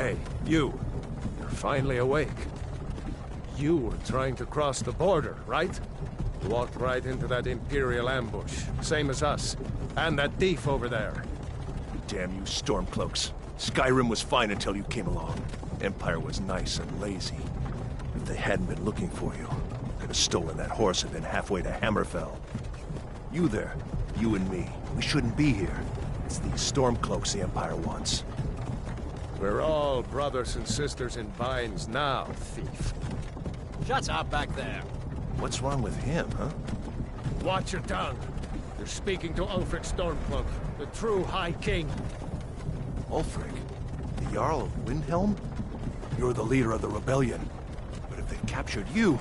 Hey, you. You're finally awake. You were trying to cross the border, right? Walked right into that Imperial ambush, same as us. And that thief over there. Damn you Stormcloaks. Skyrim was fine until you came along. Empire was nice and lazy. If they hadn't been looking for you, could have stolen that horse and been halfway to Hammerfell. You there, you and me, we shouldn't be here. It's these Stormcloaks the Empire wants. We're all brothers and sisters in binds now, thief. Shut up back there. What's wrong with him, huh? Watch your tongue. You're speaking to Ulfric Stormcloak, the true High King. Ulfric? The Jarl of Windhelm? You're the leader of the rebellion. But if they captured you...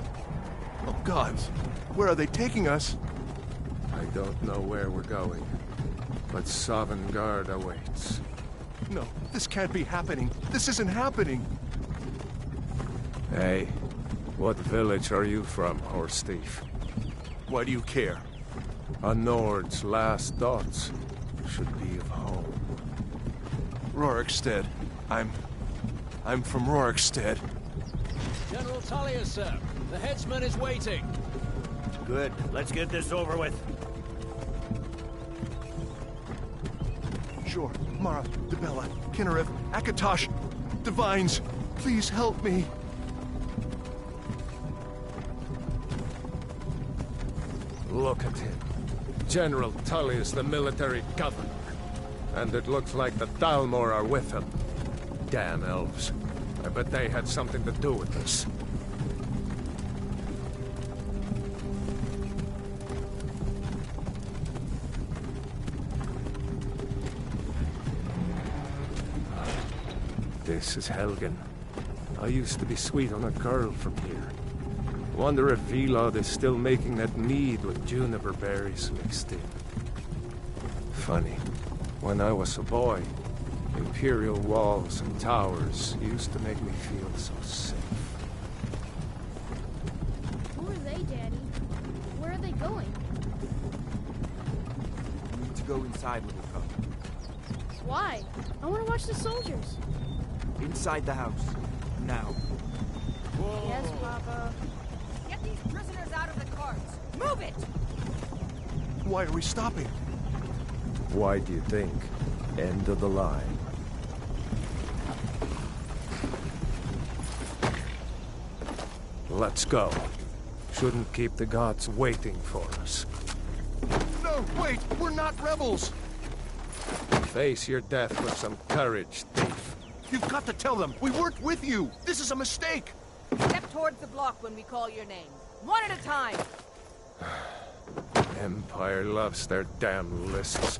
Oh gods, where are they taking us? I don't know where we're going, but Sovngarde awaits. No, this can't be happening. This isn't happening. Hey, what village are you from, horse thief? Why do you care? A Nord's last thoughts should be of home. Rorikstead. I'm from Rorikstead. General Tullius, sir. The headsman is waiting. Good. Let's get this over with. Sure. Mara, Dibella, Kinnereth, Akatosh, Divines, please help me. Look at him. General Tullius, the military governor. And it looks like the Thalmor are with him. Damn elves. I bet they had something to do with this. This is Helgen. I used to be sweet on a girl from here. Wonder if Vilod is still making that mead with juniper berries mixed in. Funny. When I was a boy, Imperial walls and towers used to make me feel so safe. Who are they, Daddy? Where are they going? We need to go inside, little cub. Why? I want to watch the soldiers. Inside the house. Now. Yes, Papa. Get these prisoners out of the carts! Move it! Why are we stopping? Why do you think? End of the line. Let's go. Shouldn't keep the gods waiting for us. No, wait! We're not rebels! Face your death with some courage, thief. You've got to tell them! We weren't with you! This is a mistake! Step towards the block when we call your name. One at a time! Empire loves their damn lists.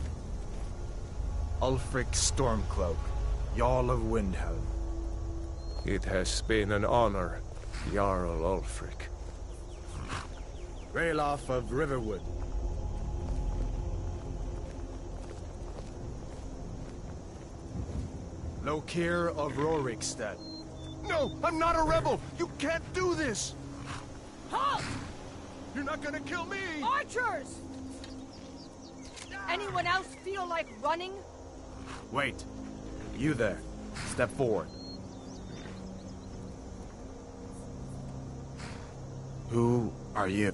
Ulfric Stormcloak, Jarl of Windhelm. It has been an honor, Jarl Ulfric. Ralof of Riverwood. Lokir of Rorikstead. No! I'm not a rebel! You can't do this! Halt! You're not gonna kill me! Archers! Anyone else feel like running? Wait. You there. Step forward. Who are you?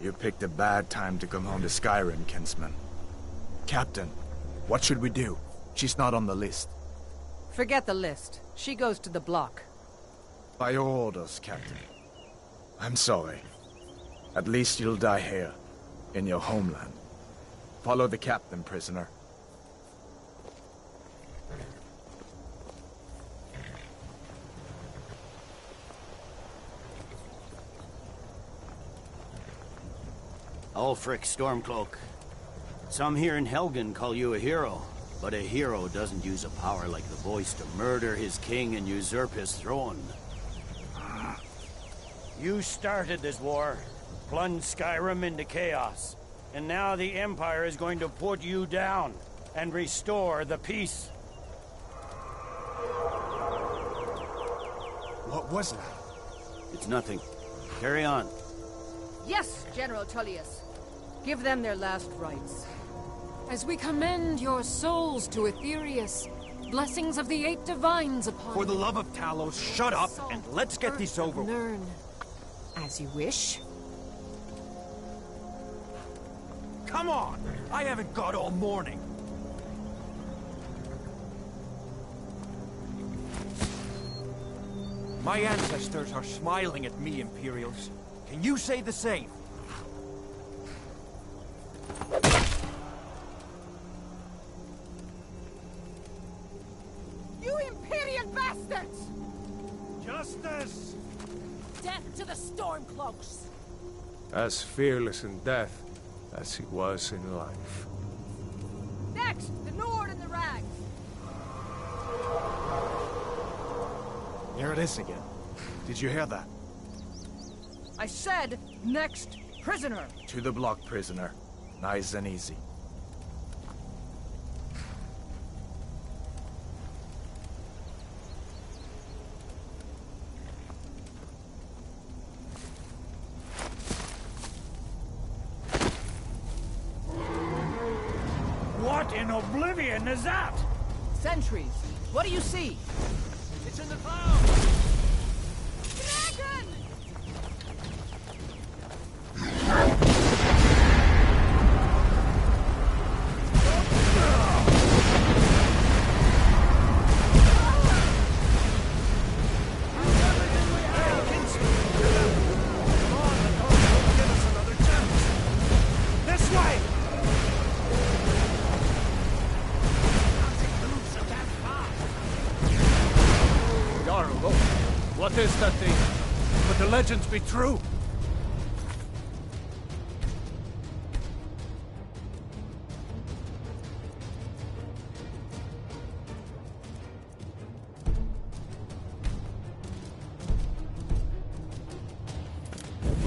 You picked a bad time to come home to Skyrim, kinsman. Captain, what should we do? She's not on the list. Forget the list. She goes to the block. By your orders, Captain. I'm sorry. At least you'll die here, in your homeland. Follow the captain, prisoner. Ulfric Stormcloak. Some here in Helgen call you a hero, but a hero doesn't use a power like the voice to murder his king and usurp his throne. You started this war, plunged Skyrim into chaos, and now the Empire is going to put you down and restore the peace. What was that? It's nothing. Carry on. Yes, General Tullius. Give them their last rites. As we commend your souls to Aetherius, blessings of the 8 divines upon For the you. love of Talos, shut up and let's get this over with. Learn. As you wish. Come on! I haven't got all morning. My ancestors are smiling at me, Imperials. Can you say the same? You Imperial bastards! Justice! Death to the Stormcloaks! As fearless in death as he was in life. Next, the Nord and the Rags. Here it is again. Did you hear that? I said, next, prisoner. To the block, prisoner. Nice and easy. What in oblivion is that? Sentries, what do you see? It's in the clouds! Dragon! This way! Jarl, look. What is that thing? Could the legends be true?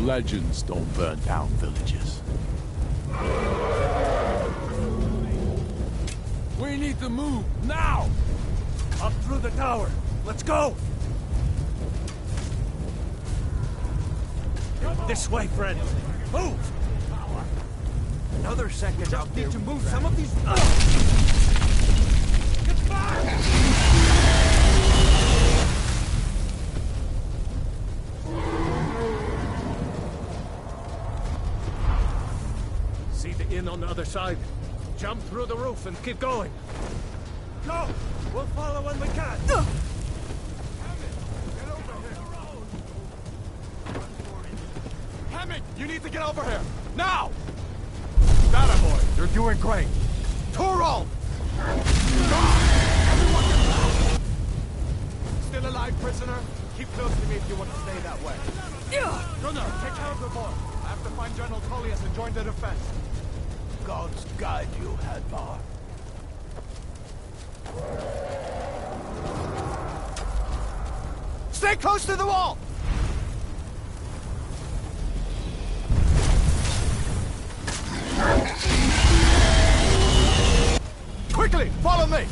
Legends don't burn down villages. We need to move, now! Up through the tower. Let's go! This way, friend. Move! Another second out there. Need to move some of these. Get back! See the inn on the other side. Jump through the roof and keep going. Go! We'll follow when we can. Hammond, you need to get over here! Now! That boy, you're doing great. Torald! Still alive, prisoner? Keep close to me if you want to stay that way. Gunnar, take care of the boy. I have to find General Tullius and join the defense. Gods guide you, Hadvar. Stay close to the wall! Quickly, follow me!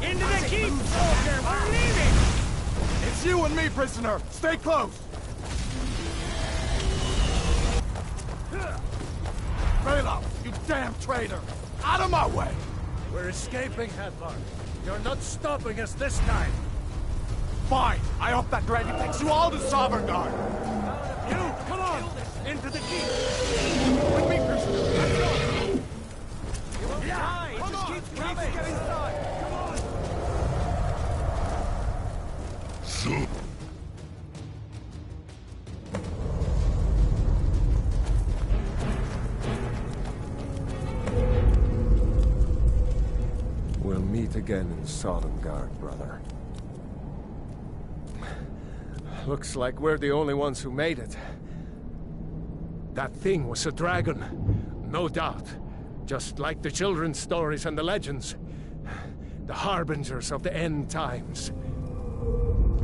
Into the keep, soldier! We're leaving! It's you and me, prisoner! Stay close! Vela, you damn traitor! Out of my way! We're escaping, Headlord. You're not stopping us this time. Fine! I hope that dragon takes you all to Sovngarde! You, come on! Into the keep! With me, prisoner! Let's go! You won't die! Come Just on! keep We need coming! to get inside! Come on! We'll meet again in Sovngarde, brother. Looks like we're the only ones who made it. That thing was a dragon, no doubt. Just like the children's stories and the legends. The harbingers of the end times.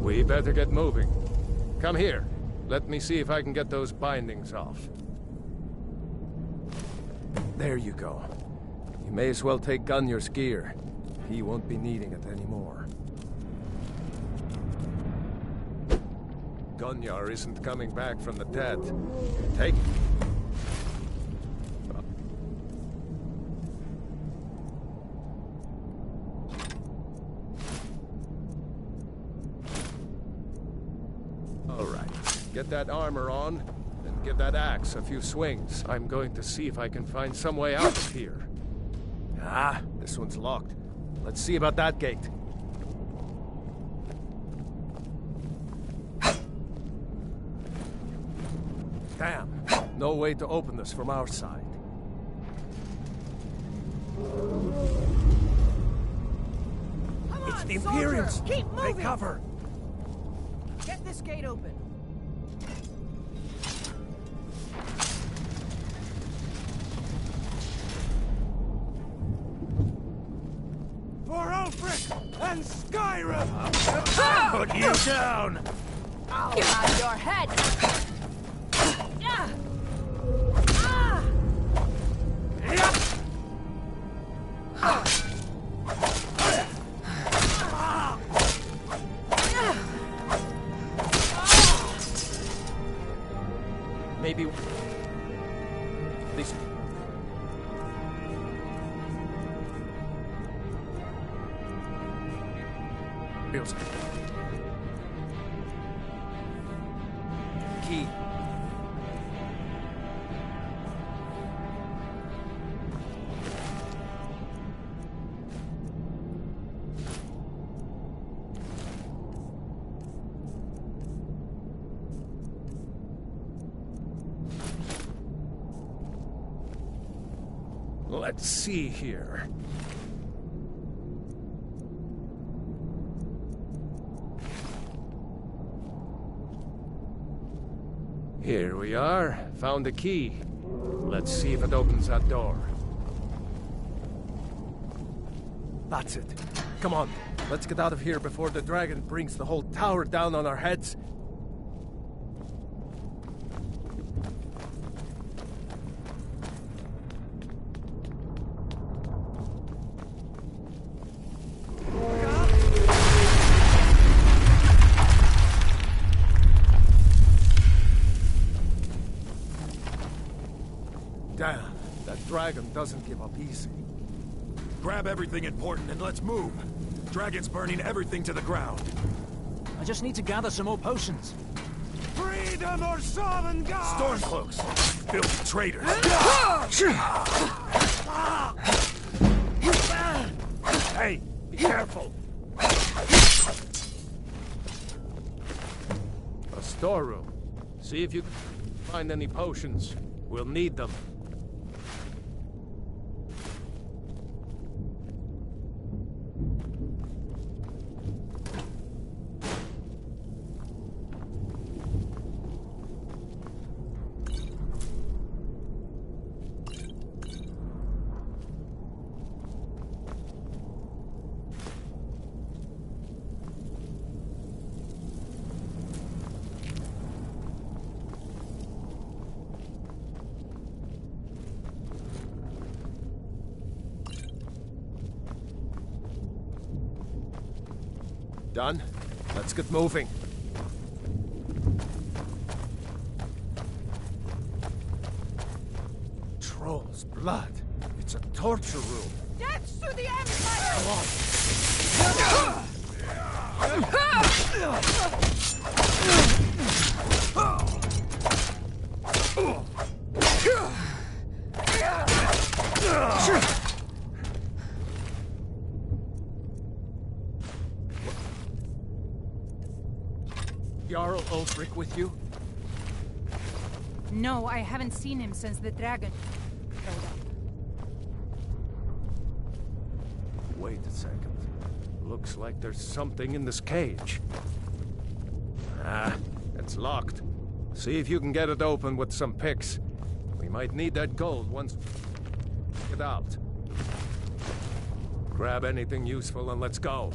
We better get moving. Come here. Let me see if I can get those bindings off. There you go. You may as well take Gunnar's gear. He won't be needing it anymore. Gunnar isn't coming back from the dead. Take... All right. Get that armor on, and give that axe a few swings. I'm going to see if I can find some way out of here. Ah, this one's locked. Let's see about that gate. Damn. No way to open this from our side. It's the Imperials! Keep moving! Take cover! Get this gate open. For Ulfric and Skyrim! Put you down! I'll have your head! Maybe... These... Feels... Key. Let's see here. Here we are. Found the key. Let's see if it opens that door. That's it. Come on. Let's get out of here before the dragon brings the whole tower down on our heads. Damn, that dragon doesn't give up easy. Grab everything important and let's move. Dragon's burning everything to the ground. I just need to gather some more potions. Freedom or Sovngarde! Stormcloaks! Filthy traitors! Hey, be careful! A storeroom. See if you can find any potions. We'll need them. Done? Let's get moving. Troll's blood. It's a torture room. Death to the Empire! Come on. Jarl Ulfric with you? No, I haven't seen him since the dragon showed up. Wait a second. Looks like there's something in this cage. Ah, it's locked. See if you can get it open with some picks. We might need that gold once we get out. Grab anything useful and let's go.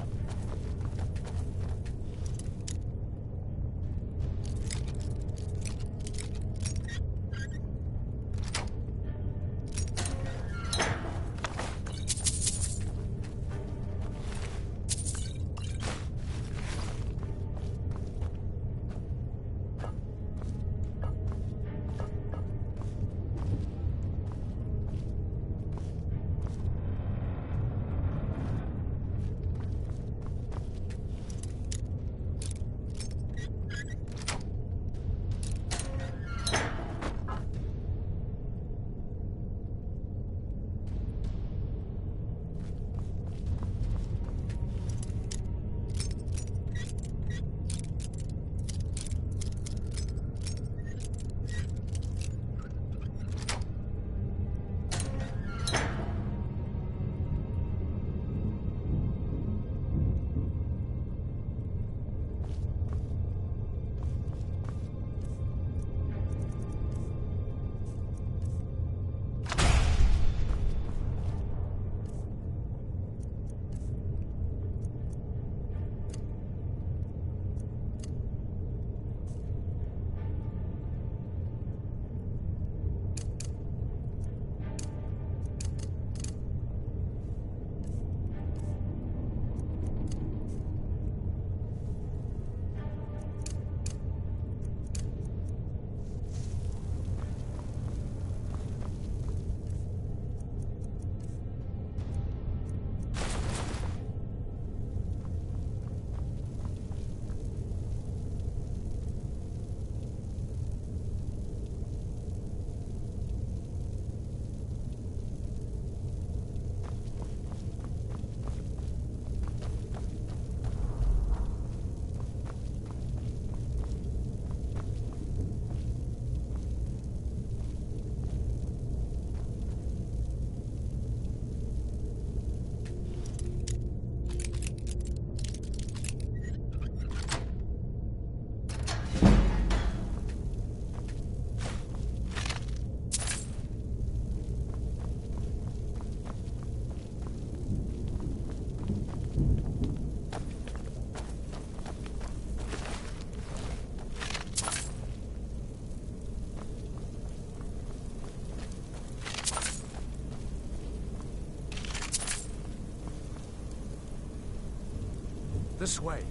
This way.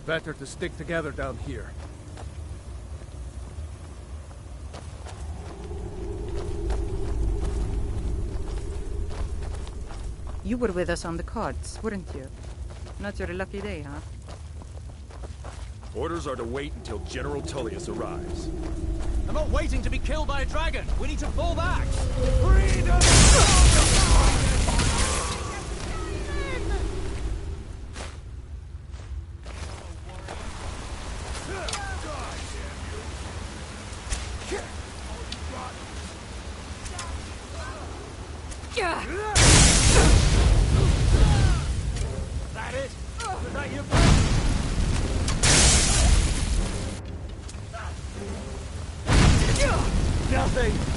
Better to stick together down here. You were with us on the cards, weren't you? Not your lucky day, huh? Orders are to wait until General Tullius arrives. I'm not waiting to be killed by a dragon! We need to fall back! Freedom! That it? Was that your Nothing!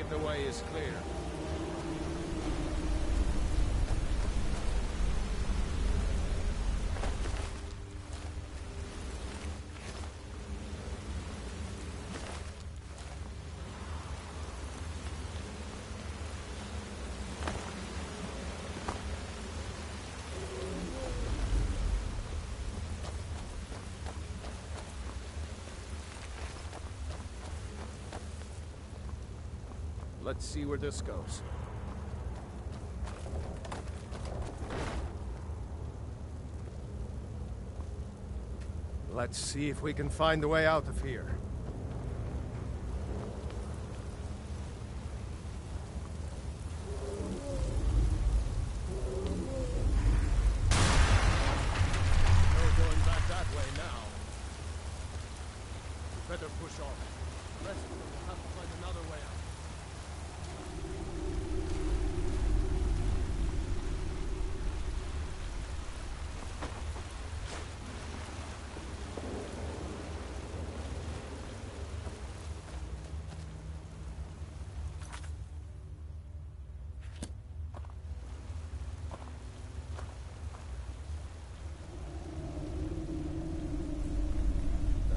if the way is clear. Let's see where this goes. Let's see if we can find a way out of here. No going back that way now. We better push on. The rest of them will have to find another way out.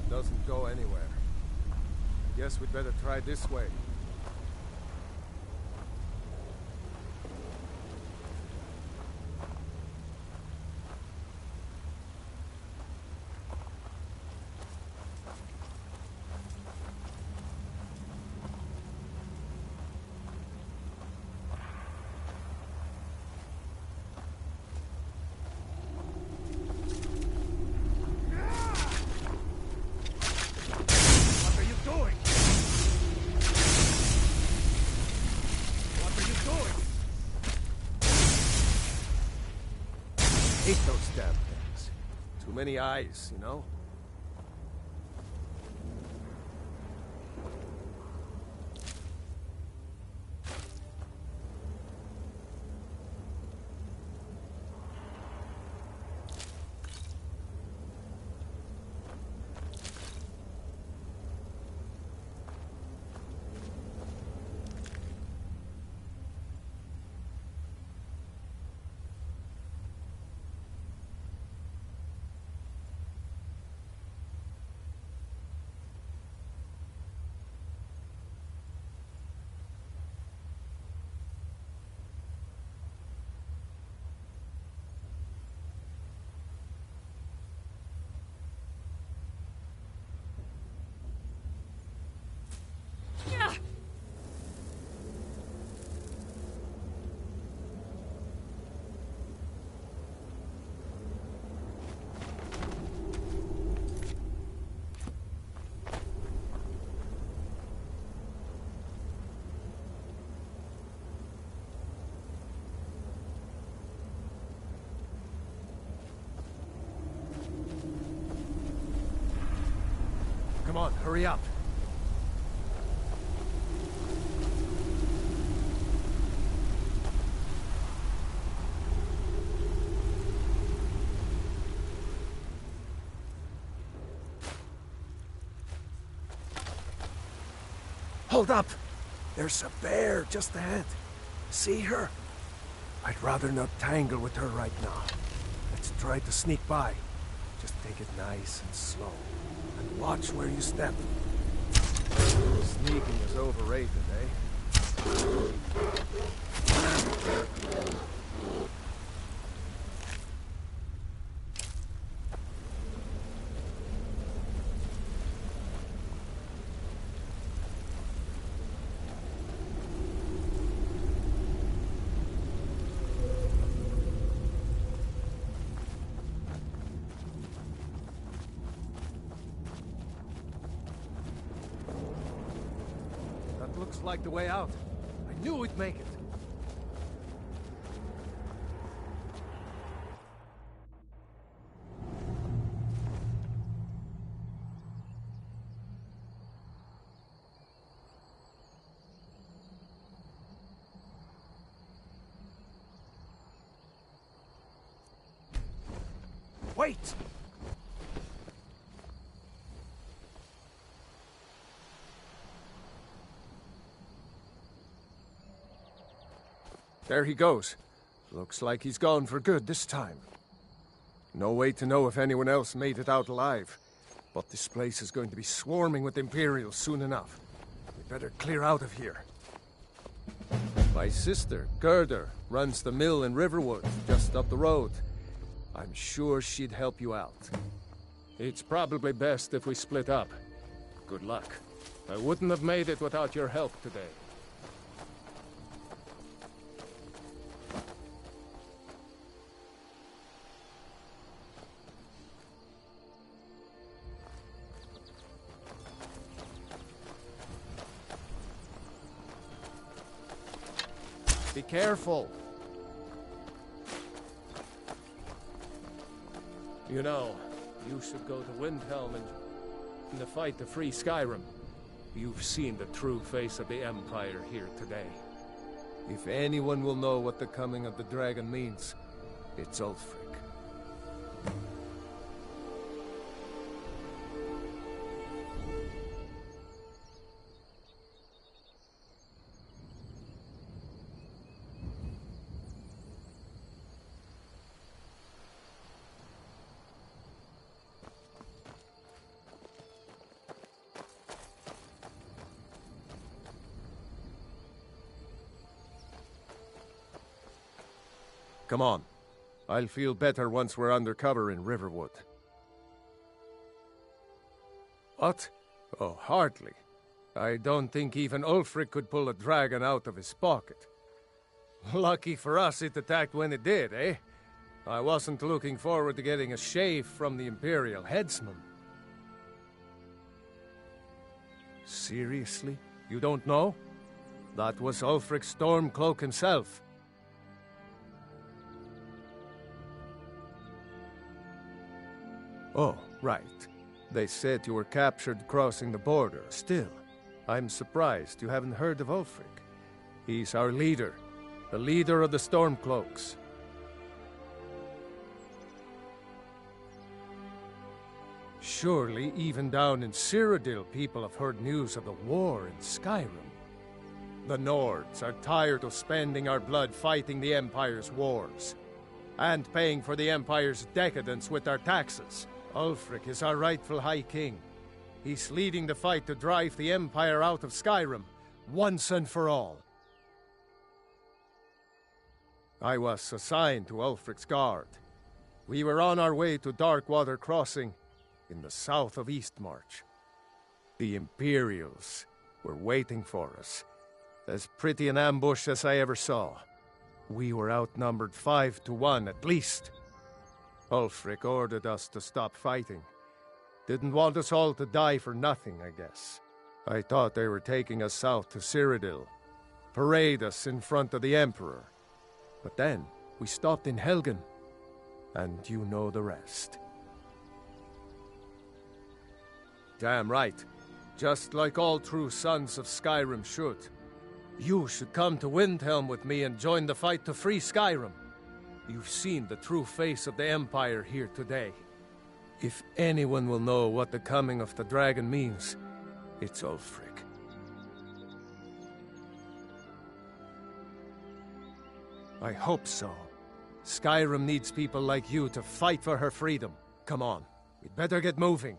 Doesn't go anywhere. Guess we'd better try this way. Hate those damn things. Too many eyes, you know? Come on, hurry up. Hold up! There's a bear just ahead. See her? I'd rather not tangle with her right now. Let's try to sneak by. Just take it nice and slow. And watch where you step. Sneaking is overrated, eh? Looks like the way out. I knew we'd make it. Wait! There he goes. Looks like he's gone for good this time. No way to know if anyone else made it out alive. But this place is going to be swarming with Imperials soon enough. We better clear out of here. My sister, Gerda, runs the mill in Riverwood, just up the road. I'm sure she'd help you out. It's probably best if we split up. Good luck. I wouldn't have made it without your help today. Be careful. You know, you should go to Windhelm and fight to free Skyrim. You've seen the true face of the Empire here today. If anyone will know what the coming of the dragon means, it's Ulfric. Come on. I'll feel better once we're undercover in Riverwood. What? Oh, hardly. I don't think even Ulfric could pull a dragon out of his pocket. Lucky for us it attacked when it did, eh? I wasn't looking forward to getting a shave from the Imperial headsman. Seriously? You don't know? That was Ulfric's Stormcloak himself. Oh, right. They said you were captured crossing the border. Still, I'm surprised you haven't heard of Ulfric. He's our leader, the leader of the Stormcloaks. Surely, even down in Cyrodiil, people have heard news of the war in Skyrim. The Nords are tired of spending our blood fighting the Empire's wars, and paying for the Empire's decadence with our taxes. Ulfric is our rightful High King. He's leading the fight to drive the Empire out of Skyrim, once and for all. I was assigned to Ulfric's guard. We were on our way to Darkwater Crossing, in the south of Eastmarch. The Imperials were waiting for us. As pretty an ambush as I ever saw. We were outnumbered 5 to 1 at least. Ulfric ordered us to stop fighting. Didn't want us all to die for nothing, I guess. I thought they were taking us south to Cyrodiil, parade us in front of the Emperor. But then, we stopped in Helgen, and you know the rest. Damn right. Just like all true sons of Skyrim should. You should come to Windhelm with me and join the fight to free Skyrim. You've seen the true face of the Empire here today. If anyone will know what the coming of the dragon means, it's Ulfric. I hope so. Skyrim needs people like you to fight for her freedom. Come on, we'd better get moving.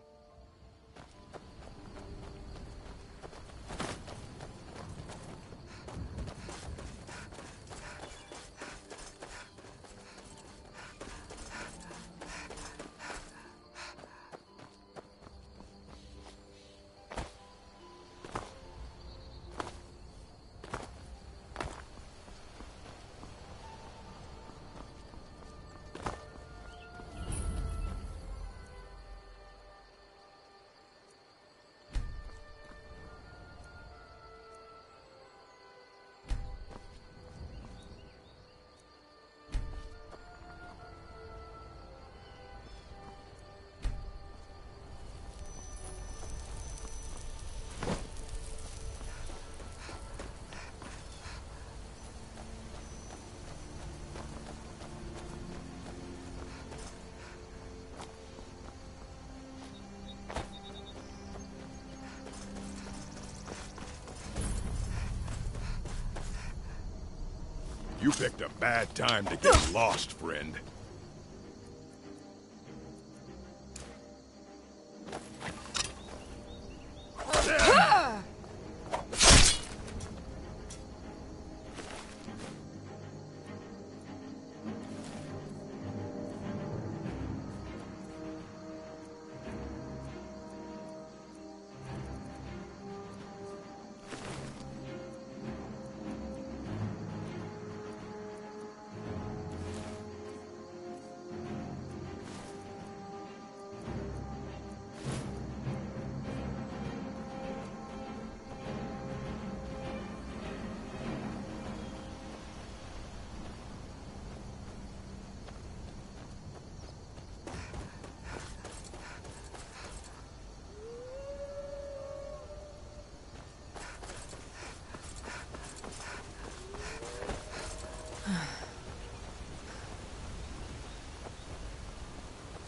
You picked a bad time to get lost, friend.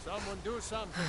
Someone do something.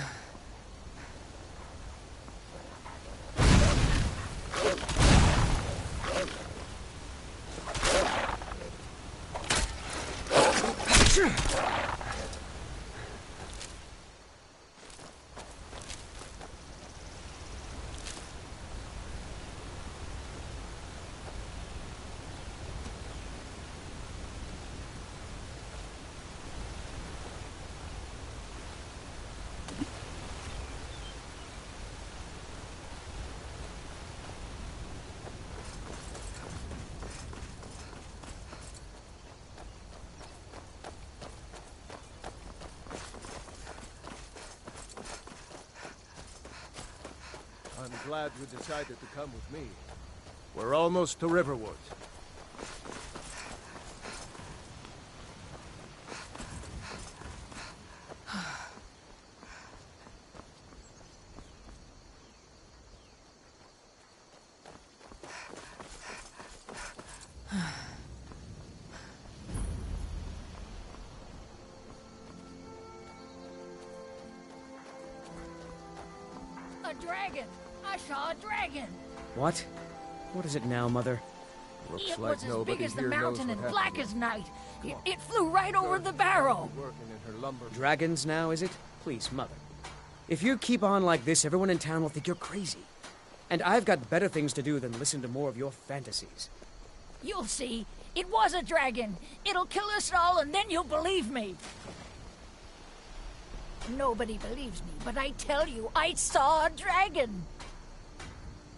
I'm glad you decided to come with me. We're almost to Riverwood. A dragon! I saw a dragon! What? What is it now, Mother? Looks It like was as nobody big as the here knows mountain what and black happened. as night. It flew right over the barrel. Working in her lumber. Dragons now, is it? Please, Mother. If you keep on like this, everyone in town will think you're crazy. And I've got better things to do than listen to more of your fantasies. You'll see. It was a dragon. It'll kill us all, and then you'll believe me. Nobody believes me, but I tell you, I saw a dragon.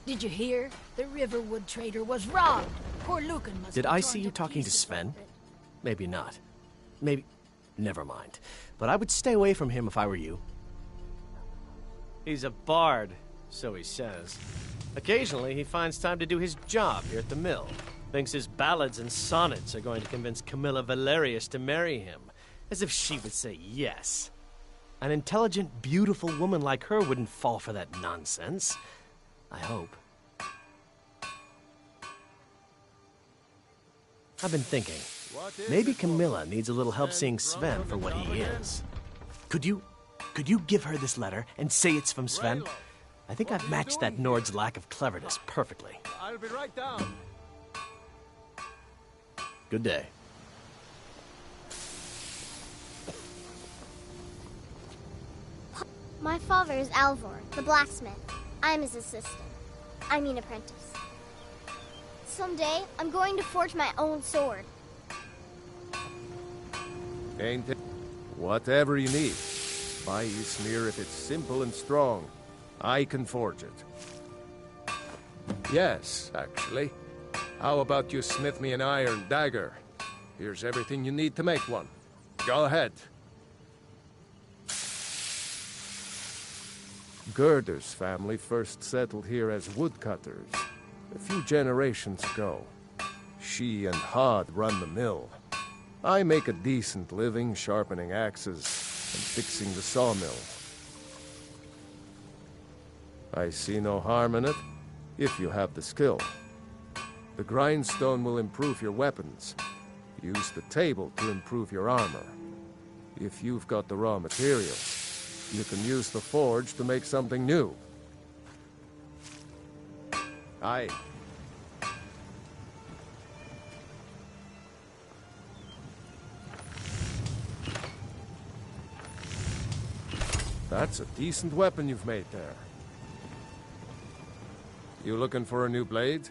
Did you hear? The Riverwood trader was robbed. Poor Lucan must Did be I torn see to you talking to pieces Sven? over it. Maybe not. Maybe... Never mind. But I would stay away from him if I were you. He's a bard, so he says. Occasionally, he finds time to do his job here at the mill. Thinks his ballads and sonnets are going to convince Camilla Valerius to marry him. As if she would say yes. An intelligent, beautiful woman like her wouldn't fall for that nonsense. I hope. I've been thinking. Maybe Camilla needs a little help seeing Sven for what he is. Could you give her this letter and say it's from Sven? I think I've matched that Nord's lack of cleverness perfectly. I'll be right down. Good day. My father is Alvor, the blacksmith. I'm his assistant. I mean apprentice. Someday, I'm going to forge my own sword. Ain't it? Whatever you need. Buy Ysmir if it's simple and strong. I can forge it. Yes, actually. How about you smith me an iron dagger? Here's everything you need to make one. Go ahead. Gerder's family first settled here as woodcutters a few generations ago. She and Hod run the mill. I make a decent living sharpening axes and fixing the sawmill. I see no harm in it, if you have the skill. The grindstone will improve your weapons. Use the table to improve your armor. If you've got the raw materials, you can use the forge to make something new. That's a decent weapon you've made there. You looking for a new blade?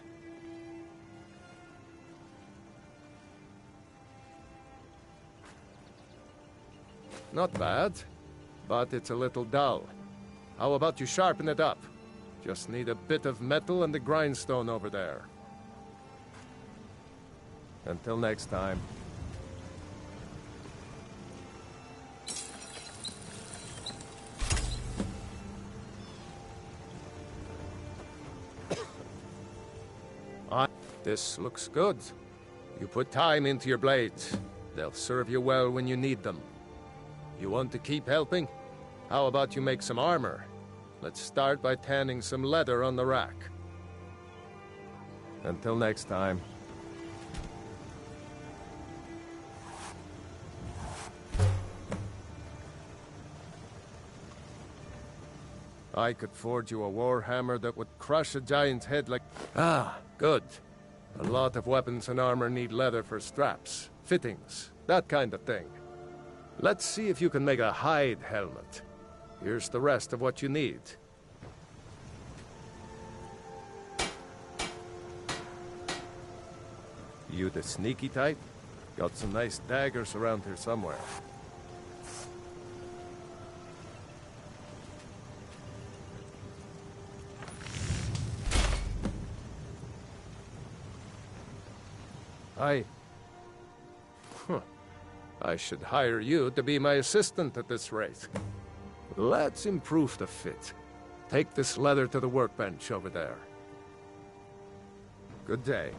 Not bad, but it's a little dull. How about you sharpen it up? Just need a bit of metal and the grindstone over there. Until next time. This looks good. You put time into your blades. They'll serve you well when you need them. You want to keep helping? How about you make some armor? Let's start by tanning some leather on the rack. Until next time. I could forge you a warhammer that would crush a giant's head like... Ah, good. A lot of weapons and armor need leather for straps, fittings, that kind of thing. Let's see if you can make a hide helmet. Here's the rest of what you need. You the sneaky type? Got some nice daggers around here somewhere. I should hire you to be my assistant at this rate. Let's improve the fit. Take this leather to the workbench over there. Good day.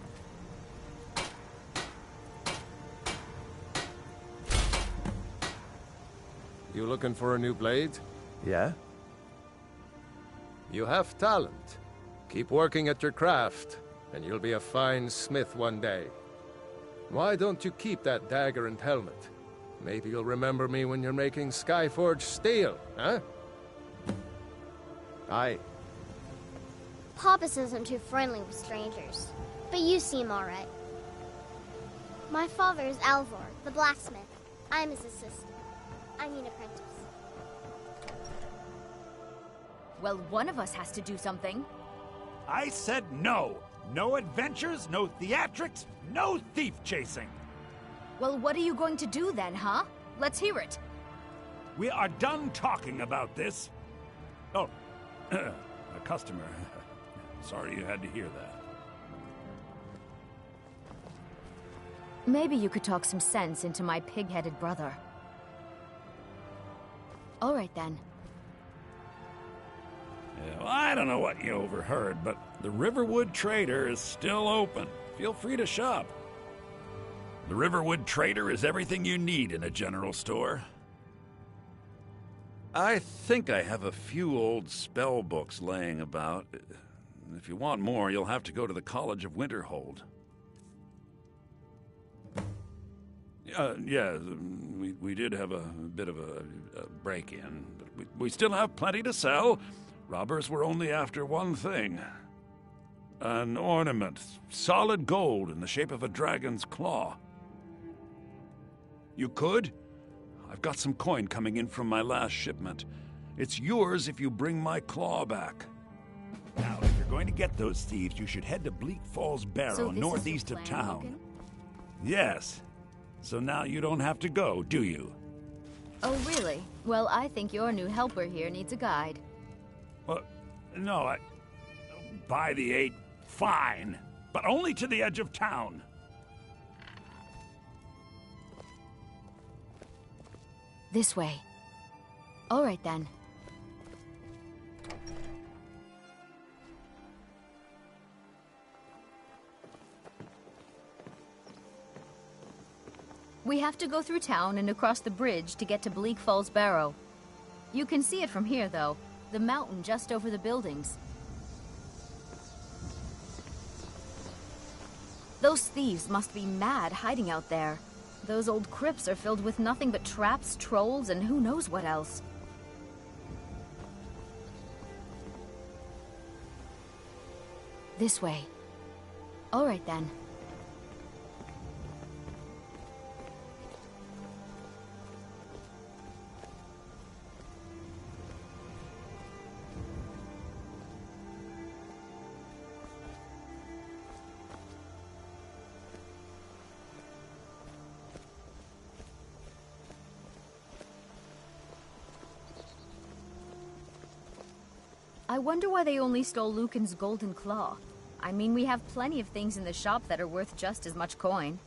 You looking for a new blade? Yeah? You have talent. Keep working at your craft, and you'll be a fine smith one day. Why don't you keep that dagger and helmet? Maybe you'll remember me when you're making Skyforged steel, huh? Aye. Pappas isn't too friendly with strangers, but you seem all right. My father is Alvor, the blacksmith. I'm his assistant. I mean apprentice. Well, one of us has to do something. I said no. No adventures, no theatrics, no thief chasing. Well, what are you going to do then, huh? Let's hear it. We are done talking about this. Oh, a customer. Sorry you had to hear that. Maybe you could talk some sense into my pig-headed brother. All right, then. Yeah, well, I don't know what you overheard, but the Riverwood Trader is still open. Feel free to shop. The Riverwood Trader is everything you need in a general store. I think I have a few old spell books laying about. If you want more, you'll have to go to the College of Winterhold. Yeah, we did have a bit of a break-in, but we still have plenty to sell. Robbers were only after one thing. An ornament, solid gold in the shape of a dragon's claw. You could? I've got some coin coming in from my last shipment. It's yours if you bring my claw back. Now, if you're going to get those thieves, you should head to Bleak Falls Barrow, northeast of town. Yes. So now you don't have to go, do you? Oh, really? Well, I think your new helper here needs a guide. Well, no, by the 8, fine. But only to the edge of town. This way. All right, then. We have to go through town and across the bridge to get to Bleak Falls Barrow. You can see it from here, though. The mountain just over the buildings. Those thieves must be mad hiding out there. Those old crypts are filled with nothing but traps, trolls, and who knows what else. This way. All right, then. I wonder why they only stole Lucan's golden claw. I mean, we have plenty of things in the shop that are worth just as much coin.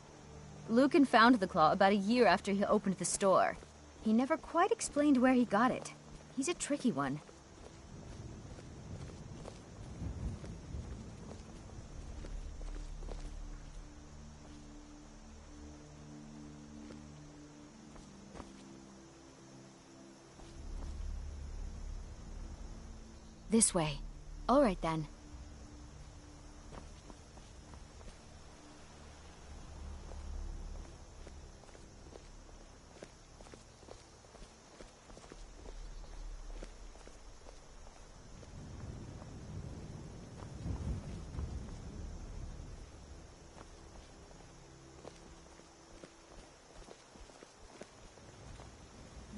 Lucan found the claw about a year after he opened the store. He never quite explained where he got it. He's a tricky one. This way. All right, then.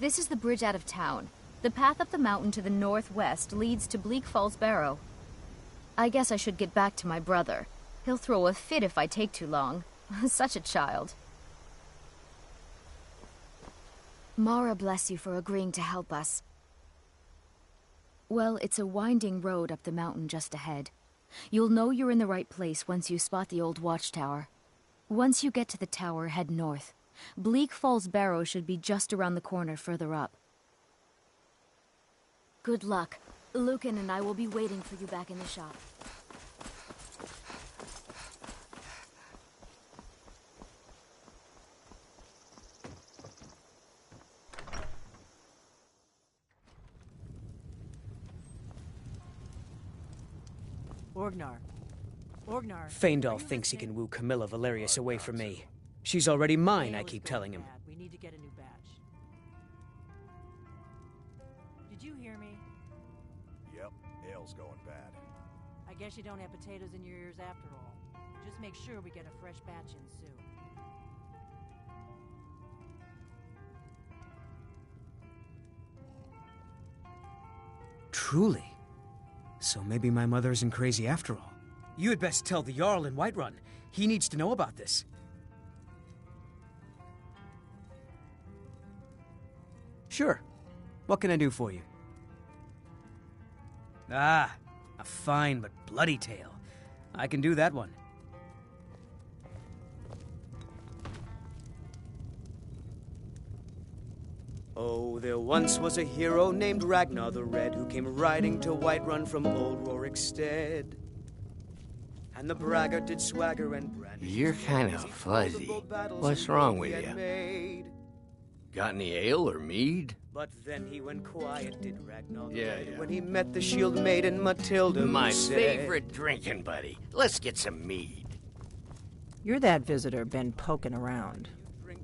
This is the bridge out of town. The path up the mountain to the northwest leads to Bleak Falls Barrow. I guess I should get back to my brother. He'll throw a fit if I take too long. Such a child. Mara bless you for agreeing to help us. Well, it's a winding road up the mountain just ahead. You'll know you're in the right place once you spot the old watchtower. Once you get to the tower, head north. Bleak Falls Barrow should be just around the corner further up. Good luck. Lucan and I will be waiting for you back in the shop. Orgnar. Faendal thinks he can woo Camilla Valerius away from me. She's already mine, I keep telling him. We need to get a new batch. Did you hear me? Yep, ale's going bad. I guess you don't have potatoes in your ears after all. Just make sure we get a fresh batch in soon. Truly? So maybe my mother isn't crazy after all. You had best tell the Jarl in Whiterun. He needs to know about this. Sure. What can I do for you? Ah, a fine but bloody tale. I can do that one. Oh, there once was a hero named Ragnar the Red who came riding to Whiterun from old Rorikstead. And the braggart did swagger and brandish. You're kind of fuzzy. What's wrong with you? Got any ale or mead? But then he went quiet, did Ragnar the Red, when he met the shield maiden Matilda. My favorite drinking buddy. Let's get some mead. You're that visitor been poking around.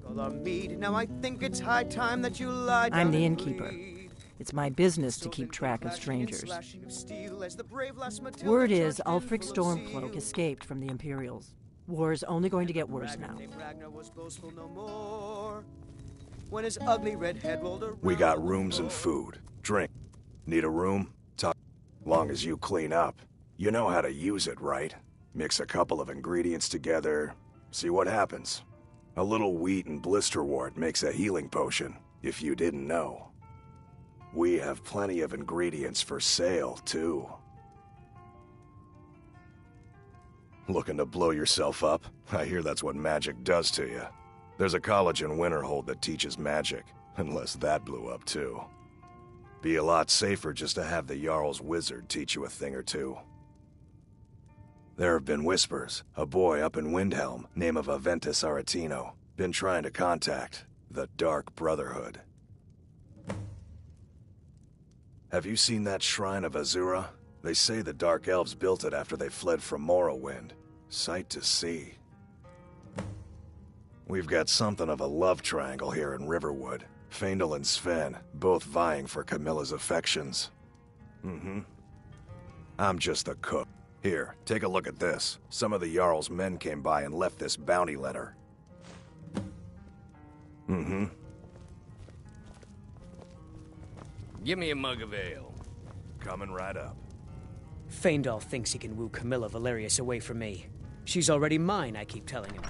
All our mead. Now I think it's high time that you lie down. I'm the innkeeper. It's my business to keep track of strangers. Word is Ulfric Stormcloak escaped from the Imperials. War's only going to get worse now. When his ugly red head rolled around. We got rooms and food. Drink. Need a room? Talk. Long as you clean up. You know how to use it, right? Mix a couple of ingredients together. See what happens. A little wheat and blisterwort makes a healing potion, if you didn't know. We have plenty of ingredients for sale, too. Looking to blow yourself up? I hear that's what magic does to you. There's a college in Winterhold that teaches magic, unless that blew up, too. Be a lot safer just to have the Jarl's wizard teach you a thing or two. There have been whispers. A boy up in Windhelm, name of Aventus Aretino, been trying to contact the Dark Brotherhood. Have you seen that shrine of Azura? They say the Dark Elves built it after they fled from Morrowind. Sight to see. We've got something of a love triangle here in Riverwood. Faendal and Sven, both vying for Camilla's affections. I'm just a cook. Here, take a look at this. Some of the Jarl's men came by and left this bounty letter. Give me a mug of ale. Coming right up. Faendal thinks he can woo Camilla Valerius away from me. She's already mine, I keep telling him.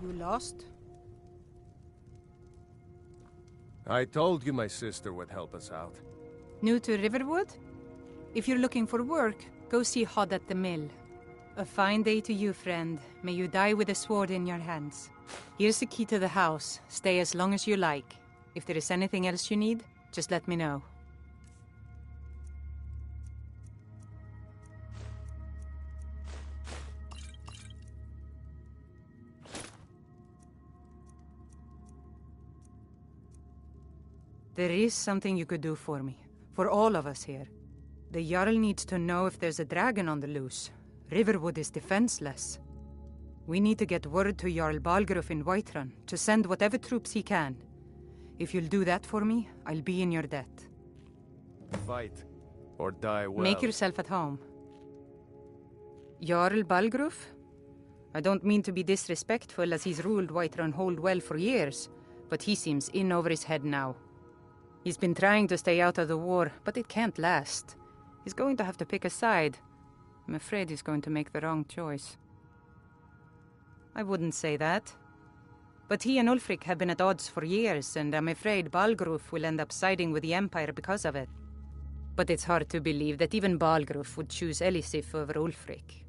You lost? I told you my sister would help us out. New to Riverwood? If you're looking for work, go see Hod at the mill. A fine day to you, friend. May you die with a sword in your hands. Here's the key to the house. Stay as long as you like. If there is anything else you need, just let me know. There is something you could do for me. For all of us here. The Jarl needs to know if there's a dragon on the loose. Riverwood is defenseless. We need to get word to Jarl Balgruf in Whiterun to send whatever troops he can. If you'll do that for me, I'll be in your debt. Fight, or die well. Make yourself at home. Jarl Balgruf? I don't mean to be disrespectful, as he's ruled Whiterun hold well for years, but he seems in over his head now. He's been trying to stay out of the war, but it can't last. He's going to have to pick a side. I'm afraid he's going to make the wrong choice. I wouldn't say that. But he and Ulfric have been at odds for years, and I'm afraid Balgruf will end up siding with the Empire because of it. But it's hard to believe that even Balgruf would choose Elisif over Ulfric.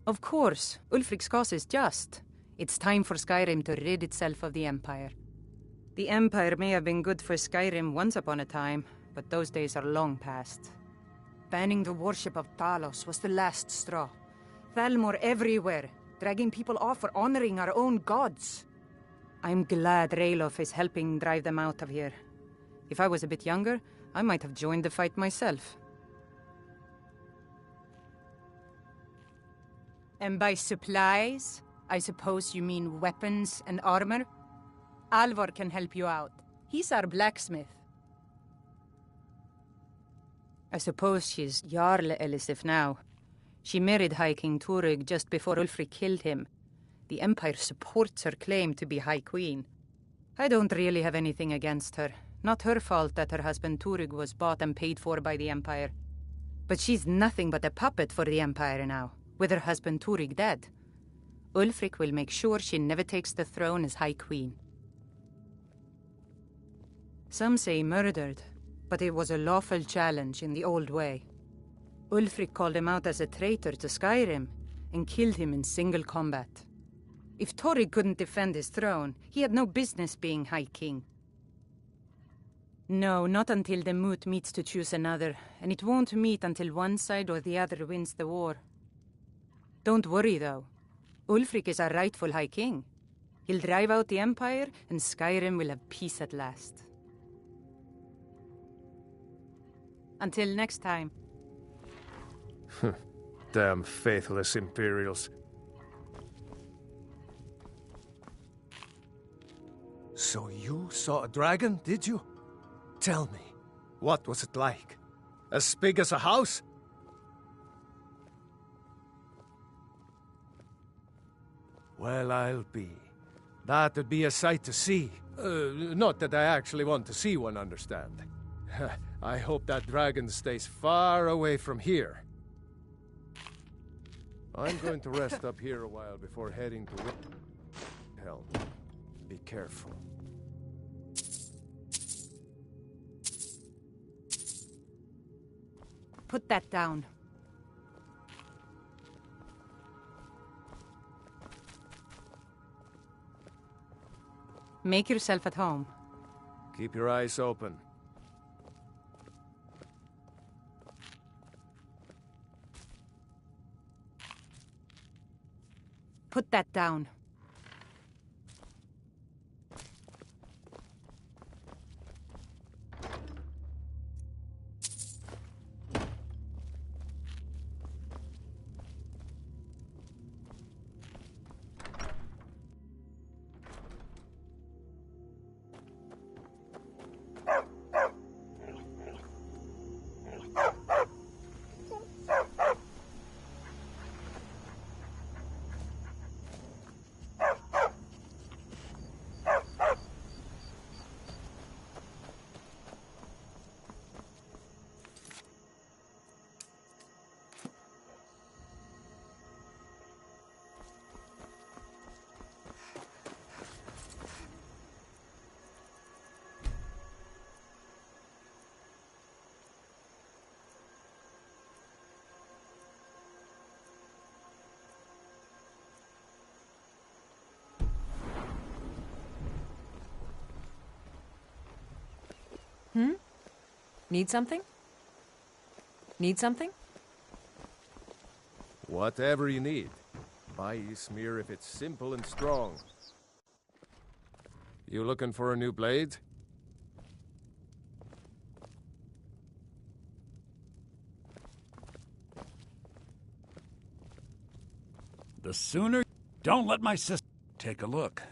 Of course, Ulfric's cause is just. It's time for Skyrim to rid itself of the Empire. The Empire may have been good for Skyrim once upon a time, but those days are long past. Banning the worship of Talos was the last straw. Thalmor everywhere, dragging people off for honoring our own gods. I'm glad Ralof is helping drive them out of here. If I was a bit younger, I might have joined the fight myself. And by supplies, I suppose you mean weapons and armor? Alvor can help you out. He's our blacksmith. I suppose she's Jarl Elisif now. She married High King Turug just before Ulfric killed him. The Empire supports her claim to be High Queen. I don't really have anything against her. Not her fault that her husband Turug was bought and paid for by the Empire. But she's nothing but a puppet for the Empire now, with her husband Turug dead. Ulfric will make sure she never takes the throne as High Queen. Some say murdered, but it was a lawful challenge in the old way. Ulfric called him out as a traitor to Skyrim and killed him in single combat. If Torrig couldn't defend his throne, he had no business being High King. No, not until the moot meets to choose another, and it won't meet until one side or the other wins the war. Don't worry, though. Ulfric is our rightful High King. He'll drive out the Empire, and Skyrim will have peace at last. Until next time. Damn faithless Imperials. So you saw a dragon, did you? Tell me, what was it like? As big as a house? Well, I'll be. That'd be a sight to see. Not that I actually want to see one, understand. I hope that dragon stays far away from here. I'm going to rest up here a while before heading to Helm. Be careful. Put that down. Make yourself at home. Keep your eyes open. Put that down. Need something? Need something? Whatever you need. Buy you smear if it's simple and strong. You looking for a new blade? The sooner... Don't let my sister take a look.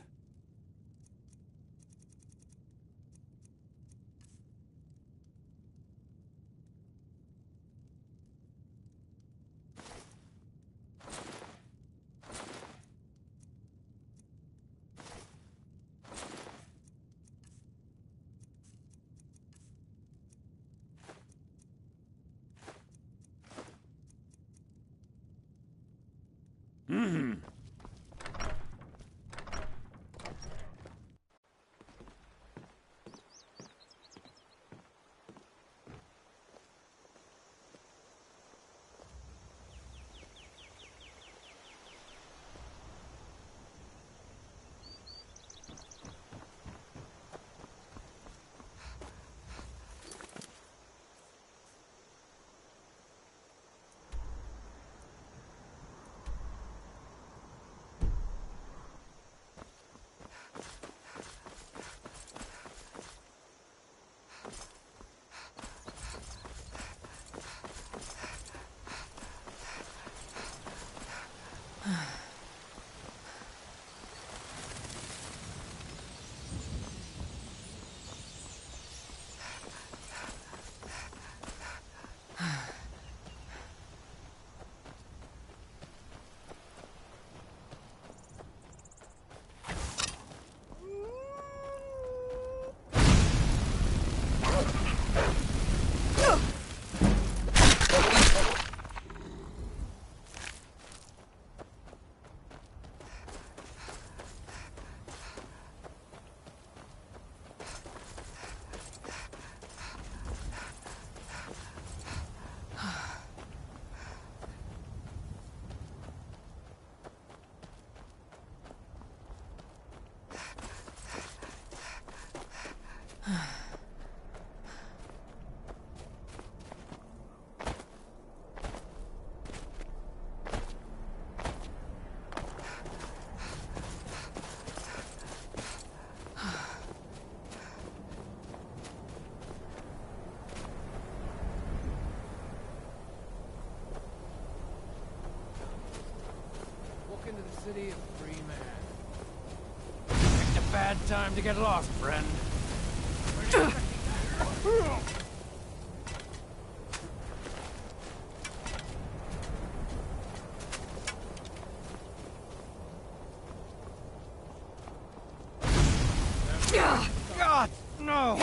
Into the city of free man. Picked a bad time to get lost, friend. God, no!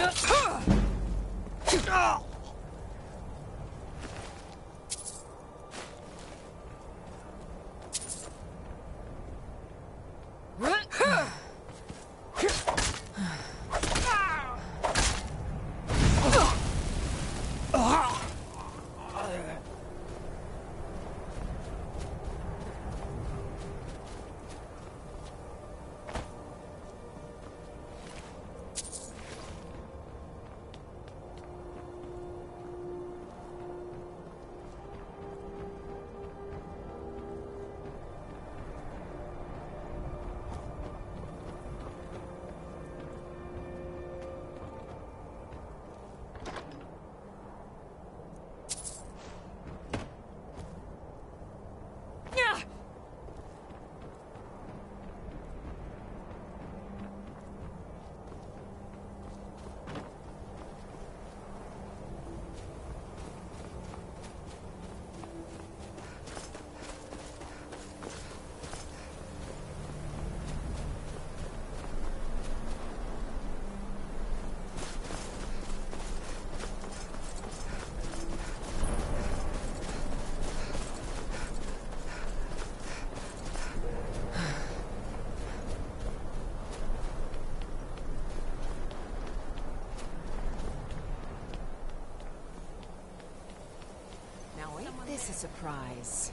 This is a surprise.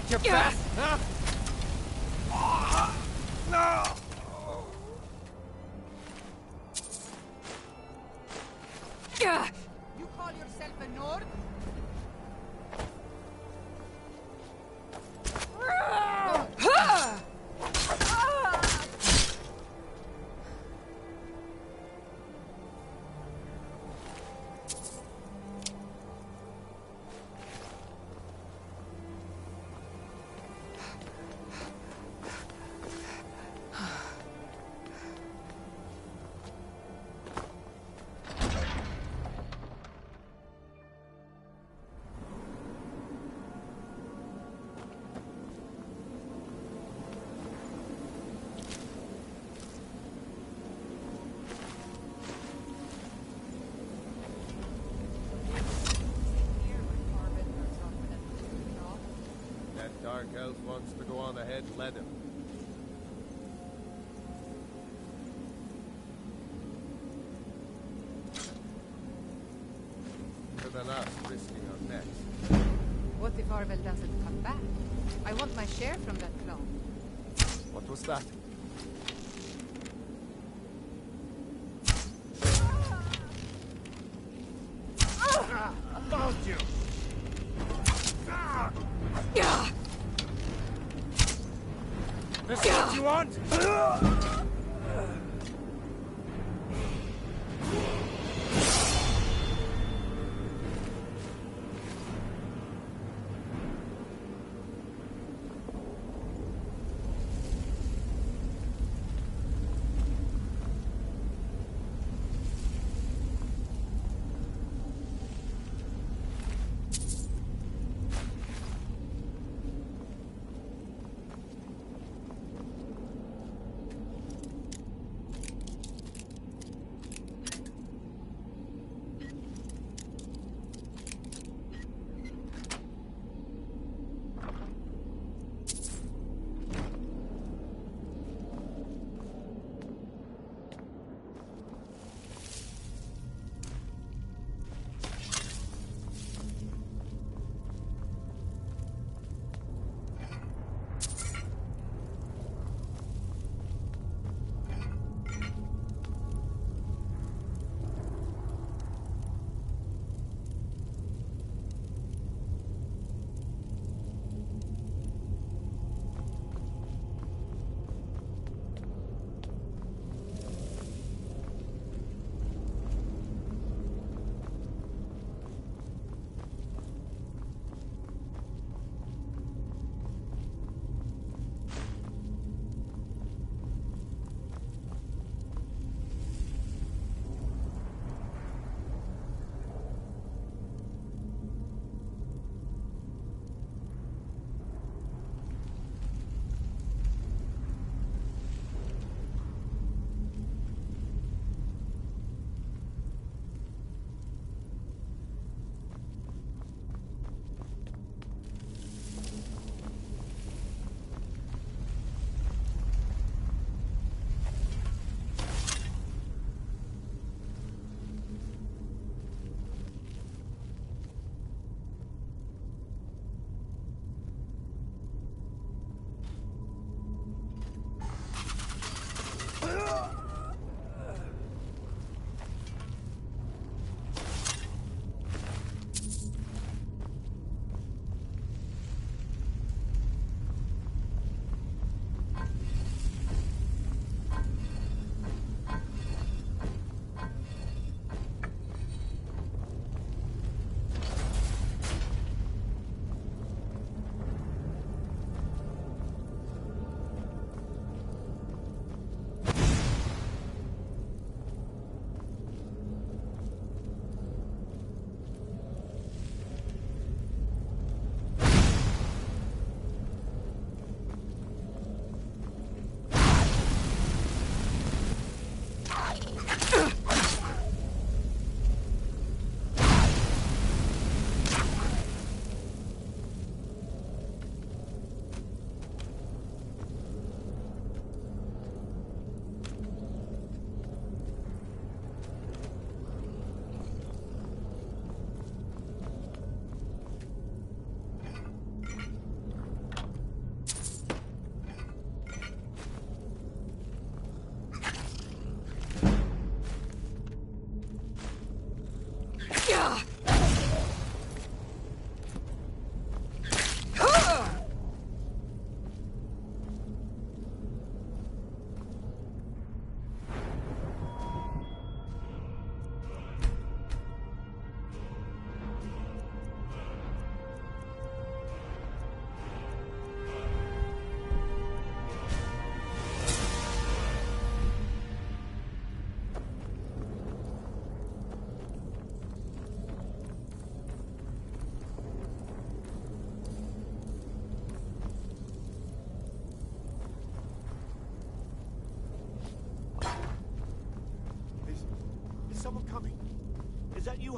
got your back, huh? No! You call yourself a Nord? That dark elf wants to go on ahead, let him. Better than us risking our necks. What if Arvel doesn't come back? I want my share from that claw. What was that? Found you! This is what you want?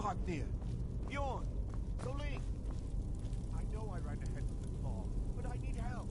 parked there. Bjorn, Soling. I know I ran ahead with the claw, but I need help.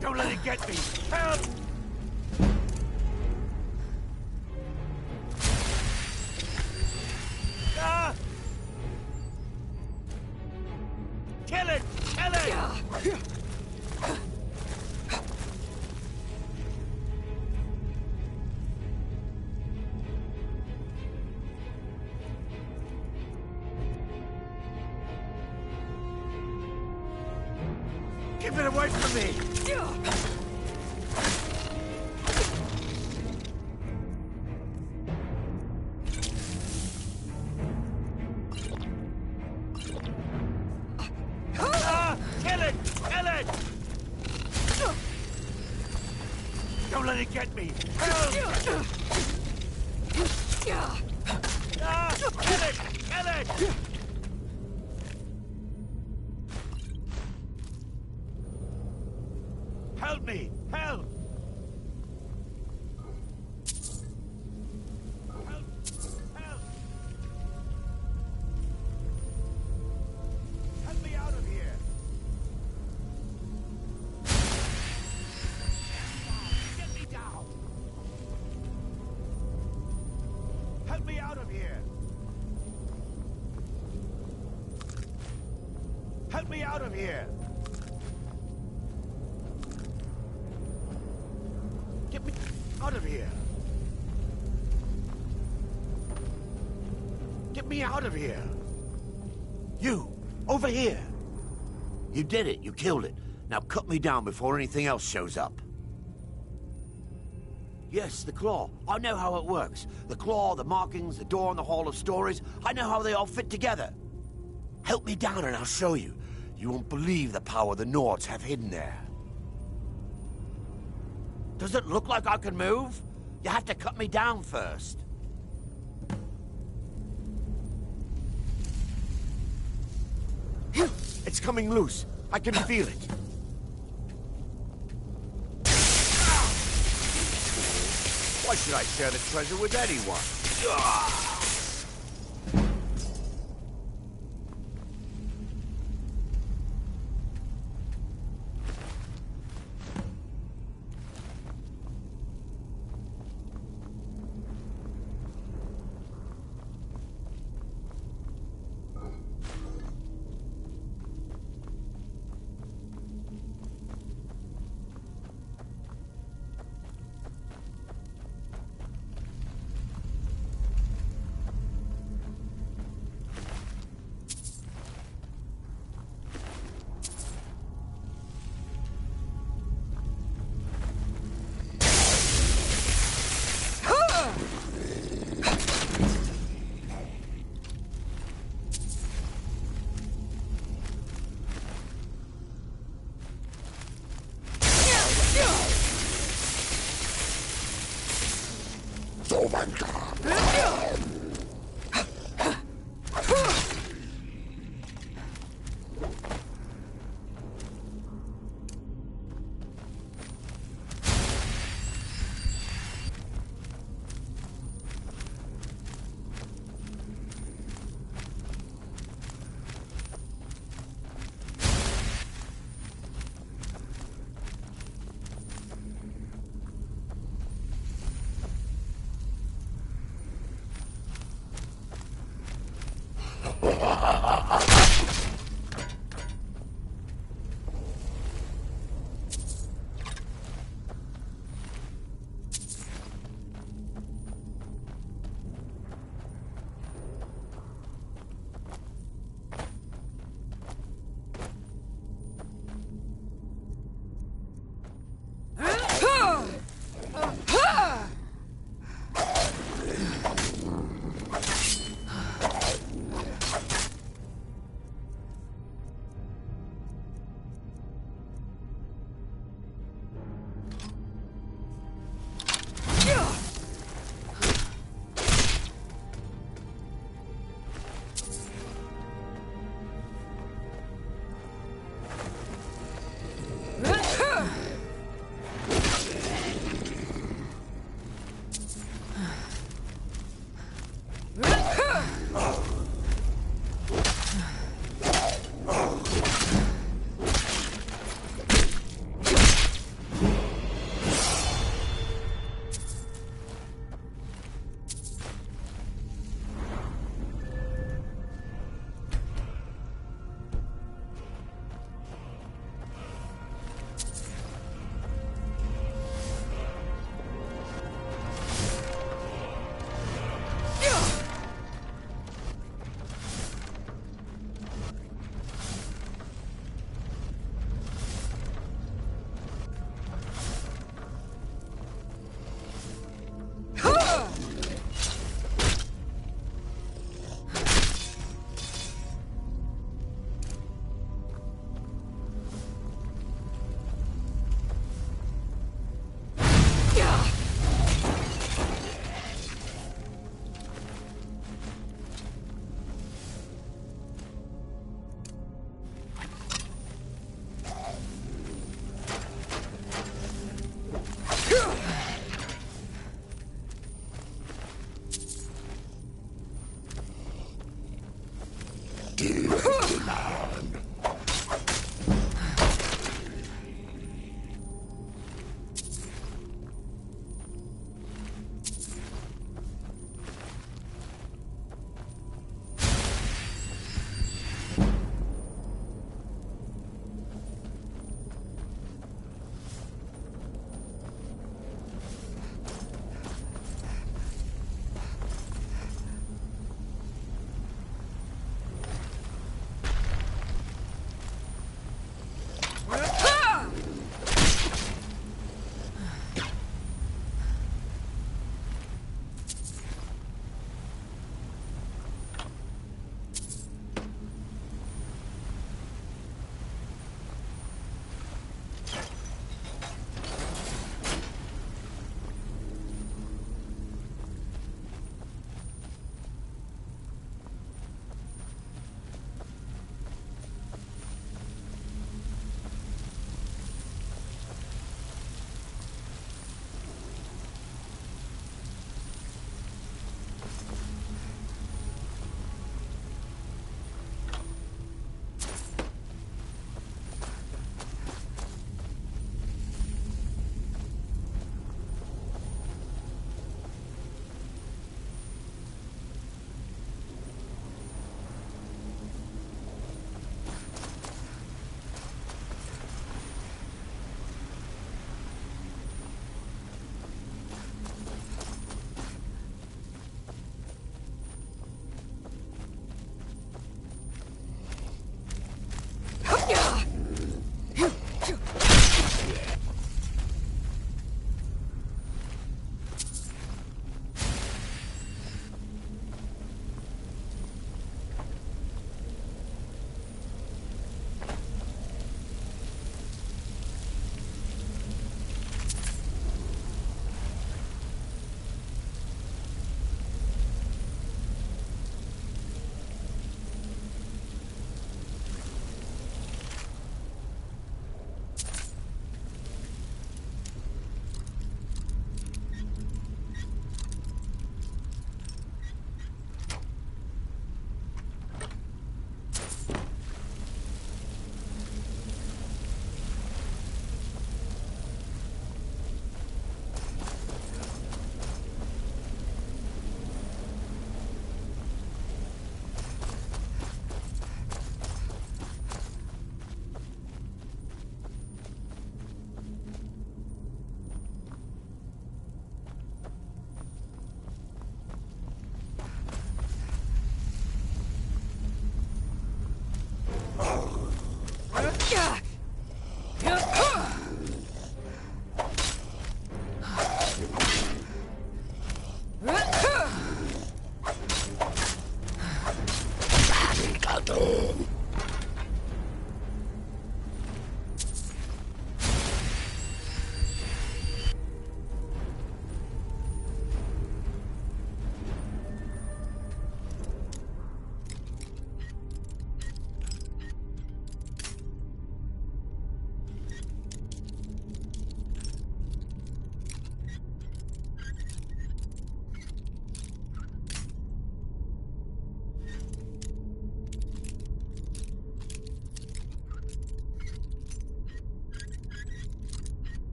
Don't let it get me! Help! Ah! Kill it! Kill it! Keep it away from me! Ah! Kill it! Kill it! Don't let it get me! Help! Ah! Kill it! Kill it! Help me! Help! Help! Help! Help me out of here! Get me down! Help me out of here! Help me out of here! Get me out of here! Get me out of here! You! Over here! You did it. You killed it. Now cut me down before anything else shows up. Yes, the claw. I know how it works. The claw, the markings, the door in the Hall of Stories. I know how they all fit together. Help me down and I'll show you. You won't believe the power the Nords have hidden there. Does it look like I can move? You have to cut me down first. It's coming loose. I can feel it. Why should I share the treasure with anyone?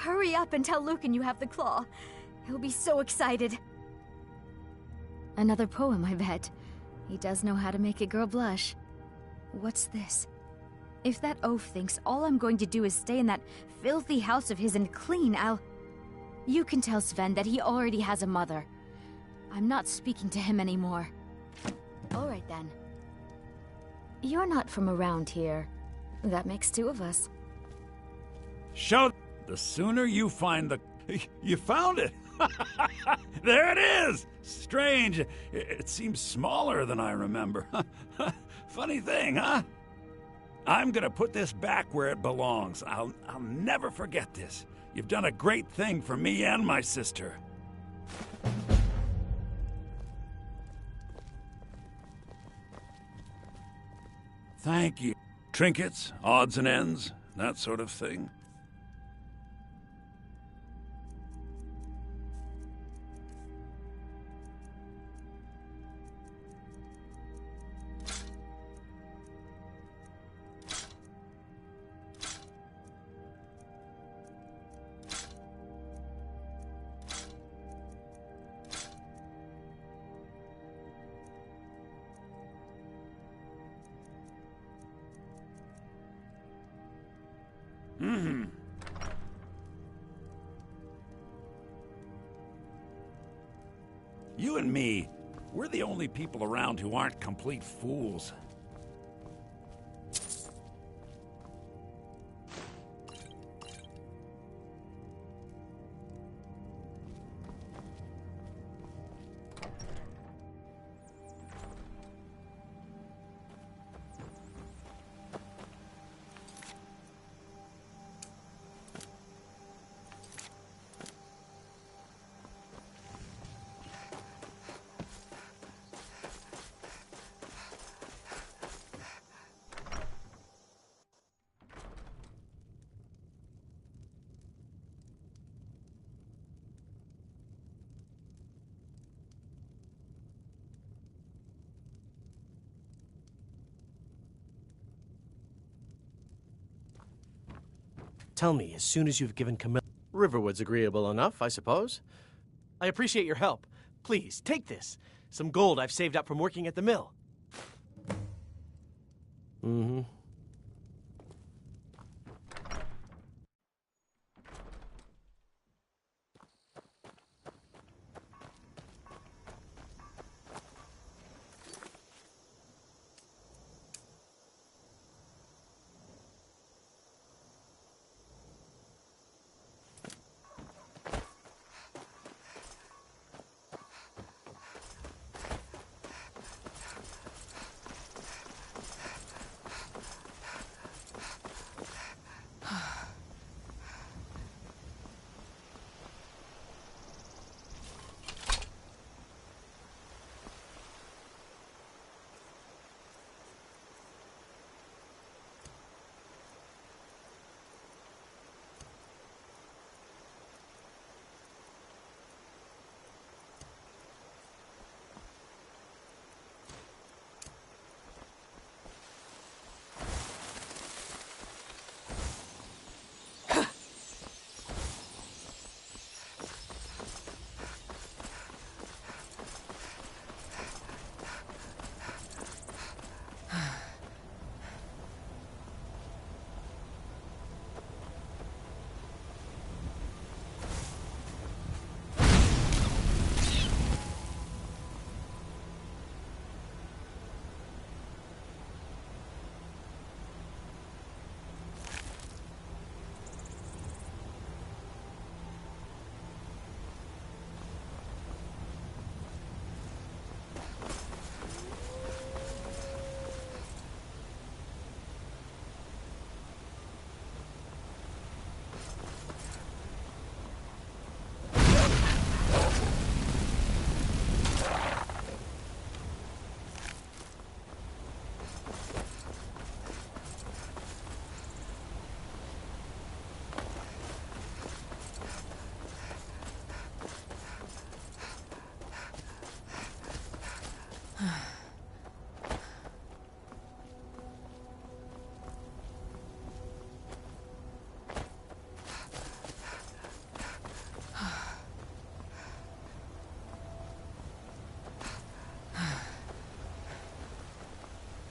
Hurry up and tell Lucan you have the claw. He'll be so excited. Another poem, I bet. He does know how to make a girl blush. What's this? If that oaf thinks all I'm going to do is stay in that filthy house of his and clean, You can tell Sven that he already has a mother. I'm not speaking to him anymore. All right, then. You're not from around here. That makes two of us. Show... The sooner you find the... You found it! There it is! Strange. It seems smaller than I remember. Funny thing, huh? I'm gonna put this back where it belongs. I'll never forget this. You've done a great thing for me and my sister. Thank you. Trinkets, odds and ends, that sort of thing. You and me, we're the only people around who aren't complete fools. Tell me, as soon as you've given Camilla... Riverwood's agreeable enough, I suppose. I appreciate your help. Please, take this. Some gold I've saved up from working at the mill. Mm-hmm.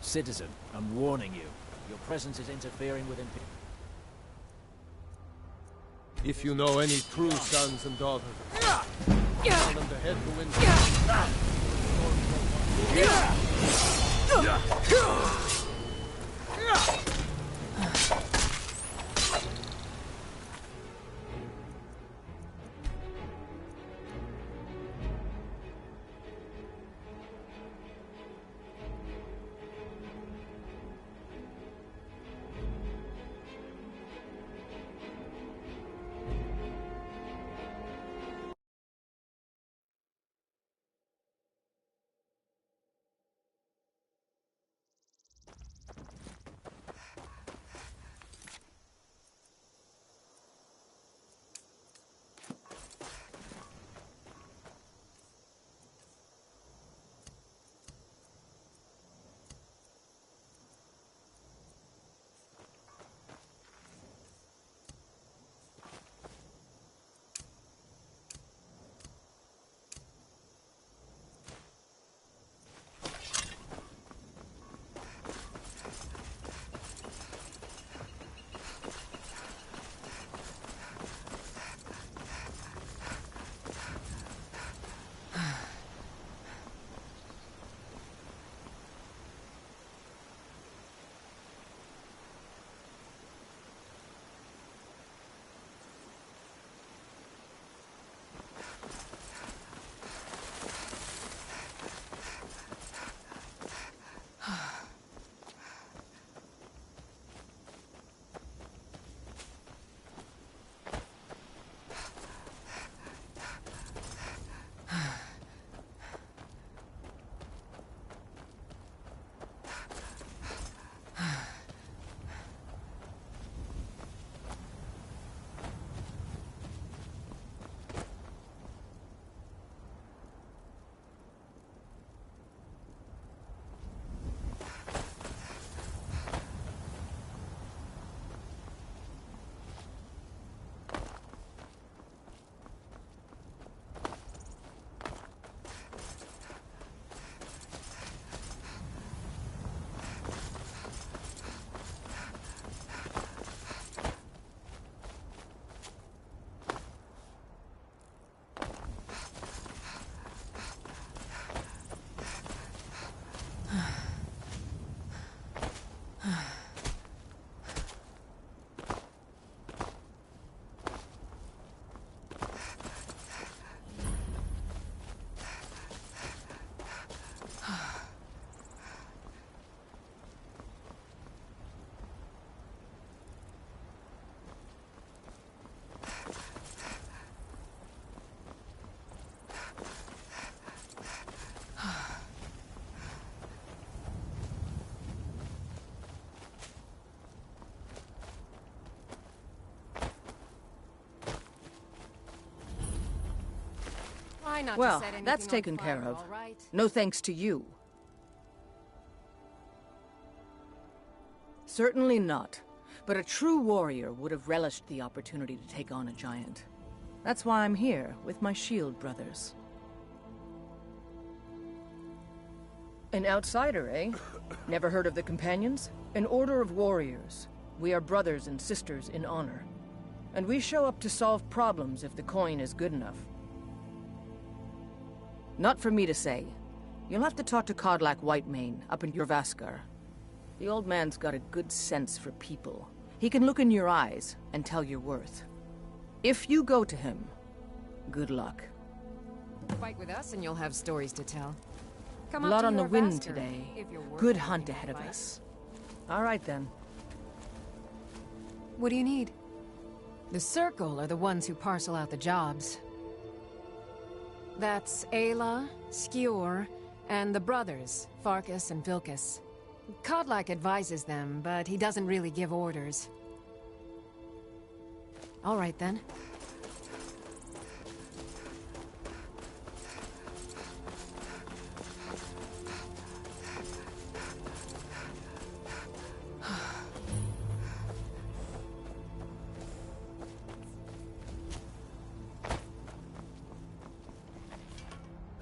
Citizen, I'm warning you. Your presence is interfering with If you know any true sons and daughters, tell them to head the window. Well, that's taken care of. No thanks to you. Certainly not. But a true warrior would have relished the opportunity to take on a giant. That's why I'm here, with my shield brothers. An outsider, eh? Never heard of the Companions? An order of warriors. We are brothers and sisters in honor. And we show up to solve problems if the coin is good enough. Not for me to say. You'll have to talk to Codlac Whitemane up in Jorvaskar. The old man's got a good sense for people. He can look in your eyes and tell your worth. If you go to him, good luck. Fight with us and you'll have stories to tell. Come A up lot to on the wind Jorvaskar today. if you're worth Good anything hunt to ahead of fight. us. All right then. What do you need? The Circle are the ones who parcel out the jobs. That's Ayla, Skjor, and the brothers, Farkas and Vilkas. Codlac advises them, but he doesn't really give orders. All right then.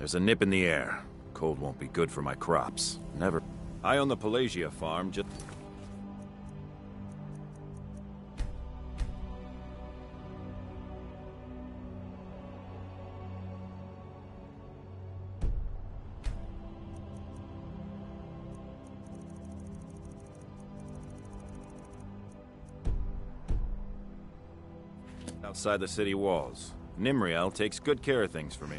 There's a nip in the air. Cold won't be good for my crops. Never... I own the Pelagia farm, just... outside the city walls. Nimriel takes good care of things for me.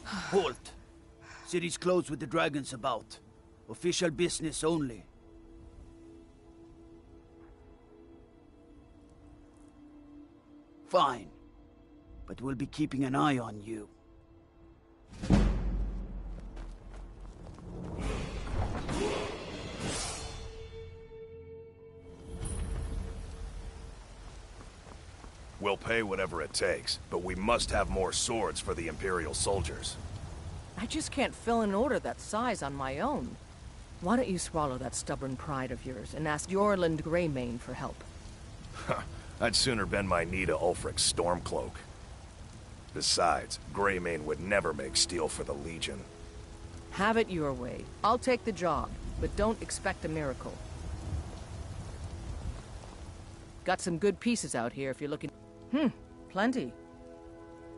Halt! City's closed with the dragons about. Official business only. Fine. But we'll be keeping an eye on you. We'll pay whatever it takes, but we must have more swords for the Imperial soldiers. I just can't fill an order that size on my own. Why don't you swallow that stubborn pride of yours and ask Yorland Greymane for help? I'd sooner bend my knee to Ulfric's Stormcloak. Besides, Greymane would never make steel for the Legion. Have it your way. I'll take the job, but don't expect a miracle. Got some good pieces out here if you're looking... Plenty.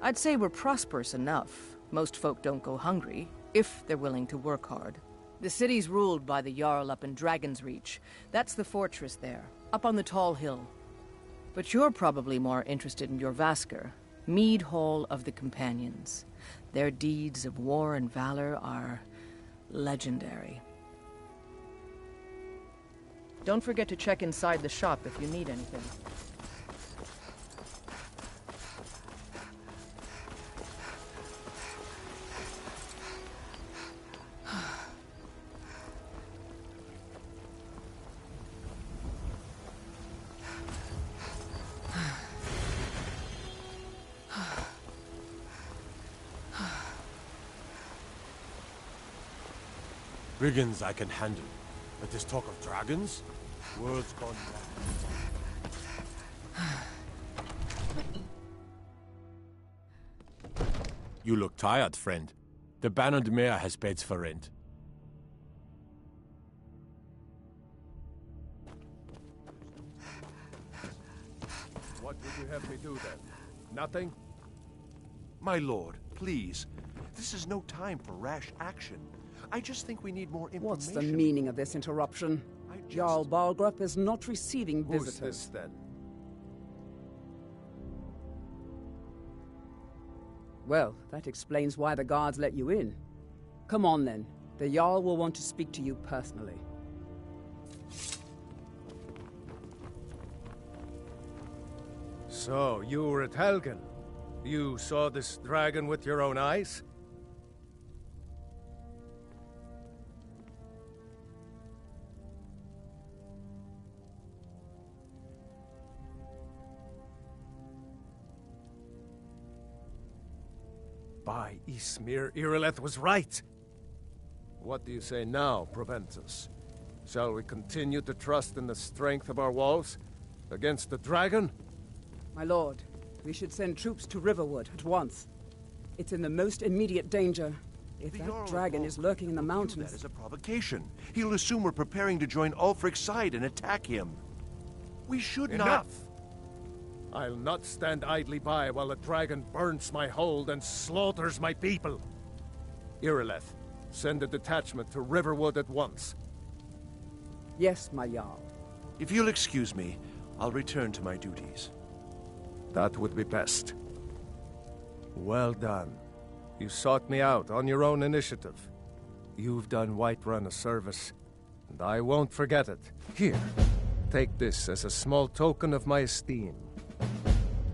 I'd say we're prosperous enough. Most folk don't go hungry, if they're willing to work hard. The city's ruled by the Jarl up in Dragon's Reach. That's the fortress there, up on the tall hill. But you're probably more interested in Jorrvaskr, Mead Hall of the Companions. Their deeds of war and valor are legendary. Don't forget to check inside the shop if you need anything. Brigands I can handle, but this talk of dragons? Words gone mad. You look tired, friend. The Bannered Mare has beds for rent. What would you have me do then? Nothing? My lord, please. This is no time for rash action. I just think we need more information. What's the meaning of this interruption? Jarl Balgrup is not receiving visitors. Who's this, then? Well, that explains why the guards let you in. Come on, then. The Jarl will want to speak to you personally. So, you were at Helgen. You saw this dragon with your own eyes? By Ysmir, Irileth was right. What do you say now, Proventus? Shall we continue to trust in the strength of our walls against the dragon? My lord, we should send troops to Riverwood at once. It's in the most immediate danger. If that dragon is lurking in the mountains... That is a provocation. He'll assume we're preparing to join Ulfric's side and attack him. We should not... Enough! I'll not stand idly by while the dragon burns my hold and slaughters my people. Irileth, send a detachment to Riverwood at once. Yes, my Jarl. If you'll excuse me, I'll return to my duties. That would be best. Well done. You sought me out on your own initiative. You've done Whiterun a service, and I won't forget it. Here, take this as a small token of my esteem.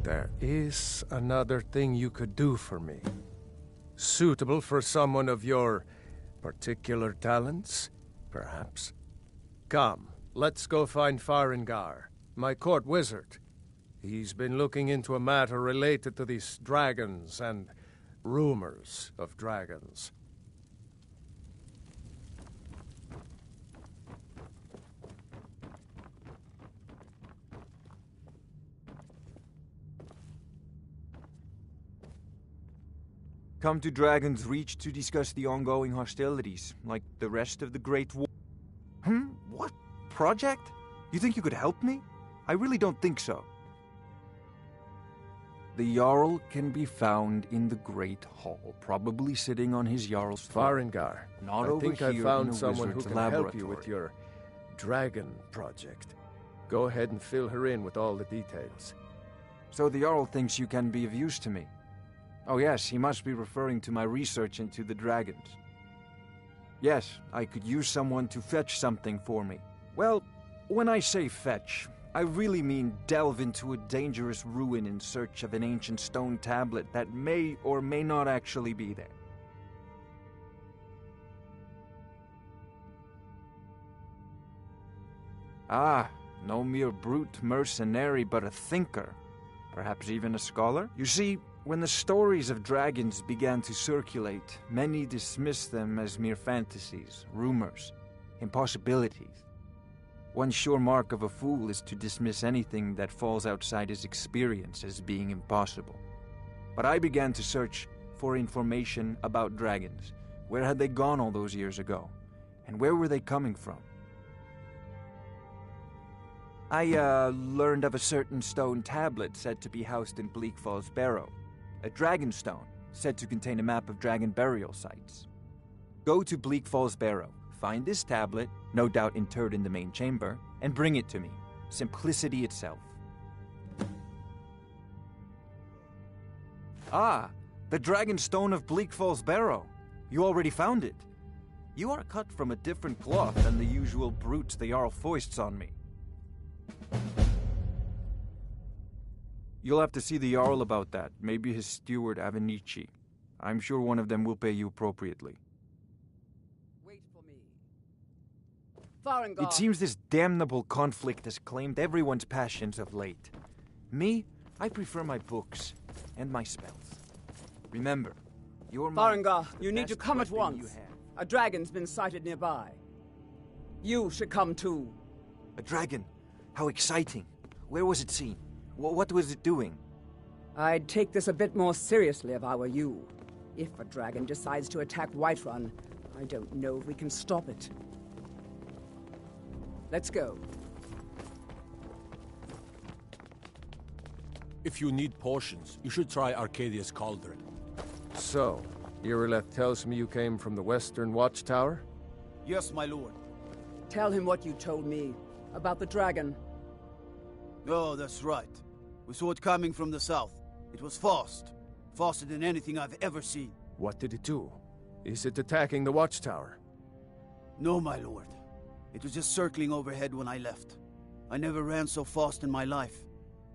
There is another thing you could do for me. Suitable for someone of your particular talents, perhaps? Come, let's go find Farengar, my court wizard. He's been looking into a matter related to these dragons and rumors of dragons. Come to Dragon's Reach to discuss the ongoing hostilities, like the rest of the Great War. What? Project? You think you could help me? I really don't think so. The Jarl can be found in the Great Hall, probably sitting on his Jarl's throne. Farengar, Not I over think here I found in a someone who wizard's can help you with laboratory. your dragon project. Go ahead and fill her in with all the details. So the Jarl thinks you can be of use to me. Oh yes, he must be referring to my research into the dragons. Yes, I could use someone to fetch something for me. Well, when I say fetch, I really mean delve into a dangerous ruin in search of an ancient stone tablet that may or may not actually be there. Ah, no mere brute mercenary, but a thinker. Perhaps even a scholar? You see, when the stories of dragons began to circulate, many dismissed them as mere fantasies, rumors, impossibilities. One sure mark of a fool is to dismiss anything that falls outside his experience as being impossible. But I began to search for information about dragons. Where had they gone all those years ago? And where were they coming from? I learned of a certain stone tablet said to be housed in Bleak Falls Barrow. A dragon stone, said to contain a map of dragon burial sites. Go to Bleak Falls Barrow, find this tablet, no doubt interred in the main chamber, and bring it to me. Simplicity itself. Ah, the dragon stone of Bleak Falls Barrow. You already found it. You are cut from a different cloth than the usual brutes the Jarl foists on me. You'll have to see the Jarl about that, maybe his steward Avenici. I'm sure one of them will pay you appropriately. Wait for me. Farengar. It seems this damnable conflict has claimed everyone's passions of late. Me, I prefer my books and my spells. Remember, you're Farengar, you need to come at once. A dragon's been sighted nearby. You should come too. A dragon? How exciting. Where was it seen? What was it doing? I'd take this a bit more seriously if I were you. If a dragon decides to attack Whiterun, I don't know if we can stop it. Let's go. If you need potions, you should try Arcadia's Cauldron. So, Irileth tells me you came from the Western Watchtower? Yes, my lord. Tell him what you told me about the dragon. Oh, that's right. We saw it coming from the south. It was fast. Faster than anything I've ever seen. What did it do? Is it attacking the Watchtower? No, my lord. It was just circling overhead when I left. I never ran so fast in my life.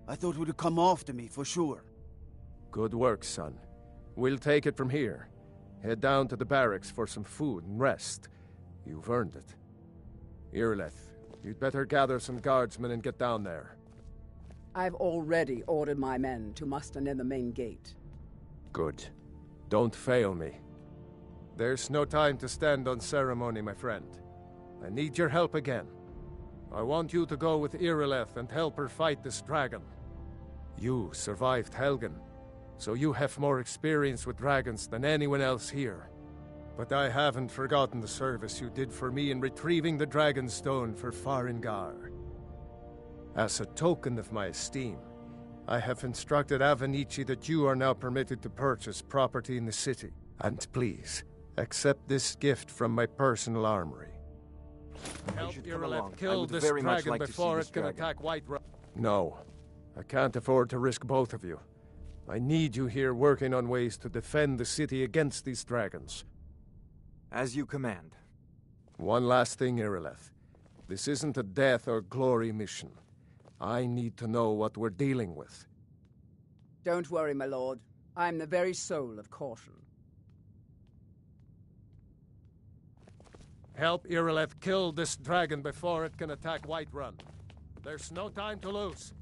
I thought it would come after me, for sure. Good work, son. We'll take it from here. Head down to the barracks for some food and rest. You've earned it. Irileth, you'd better gather some guardsmen and get down there. I've already ordered my men to muster near the main gate. Good. Don't fail me. There's no time to stand on ceremony, my friend. I need your help again. I want you to go with Irileth and help her fight this dragon. You survived Helgen, so you have more experience with dragons than anyone else here. But I haven't forgotten the service you did for me in retrieving the dragon stone for Farengar. As a token of my esteem, I have instructed Avenici that you are now permitted to purchase property in the city. And please, accept this gift from my personal armory. Help Irileth kill this dragon before it can attack Whiterun. No, I can't afford to risk both of you. I need you here working on ways to defend the city against these dragons. As you command. One last thing, Irileth. This isn't a death or glory mission. I need to know what we're dealing with. Don't worry, my lord. I'm the very soul of caution. Help Irileth kill this dragon before it can attack Whiterun. There's no time to lose.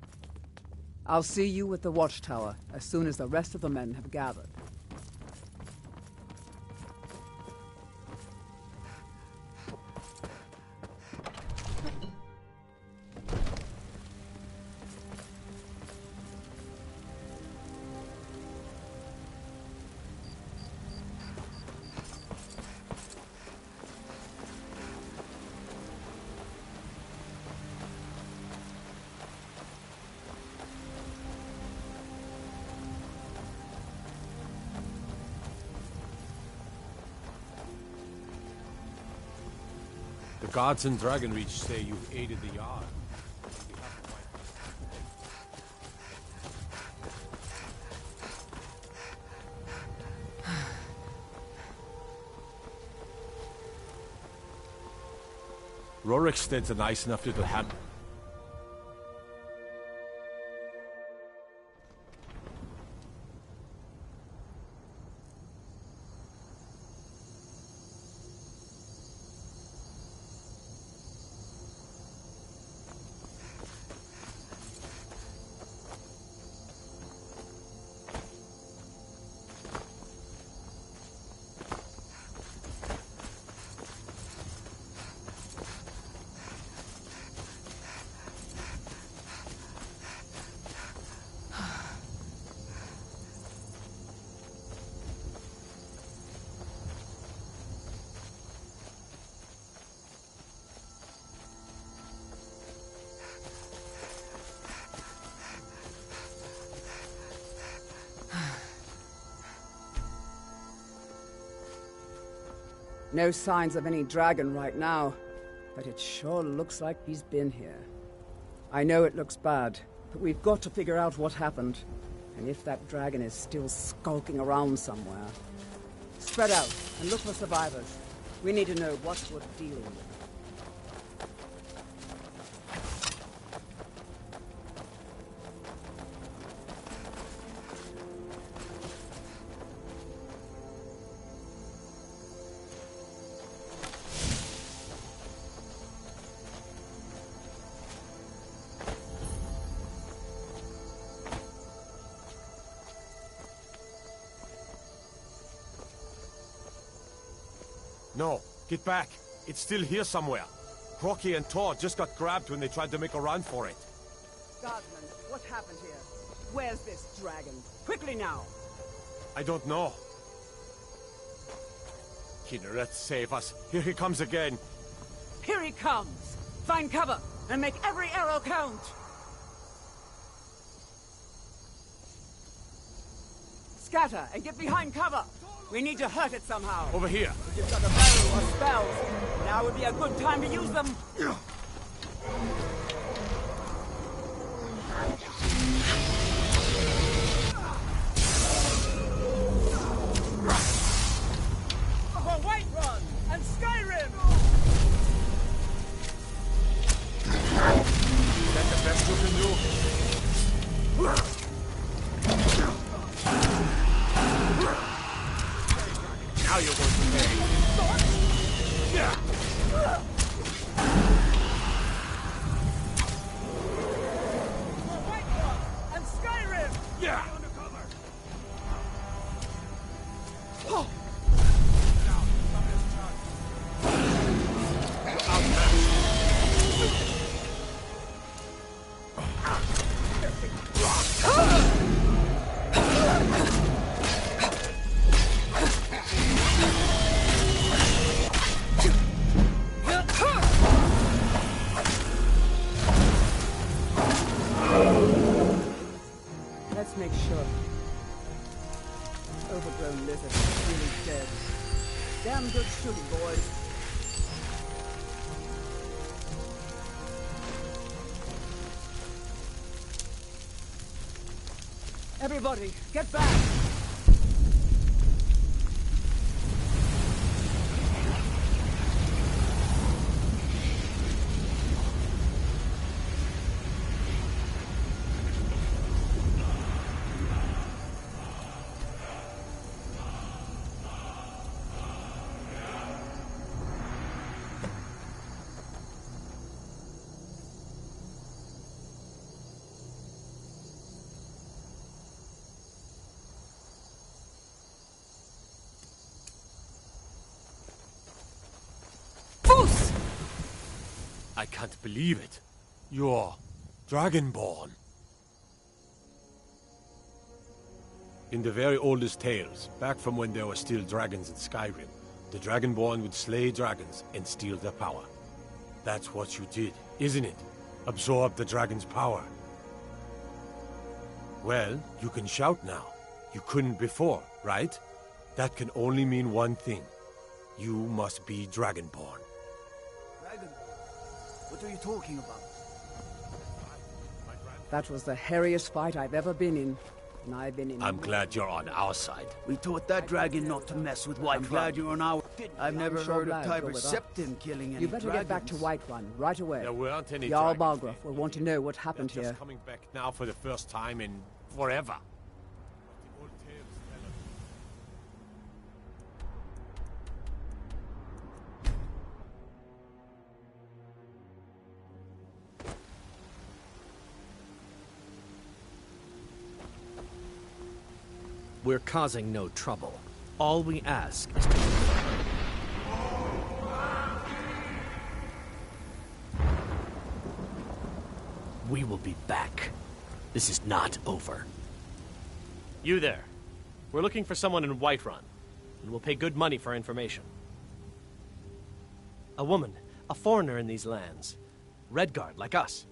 I'll see you at the watchtower as soon as the rest of the men have gathered. The guards in Dragonreach say you've aided the Yard. Rorikstead's a nice enough little hamlet. No signs of any dragon right now, but it sure looks like he's been here. I know it looks bad, but we've got to figure out what happened, and if that dragon is still skulking around somewhere. Spread out and look for survivors. We need to know what we're dealing with. No, get back. It's still here somewhere. Crocky and Todd just got grabbed when they tried to make a run for it. Guardsman, what happened here? Where's this dragon? Quickly now! I don't know. Kinneret, save us. Here he comes again. Here he comes! Find cover, and make every arrow count! Scatter, and get behind cover! We need to hurt it somehow. Over here. If you've got a bow or spells, now would be a good time to use them. For Whiterun and Skyrim! Is that the best you can do? Now you're going to pay. And Skyrim! Yeah! Let's make sure. Overgrown lizard is really dead. Damn good shooting, boys. Everybody, get back! I can't believe it. You're Dragonborn. In the very oldest tales, back from when there were still dragons in Skyrim, the Dragonborn would slay dragons and steal their power. That's what you did, isn't it? Absorb the dragon's power. Well, you can shout now. You couldn't before, right? That can only mean one thing. You must be Dragonborn. Dragonborn? What are you talking about? That was the hairiest fight I've ever been in. And I've been in... I'm glad you're on our side. We taught that dragon not to mess with Whiterun. I'm glad you're on our... I've never heard of Tiber Septim killing any You better dragons. get back to Whiterun right away. There weren't any Jarl dragons. Balgruuf will want to know what happened They're here. just coming back now for the first time in forever. We're causing no trouble. All we ask is we will be back. This is not over. You there. We're looking for someone in Whiterun, and we'll pay good money for information. A woman, a foreigner in these lands. Redguard, like us.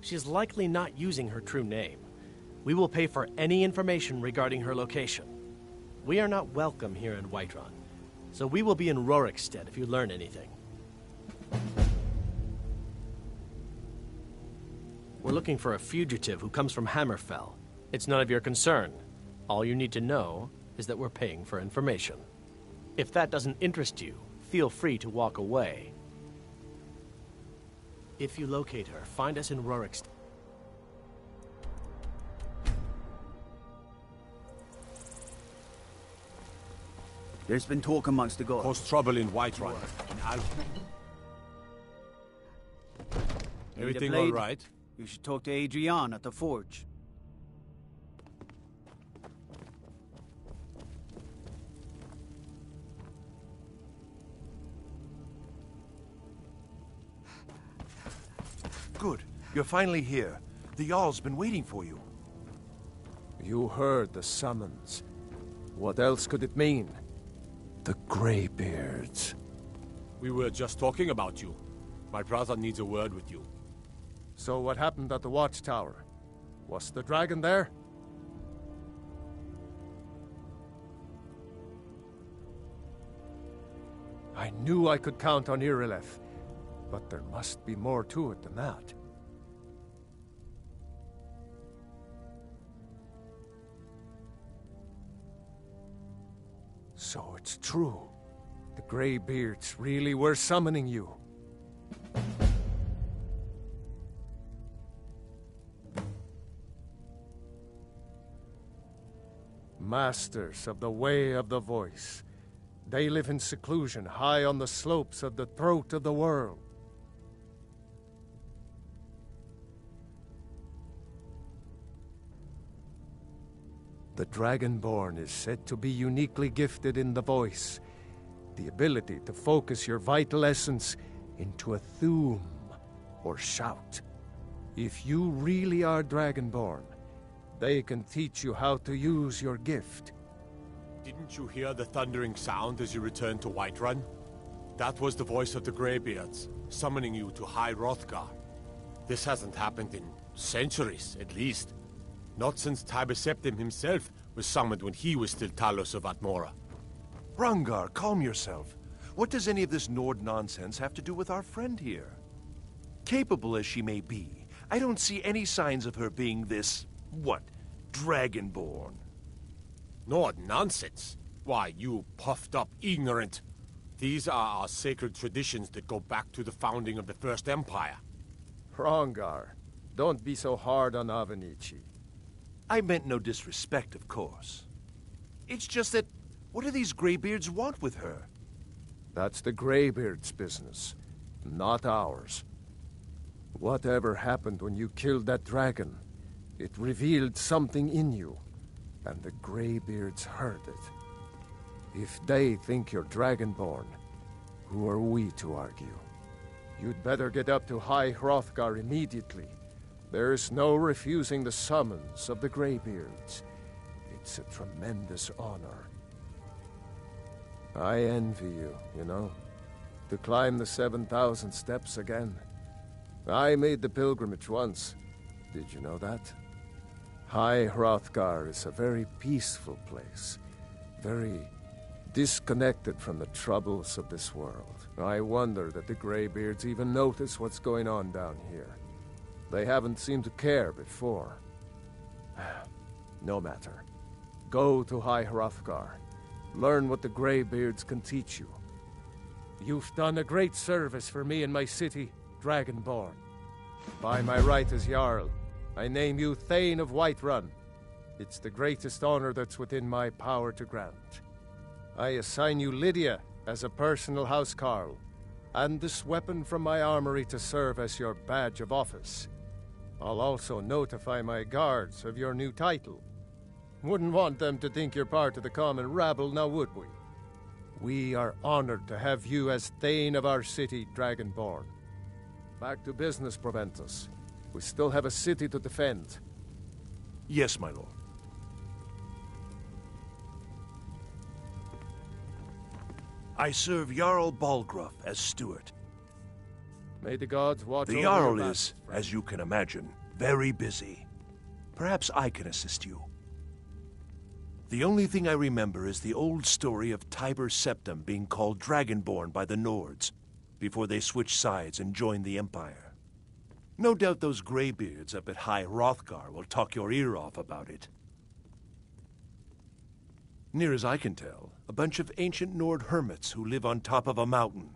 She is likely not using her true name. We will pay for any information regarding her location. We are not welcome here in Whiterun, so we will be in Rorikstead if you learn anything. We're looking for a fugitive who comes from Hammerfell. It's none of your concern. All you need to know is that we're paying for information. If that doesn't interest you, feel free to walk away. If you locate her, find us in Rorikstead. There's been talk amongst the gods. Cause trouble in Whiterun. Everything all right? You should talk to Adrian at the forge. Good. You're finally here. The Jarl's been waiting for you. You heard the summons. What else could it mean? The Greybeards. We were just talking about you. My brother needs a word with you. So what happened at the watchtower? Was the dragon there? I knew I could count on Irileth, but there must be more to it than that. So it's true. The Greybeards really were summoning you. Masters of the Way of the Voice. They live in seclusion high on the slopes of the throat of the world. The Dragonborn is said to be uniquely gifted in the voice, the ability to focus your vital essence into a thume or shout. If you really are Dragonborn, they can teach you how to use your gift. Didn't you hear the thundering sound as you returned to Whiterun? That was the voice of the Greybeards, summoning you to High Hrothgar. This hasn't happened in centuries, at least. Not since Tiber Septim himself was summoned when he was still Talos of Atmora. Hrongar, calm yourself. What does any of this Nord nonsense have to do with our friend here? Capable as she may be, I don't see any signs of her being this, Dragonborn. Nord nonsense? Why, you puffed up ignorant. These are our sacred traditions that go back to the founding of the First Empire. Hrongar, don't be so hard on Avenici. I meant no disrespect, of course. It's just that, what do these Greybeards want with her? That's the Greybeards' business, not ours. Whatever happened when you killed that dragon, it revealed something in you, and the Greybeards heard it. If they think you're Dragonborn, who are we to argue? You'd better get up to High Hrothgar immediately. There's no refusing the summons of the Greybeards. It's a tremendous honor. I envy you, you know, to climb the 7,000 steps again. I made the pilgrimage once. Did you know that? High Hrothgar is a very peaceful place, very disconnected from the troubles of this world. I wonder that the Greybeards even notice what's going on down here. They haven't seemed to care before. No matter. Go to High Hrothgar. Learn what the Greybeards can teach you. You've done a great service for me and my city, Dragonborn. By my right as Jarl, I name you Thane of Whiterun. It's the greatest honor that's within my power to grant. I assign you Lydia as a personal housecarl, and this weapon from my armory to serve as your badge of office. I'll also notify my guards of your new title. Wouldn't want them to think you're part of the common rabble, now would we? We are honored to have you as Thane of our city, Dragonborn. Back to business, Proventus. We still have a city to defend. Yes, my lord. I serve Jarl Balgruuf as steward. May the gods watch over The your Jarl back, is, as you can imagine, very busy. Perhaps I can assist you. The only thing I remember is the old story of Tiber Septim being called Dragonborn by the Nords before they switched sides and joined the Empire. No doubt those Greybeards up at High Hrothgar will talk your ear off about it. Near as I can tell, a bunch of ancient Nord hermits who live on top of a mountain.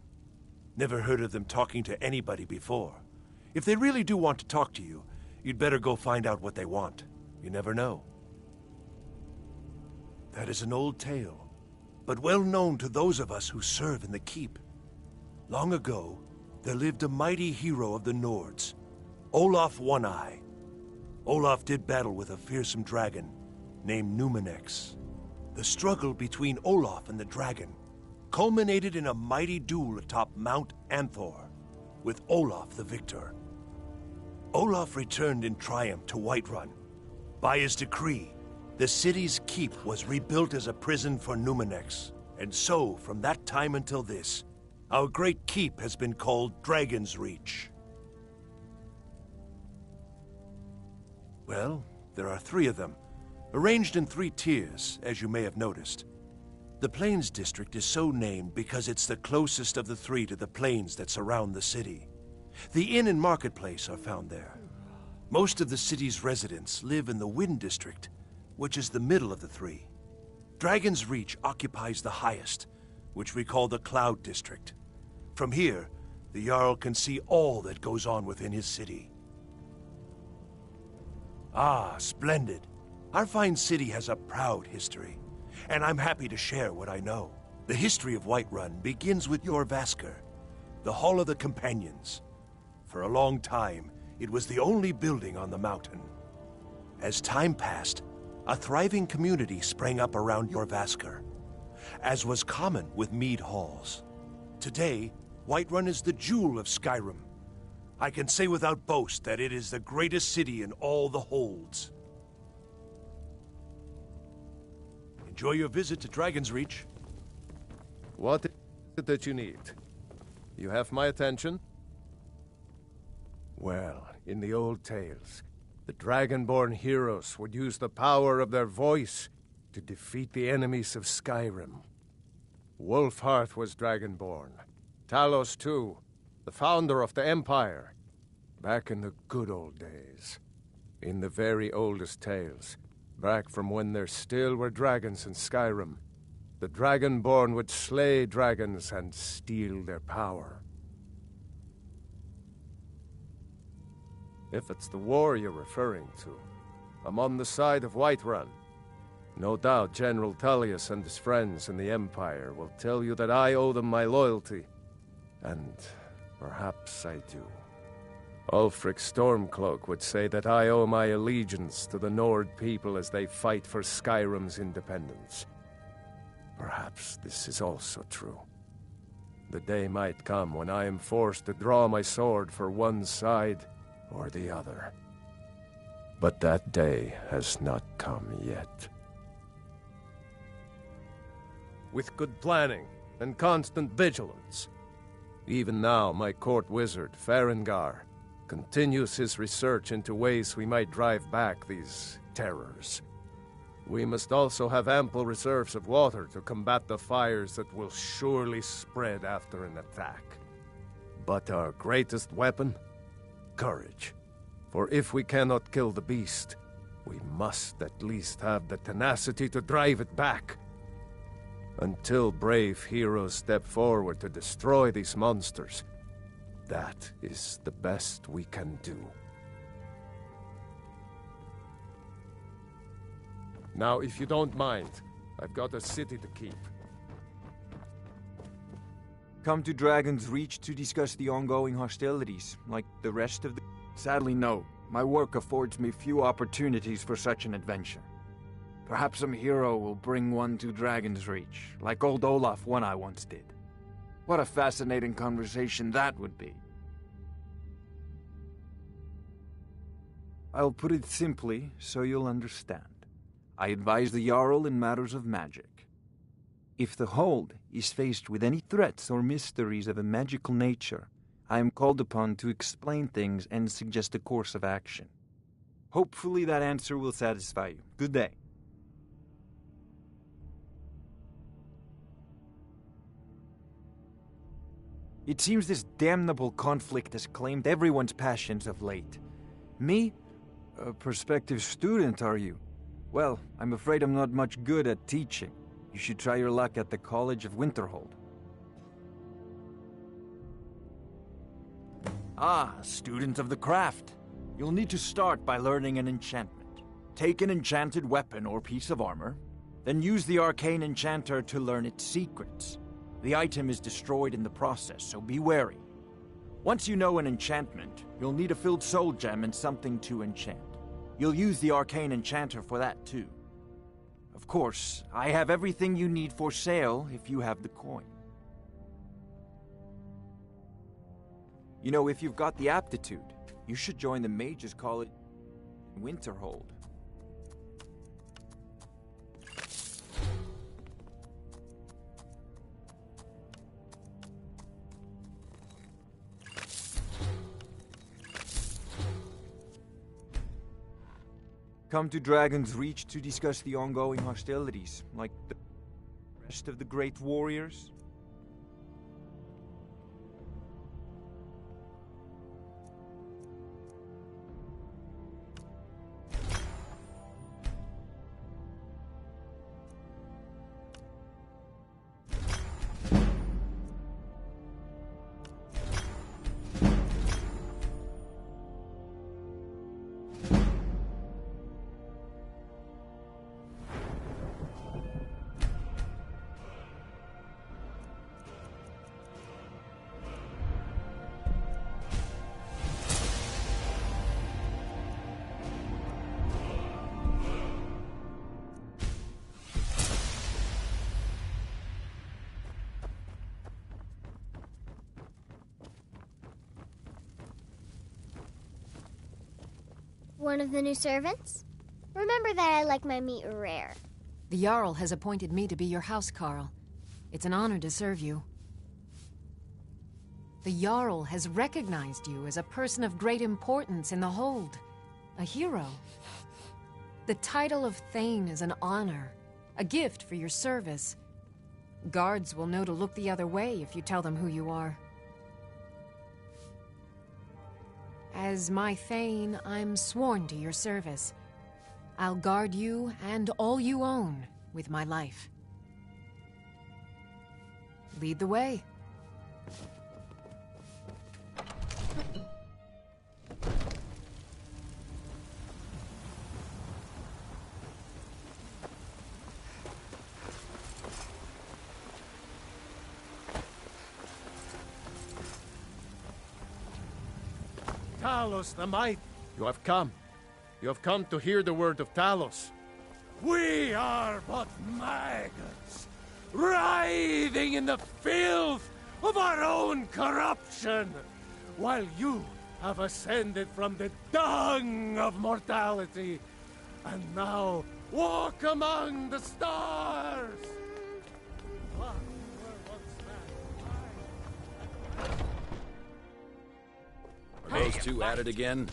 Never heard of them talking to anybody before. If they really do want to talk to you, you'd better go find out what they want. You never know. That is an old tale, but well known to those of us who serve in the keep. Long ago, there lived a mighty hero of the Nords, Olaf One-Eye. Olaf did battle with a fearsome dragon named Numenex. The struggle between Olaf and the dragon culminated in a mighty duel atop Mount Anthor, with Olaf the victor. Olaf returned in triumph to Whiterun. By his decree, the city's keep was rebuilt as a prison for Numenex, and so, from that time until this, our great keep has been called Dragon's Reach. Well, there are 3 of them, arranged in 3 tiers, as you may have noticed. The Plains District is so named because it's the closest of the 3 to the plains that surround the city. The inn and marketplace are found there. Most of the city's residents live in the Wind District, which is the middle of the 3. Dragon's Reach occupies the highest, which we call the Cloud District. From here, the Jarl can see all that goes on within his city. Ah, splendid. Our fine city has a proud history, and I'm happy to share what I know. The history of Whiterun begins with Jorrvaskr, the Hall of the Companions. For a long time, it was the only building on the mountain. As time passed, a thriving community sprang up around Jorrvaskr, as was common with mead halls. Today, Whiterun is the jewel of Skyrim. I can say without boast that it is the greatest city in all the holds. Enjoy your visit to Dragon's Reach. What is it that you need? You have my attention? Well, in the old tales, the Dragonborn heroes would use the power of their voice to defeat the enemies of Skyrim. Wolfhearth was Dragonborn. Talos, too, the founder of the Empire. Back in the good old days. In the very oldest tales, back from when there still were dragons in Skyrim, the Dragonborn would slay dragons and steal their power. If it's the war you're referring to, I'm on the side of Whiterun. No doubt General Tullius and his friends in the Empire will tell you that I owe them my loyalty. And perhaps I do. Ulfric Stormcloak would say that I owe my allegiance to the Nord people as they fight for Skyrim's independence. Perhaps this is also true. The day might come when I am forced to draw my sword for one side or the other. But that day has not come yet. With good planning and constant vigilance, even now my court wizard, Farengar, continues his research into ways we might drive back these terrors. We must also have ample reserves of water to combat the fires that will surely spread after an attack. But our greatest weapon? Courage. For if we cannot kill the beast, we must at least have the tenacity to drive it back. Until brave heroes step forward to destroy these monsters, that is the best we can do. Now, if you don't mind, I've got a city to keep. Come to Dragon's Reach to discuss the ongoing hostilities, like the rest of the... Sadly, no. My work affords me few opportunities for such an adventure. Perhaps some hero will bring one to Dragon's Reach, like old Olaf one I once did. What a fascinating conversation that would be. I'll put it simply so you'll understand. I advise the Jarl in matters of magic. If the Hold is faced with any threats or mysteries of a magical nature, I am called upon to explain things and suggest a course of action. Hopefully that answer will satisfy you. Good day. It seems this damnable conflict has claimed everyone's passions of late. Me? A prospective student, are you? Well, I'm afraid I'm not much good at teaching. You should try your luck at the College of Winterhold. Ah, student of the craft. You'll need to start by learning an enchantment. Take an enchanted weapon or piece of armor, then use the arcane enchanter to learn its secrets. The item is destroyed in the process, so be wary. Once you know an enchantment, you'll need a filled soul gem and something to enchant. You'll use the arcane enchanter for that too. Of course, I have everything you need for sale if you have the coin. You know, if you've got the aptitude, you should join the Mages College in Winterhold. Come to Dragon's Reach to discuss the ongoing hostilities, like the rest of the great warriors. One of the new servants? Remember that I like my meat rare. The Jarl has appointed me to be your housecarl. It's an honor to serve you. The Jarl has recognized you as a person of great importance in the Hold. A hero. The title of Thane is an honor. A gift for your service. Guards will know to look the other way if you tell them who you are. As my Thane, I'm sworn to your service. I'll guard you and all you own with my life. Lead the way. Talos the Might, you have come. You have come to hear the word of Talos. We are but maggots, writhing in the filth of our own corruption, while you have ascended from the dung of mortality, and now walk among the stars! Are those two at it again?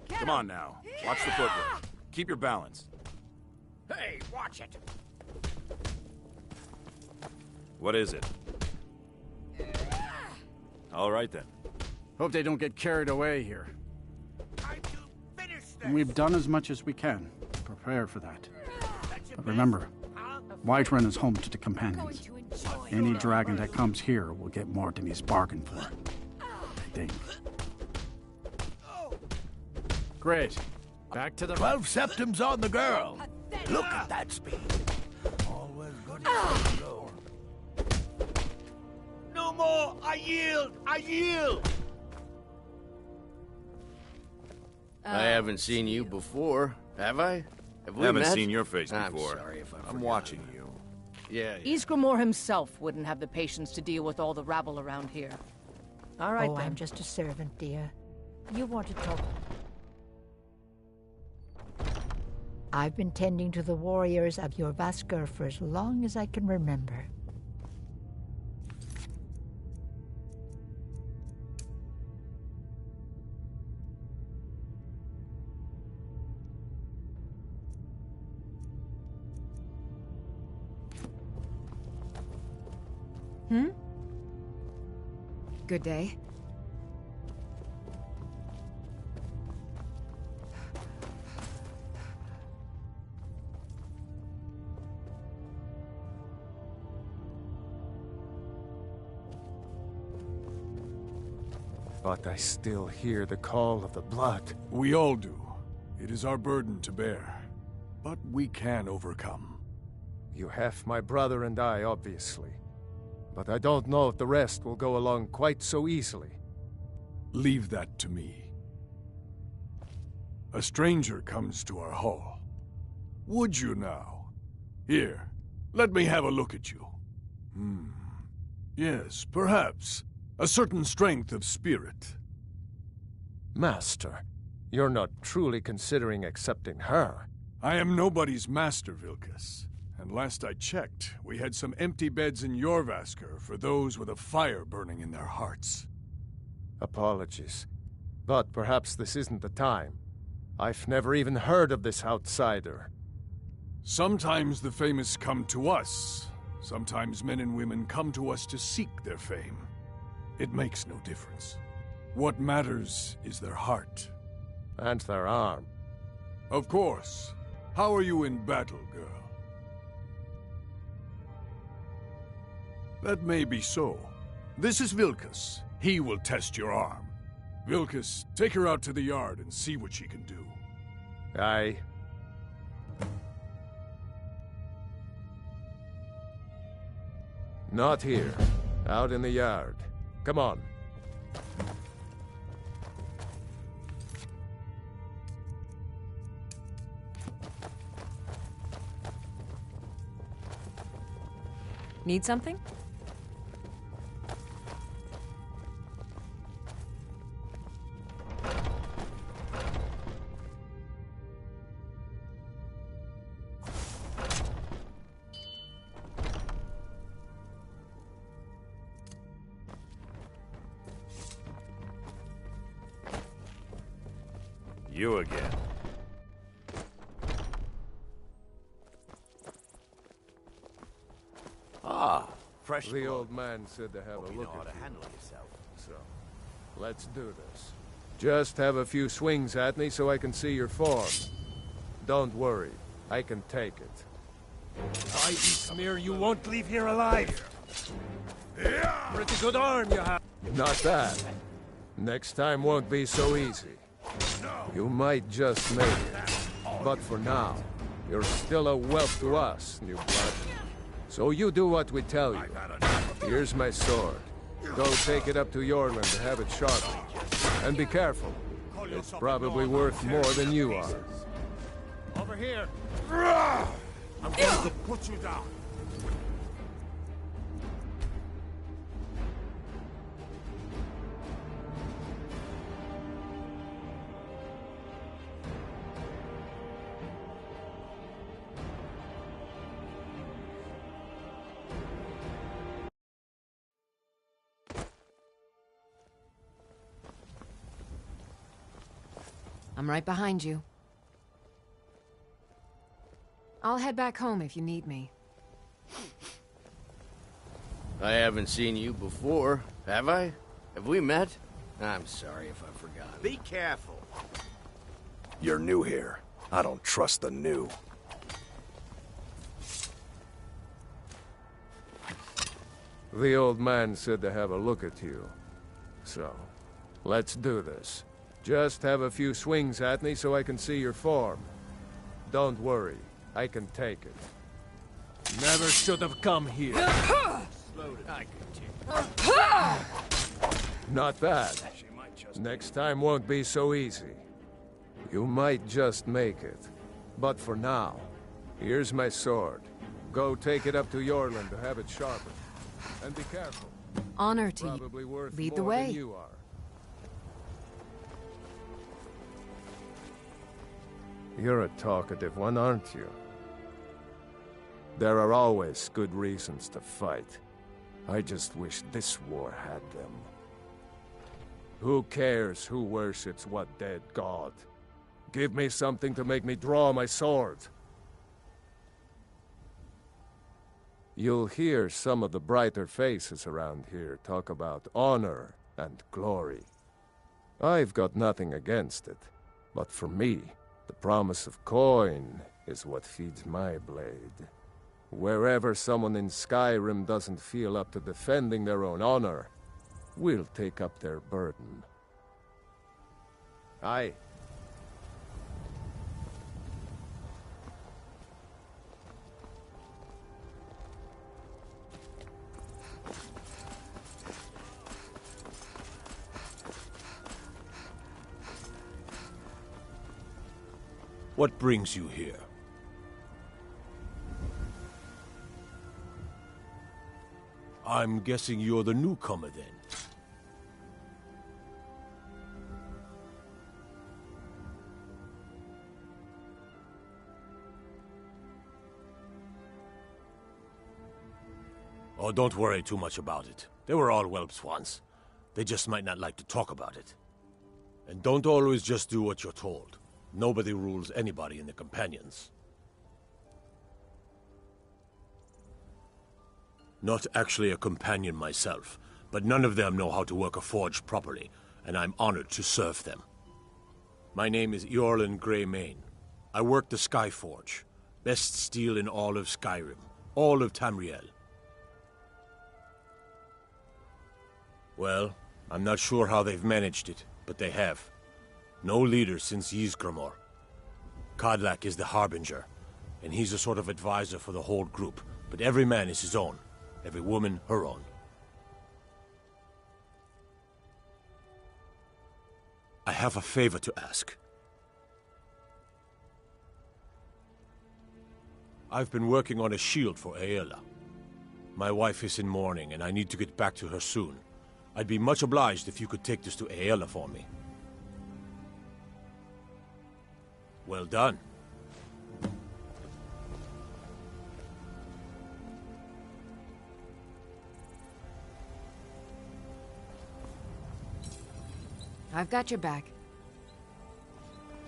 Come on now. Watch the footwork. Keep your balance. Hey, watch it! What is it? All right then. Hope they don't get carried away here. And we've done as much as we can to prepare for that. But remember, Whiterun is home to the companions. Any dragon that comes here will get more than he's bargained for. I think. Great. Back to the... 12 septums on the girl. Look at that speed. Always good to go. No more! I yield! I yield! I haven't seen you before, have I? Have we Haven't met? seen your face before. I'm sorry if I'm watching you. Yeah. Ysgramor himself wouldn't have the patience to deal with all the rabble around here. All right, oh, then. I'm just a servant, dear. You want to talk... I've been tending to the warriors of your Vaskr for as long as I can remember. Good day. But I still hear the call of the blood. We all do. It is our burden to bear. But we can overcome. You have my brother and I, obviously. But I don't know if the rest will go along quite so easily. Leave that to me. A stranger comes to our hall. Would you now? Here, let me have a look at you. Yes, perhaps. A certain strength of spirit. Master, you're not truly considering accepting her. I am nobody's master, Vilkas. And last I checked, we had some empty beds in your Vaskr for those with a fire burning in their hearts. Apologies. But perhaps this isn't the time. I've never even heard of this outsider. Sometimes the famous come to us. Sometimes men and women come to us to seek their fame. It makes no difference. What matters is their heart. And their arm. Of course. How are you in battle, girl? That may be so. This is Vilkas. He will test your arm. Vilkas, take her out to the yard and see what she can do. Aye. Not here. Out in the yard. Come on. Need something? You again. Ah, fresh The blood. old man said to have Hope a you look know how at to you. handle yourself. So, let's do this. Just have a few swings at me so I can see your form. Don't worry, I can take it. I smear you won't leave here alive. Pretty good arm you have. Not that. Next time won't be so easy. You might just make it. But for now, you're still a whelp to us, new blood. So you do what we tell you. Here's my sword. Go take it up to Yorland to have it sharpened. And be careful. It's probably worth more than you are. Over here. I'm going to put you down. I'm right behind you. I'll head back home if you need me. I haven't seen you before, have I? Have we met? I'm sorry if I've forgotten. Be careful. You're new here. I don't trust the new. The old man said to have a look at you. So, let's do this. Just have a few swings at me so I can see your form. Don't worry, I can take it. Never should have come here. Not bad. Next time won't be so easy. You might just make it. But for now, here's my sword. Go take it up to Yorland to have it sharpened. And be careful. Honor to Probably you. worth Lead the more than way. you are. You're a talkative one, aren't you? There are always good reasons to fight. I just wish this war had them. Who cares who worships what dead god? Give me something to make me draw my sword. You'll hear some of the brighter faces around here talk about honor and glory. I've got nothing against it, but for me, the promise of coin is what feeds my blade. Wherever someone in Skyrim doesn't feel up to defending their own honor, we'll take up their burden. Aye. What brings you here? I'm guessing you're the newcomer then. Oh, don't worry too much about it. They were all whelps once. They just might not like to talk about it. And don't always just do what you're told. Nobody rules anybody in the Companions. Not actually a companion myself, but none of them know how to work a forge properly, and I'm honored to serve them. My name is Eorlin Greymane. I work the Skyforge. Best steel in all of Skyrim. All of Tamriel. Well, I'm not sure how they've managed it, but they have. No leader since Ysgramor. Kodlak is the Harbinger, and he's a sort of advisor for the whole group, but every man is his own. Every woman, her own. I have a favor to ask. I've been working on a shield for Aela. My wife is in mourning, and I need to get back to her soon. I'd be much obliged if you could take this to Aela for me. Well done. I've got your back.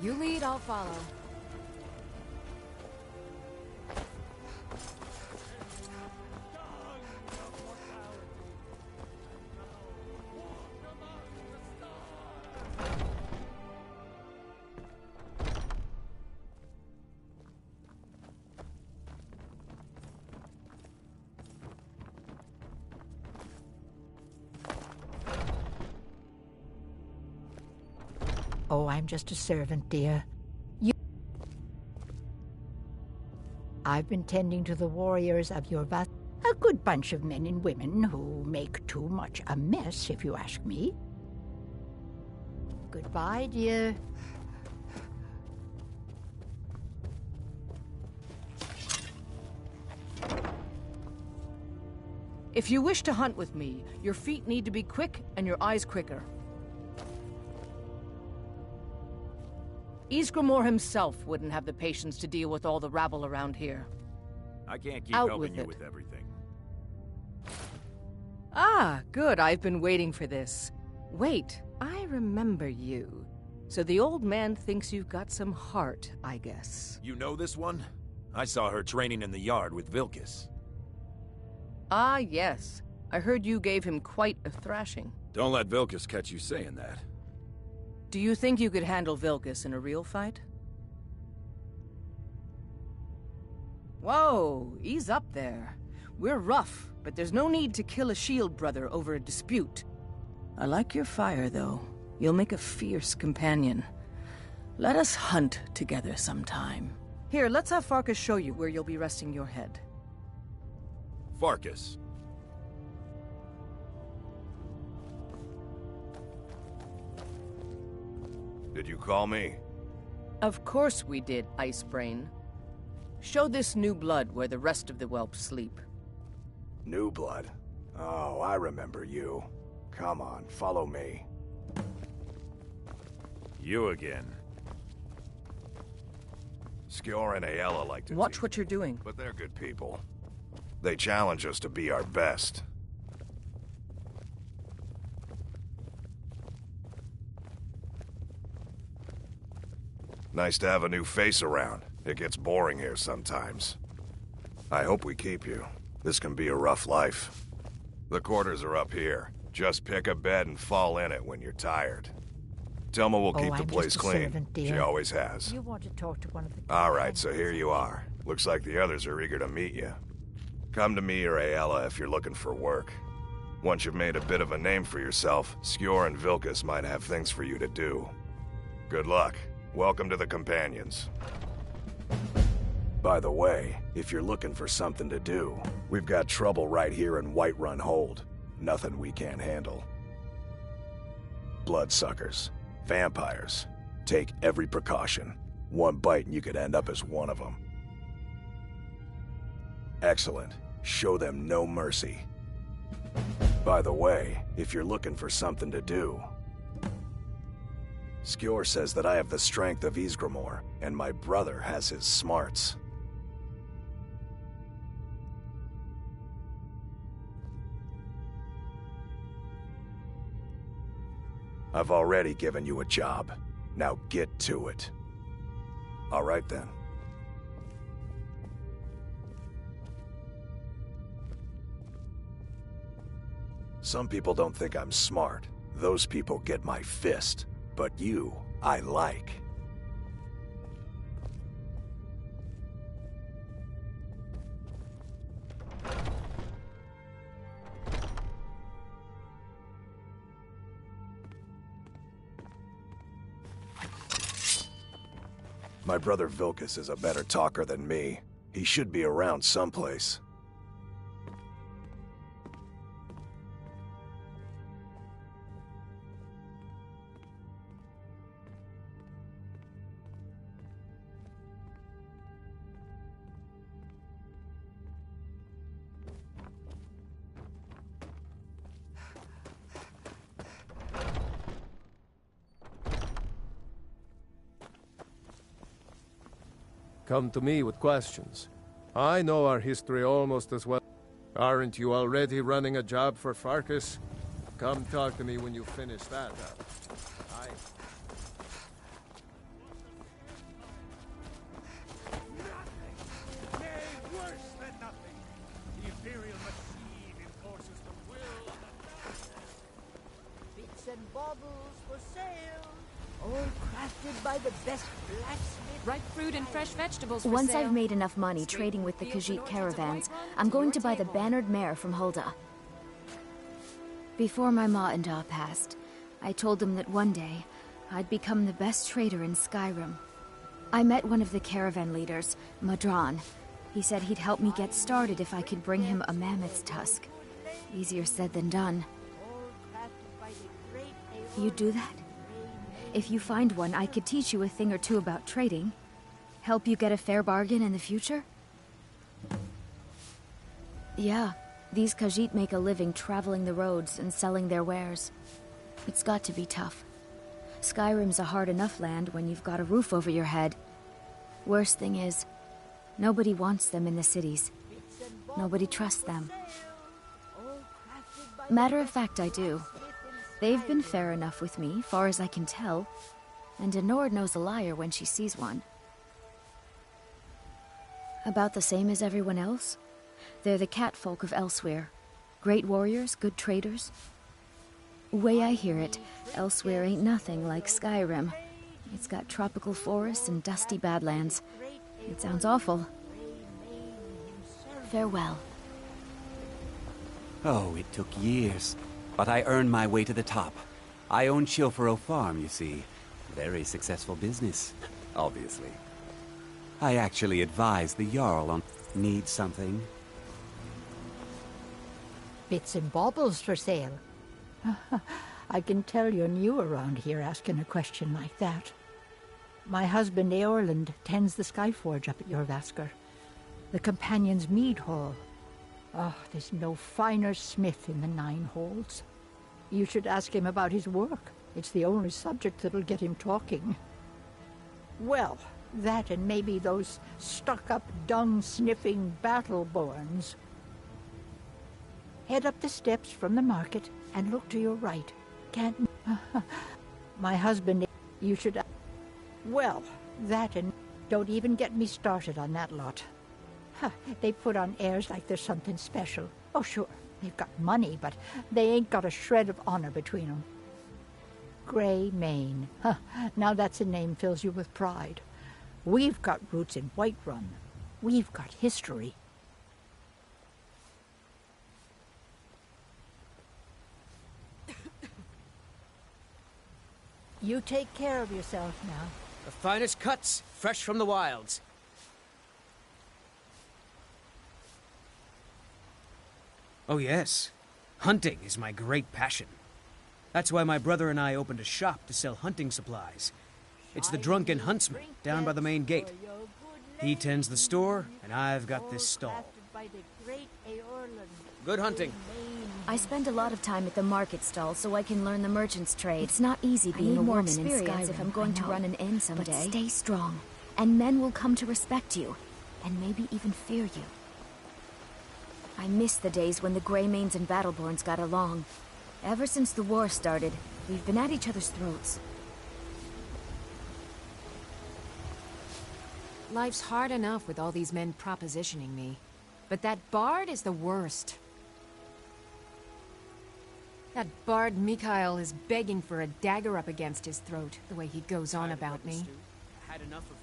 You lead, I'll follow. Oh, I'm just a servant, dear. I've been tending to the warriors of your a good bunch of men and women who make too much a mess, if you ask me. Goodbye, dear. If you wish to hunt with me, your feet need to be quick and your eyes quicker. Ysgramor himself wouldn't have the patience to deal with all the rabble around here. I can't keep Out helping with you it. with everything. Ah, good. I've been waiting for this. Wait, I remember you. So the old man thinks you've got some heart, I guess. You know this one? I saw her training in the yard with Vilkas. Ah, yes. I heard you gave him quite a thrashing. Don't let Vilkas catch you saying that. Do you think you could handle Vilkas in a real fight? Whoa, ease up there. We're rough, but there's no need to kill a shield brother over a dispute. I like your fire, though. You'll make a fierce companion. Let us hunt together sometime. Here, let's have Farkas show you where you'll be resting your head. Farkas. Did you call me? Of course we did, Icebrain. Show this new blood where the rest of the whelps sleep. New blood? Oh, I remember you. Come on, follow me. You again. Skjor and Aella like to watch what you're doing. But they're good people. They challenge us to be our best. Nice to have a new face around. It gets boring here sometimes. I hope we keep you. This can be a rough life. The quarters are up here. Just pick a bed and fall in it when you're tired. Telma will keep the place clean. Servant, dear. She always has. You want to talk to one of the... All right, so here you are. Looks like the others are eager to meet you. Come to me or Aella if you're looking for work. Once you've made a bit of a name for yourself, Skjor and Vilkas might have things for you to do. Good luck. Welcome to the Companions. By the way, if you're looking for something to do, we've got trouble right here in Whiterun Hold. Nothing we can't handle. Bloodsuckers. Vampires. Take every precaution. One bite and you could end up as one of them. Excellent. Show them no mercy. By the way, if you're looking for something to do, Skjor says that I have the strength of Ysgramor, and my brother has his smarts. I've already given you a job. Now get to it. All right then. Some people don't think I'm smart. Those people get my fist. But you, I like. My brother Vilkas is a better talker than me. He should be around someplace. Come to me with questions. I know our history almost as well. Aren't you already running a job for Farkas? Come talk to me when you finish that up. By the best blacksmith. Ripe fruit and fresh vegetables for Once sale. I've made enough money trading with the Khajiit caravans, I'm going to buy the bannered mare from Hulda. Before my ma and Da passed, I told them that one day I'd become the best trader in Skyrim. I met one of the caravan leaders, Madran. He said he'd help me get started if I could bring him a mammoth's tusk. Easier said than done. You'd do that? If you find one, I could teach you a thing or two about trading. Help you get a fair bargain in the future? Yeah, these Khajiit make a living traveling the roads and selling their wares. It's got to be tough. Skyrim's a hard enough land when you've got a roof over your head. Worst thing is, nobody wants them in the cities. Nobody trusts them. Matter of fact, I do. They've been fair enough with me, far as I can tell. and a Nord knows a liar when she sees one. About the same as everyone else. They're the catfolk of Elsewhere. Great warriors, good traders. Way I hear it, Elsewhere ain't nothing like Skyrim. It's got tropical forests and dusty badlands. It sounds awful. Farewell. Oh, it took years, but I earned my way to the top. I own Chilfaro Farm, you see. Very successful business, obviously. I actually advised the Jarl on... Need something? Bits and baubles for sale. I can tell you're new around here asking a question like that. My husband Eorland tends the Skyforge up at Jorvaskr. The Companion's Mead Hall. Oh, there's no finer smith in the Nine Halls. You should ask him about his work. It's the only subject that'll get him talking. Well, that and maybe those stuck-up, dung-sniffing Battleborns. Head up the steps from the market and look to your right. Can't... My husband... You should... Well, that and... Don't even get me started on that lot. They put on airs like there's something special. Oh, sure, they've got money, but they ain't got a shred of honor between them. Grey Mane. Now that's a name fills you with pride. We've got roots in Whiterun. We've got history. You take care of yourself now. The finest cuts, fresh from the wilds. Oh yes, hunting is my great passion. That's why my brother and I opened a shop to sell hunting supplies. It's the Drunken Huntsman, down by the main gate. He tends the store, and I've got this stall. Good hunting. I spend a lot of time at the market stall so I can learn the merchant's trade. It's not easy being a woman in Skyrim if I'm going to run an inn someday. But stay strong, and men will come to respect you, and maybe even fear you. I miss the days when the Greymanes and Battleborns got along. Ever since the war started, we've been at each other's throats. Life's hard enough with all these men propositioning me. But that bard is the worst. That bard Mikhail is begging for a dagger up against his throat, the way he goes on about me.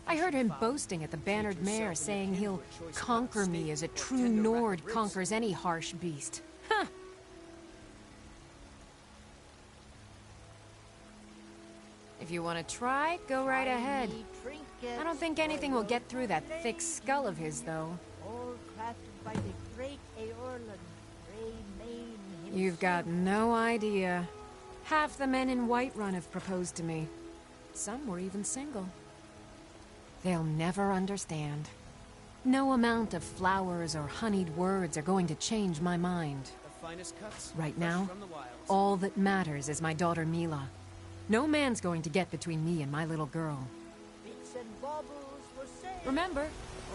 I heard him boasting at the Bannered Mare, saying he'll conquer me as a true Nord conquers any harsh beast. Huh! If you want to try, go right ahead. I don't think anything will get through that thick skull of his, though. You've got no idea. Half the men in Whiterun have proposed to me. Some were even single. They'll never understand. No amount of flowers or honeyed words are going to change my mind. Right now, all that matters is my daughter Mila. No man's going to get between me and my little girl. Remember,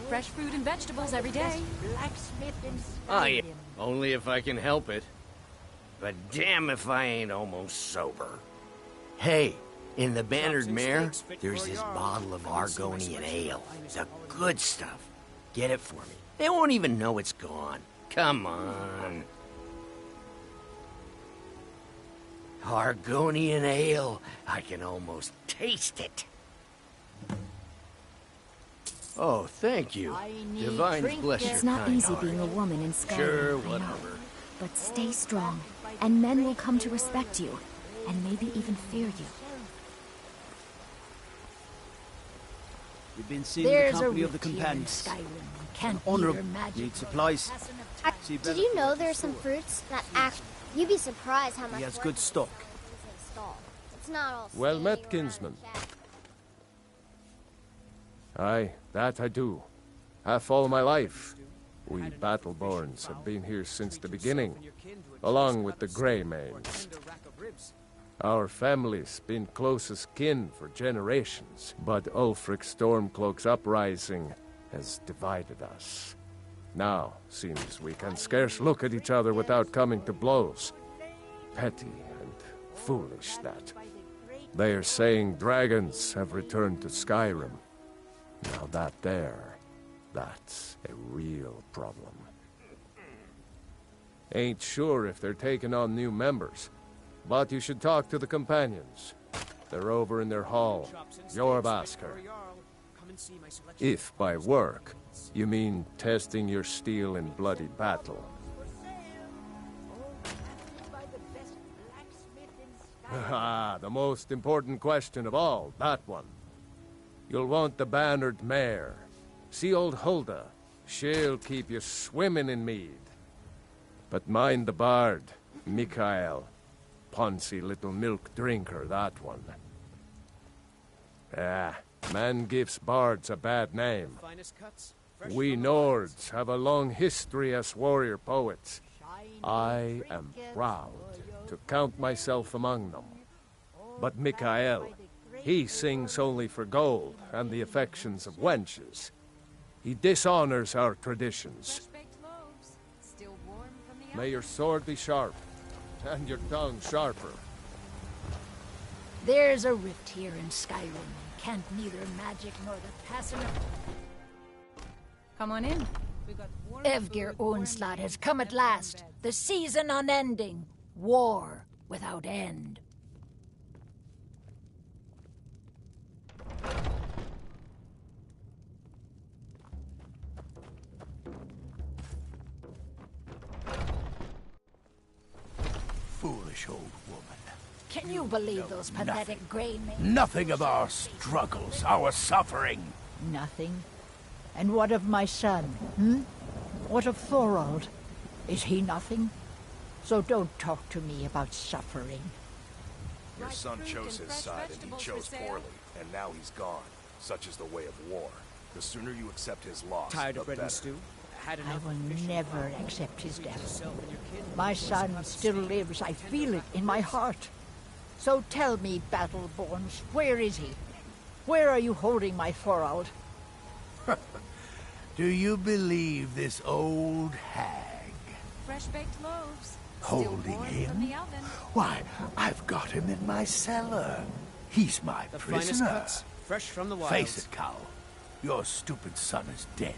fresh fruit and vegetables every day. Oh yeah, only if I can help it. But damn if I ain't almost sober. Hey, in the Bannered Mare, there's this bottle of Argonian ale. The good stuff. Get it for me. They won't even know it's gone. Come on. Argonian ale. I can almost taste it. Oh, thank you. Divine bless your It's not kind easy heart. being a woman in Skyrim. Sure, I know. whatever. But stay strong, and men will come to respect you, and maybe even fear you. We've been seeing There's the a company of the root here in companions. Skyrim. Can't Honorable. be your magic. Need supplies. Did you know there's some fruits that act... You'd be surprised how much He has work good stock. it's not all Well met, kinsman. Aye, that I do. Half all my life. We Battleborns have been here since the beginning, along with the Greymanes. Our family's been closest kin for generations, but Ulfric Stormcloak's uprising has divided us. Now, seems we can scarce look at each other without coming to blows. Petty and foolish, that. They are saying dragons have returned to Skyrim. Now that's a real problem. Ain't sure if they're taking on new members, but you should talk to the companions. They're over in their hall, Jorvaskr. If by work, you mean testing your steel in bloody battle. Ah, the most important question of all, that one. You'll want the bannered mare. See old Hulda. She'll keep you swimming in mead. But mind the bard, Mikael. Poncy little milk drinker, that one. Ah, man gives bards a bad name. We Nords have a long history as warrior poets. I am proud to count myself among them. But Mikael, he sings only for gold and the affections of wenches. He dishonors our traditions. May your sword be sharp, and your tongue sharper. There's a rift here in Skyrim. Can't neither magic nor the passing of... Come on in. Evgir Onslaught has come at last. The season unending. War without end. Foolish old woman. Can you believe those pathetic grey men? Nothing of our struggles, our suffering. Nothing? And what of my son, What of Thorald? Is he nothing? So don't talk to me about suffering. Your son chose his side, and he chose poorly. And now he's gone. Such is the way of war. The sooner you accept his loss, Tired the of bread better. and stew? I will never accept his death. My son still lives. I feel it in my heart. So tell me, Battleborns, where is he? Where are you holding my Thorald? Do you believe this old hag? Fresh-baked loaves. Holding him? Why, I've got him in my cellar. He's my The prisoner. finest cuts, fresh from the wilds. Face it, Cow. Your stupid son is dead.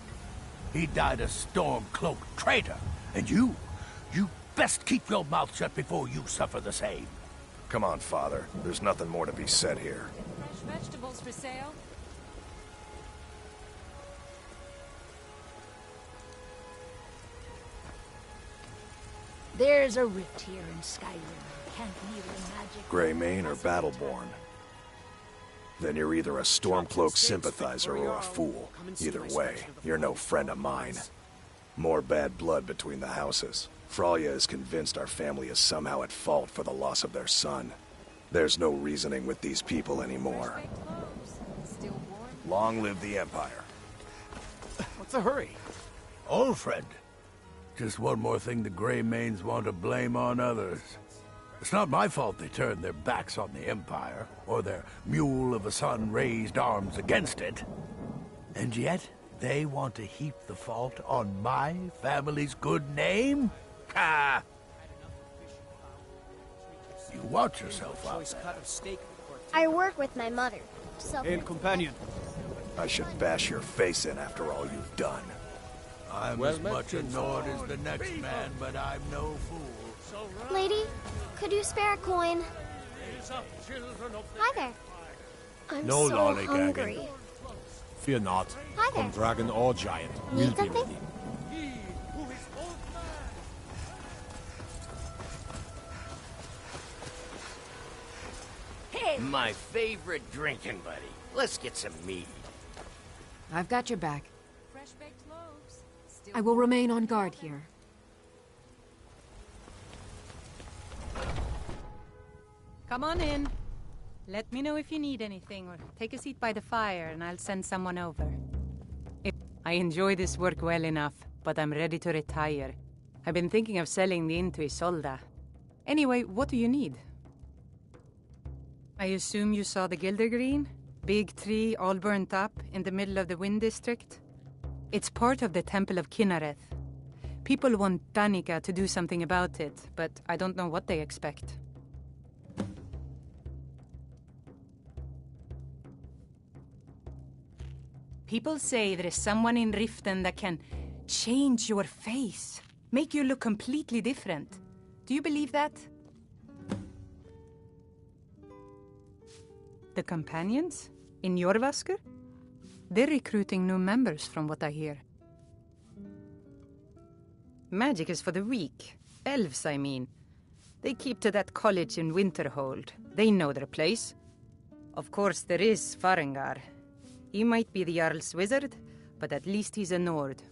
He died a storm-cloaked traitor. And you best keep your mouth shut before you suffer the same. Come on, Father. There's nothing more to be said here. Fresh vegetables for sale. There's a rift here in Skyrim. Can't neither magic... Greymane or Battleborn? Then you're either a Stormcloak sympathizer or a fool. Either way, you're no friend of mine. More bad blood between the houses. Fralya is convinced our family is somehow at fault for the loss of their son. There's no reasoning with these people anymore. Long live the Empire. What's the hurry? Old friend. Just one more thing the Greymanes want to blame on others. It's not my fault they turned their backs on the Empire, or their mule of a son raised arms against it. And yet, they want to heap the fault on my family's good name? Ha! You watch yourself out there. I work with my mother. So Hail, companion. I should bash your face in after all you've done. I'm as much a Nord as the next man, but I'm no fool. Lady, could you spare a coin? Hi there. I'm No so lollygagging. hungry. Fear not. Hi there. From dragon or giant, we'll Need be something? ready. My favorite drinking buddy. Let's get some mead. I've got your back. I will remain on guard here. Come on in. Let me know if you need anything, or take a seat by the fire and I'll send someone over. I enjoy this work well enough, but I'm ready to retire. I've been thinking of selling the inn to Isolda. Anyway, what do you need? I assume you saw the Gildergreen? Big tree, all burnt up, in the middle of the Wind District? It's part of the Temple of Kinnareth. People want Danica to do something about it, but I don't know what they expect. People say there is someone in Riften that can change your face, make you look completely different. Do you believe that? The companions in Jorvasker? They're recruiting new members from what I hear. Magic is for the weak. Elves, I mean. They keep to that college in Winterhold. They know their place. Of course, there is Farengar. He might be the Jarl's wizard, but at least he's a Nord.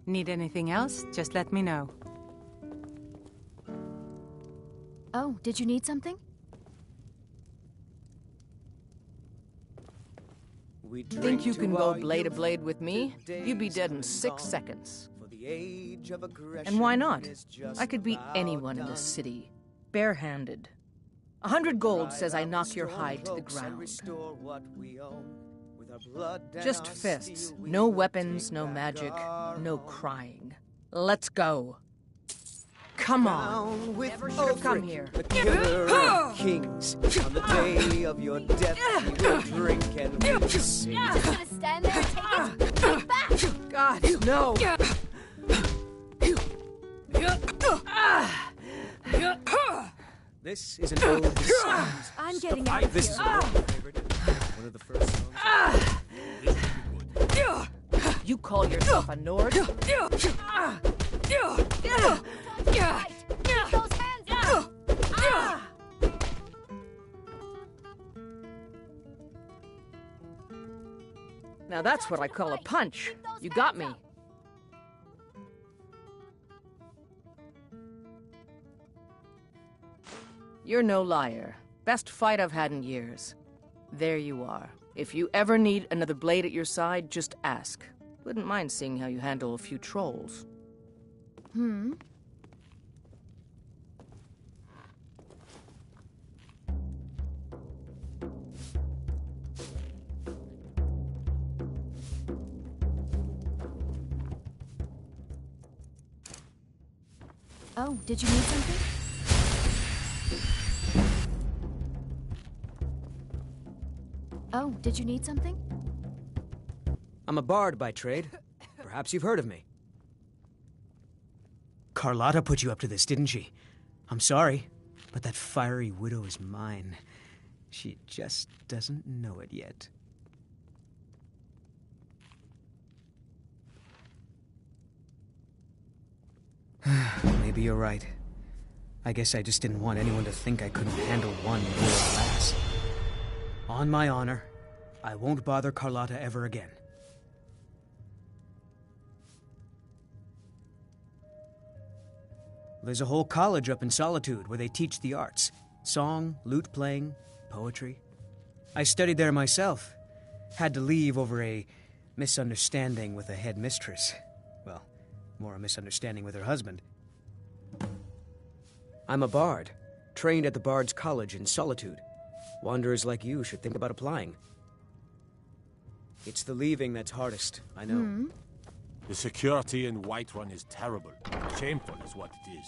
Need anything else? Just let me know. Oh, did you need something? Think you can go blade to blade with me? You'd be dead in 6 seconds. And why not? I could beat anyone in this city, barehanded. 100 gold says I knock your hide to the ground. Just fists. No weapons, no magic, no crying. Let's go. Come on. Come here. The killer of kings. On the day of your death, we will drink and we will sing. Just gonna stand there and take it back. God, no. This is an ode to songs. I'm getting out of This here. is one of my favorite. One of the first songs. You call yourself a Nord? Now that's what I call a punch. You got me. You're no liar. Best fight I've had in years. There you are. If you ever need another blade at your side, just ask. Wouldn't mind seeing how you handle a few trolls. Oh, did you need something? Oh, did you need something? I'm a bard by trade. Perhaps you've heard of me. Carlotta put you up to this, didn't she? I'm sorry, but that fiery widow is mine. She just doesn't know it yet. Maybe you're right. I guess I just didn't want anyone to think I couldn't handle one more lass. On my honor, I won't bother Carlotta ever again. There's a whole college up in Solitude where they teach the arts. Song, lute playing, poetry. I studied there myself. Had to leave over a misunderstanding with a headmistress. Well, more a misunderstanding with her husband. I'm a bard, trained at the Bard's College in Solitude. Wanderers like you should think about applying. It's the leaving that's hardest, I know. The security in Whiterun is terrible. Shameful is what it is.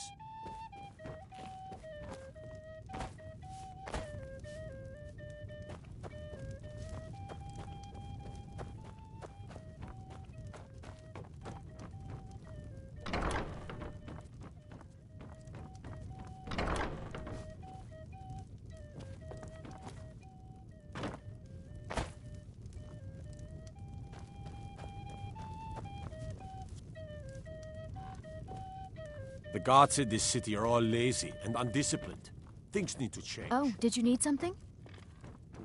The guards in this city are all lazy and undisciplined. Things need to change. Oh, did you need something?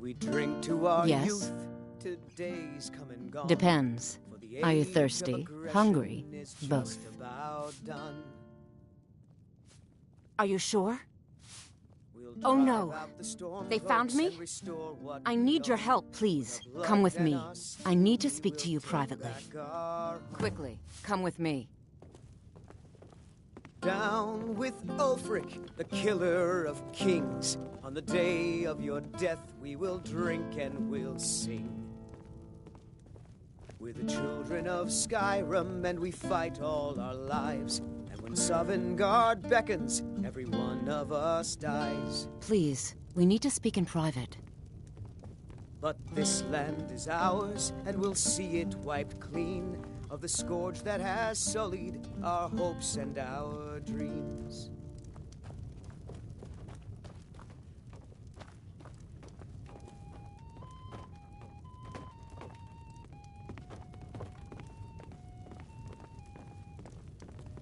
We drink to our Yes. youth. Today's come and gone. Depends. For the Are you age of thirsty? aggression Hungry? is Both. just about done. Are you sure? We'll Oh drive no. out the storm They found clouds me? and restore what I we need your own. help, please. The Come with blood me. that our I need to city speak to will you take privately. back our Quickly, come with me. Down with Ulfric, the killer of kings. On the day of your death, we will drink and we'll sing. We're the children of Skyrim, and we fight all our lives. And when Sovngarde beckons, every one of us dies. Please, we need to speak in private. But this land is ours, and we'll see it wiped clean of the scourge that has sullied our hopes and our dreams.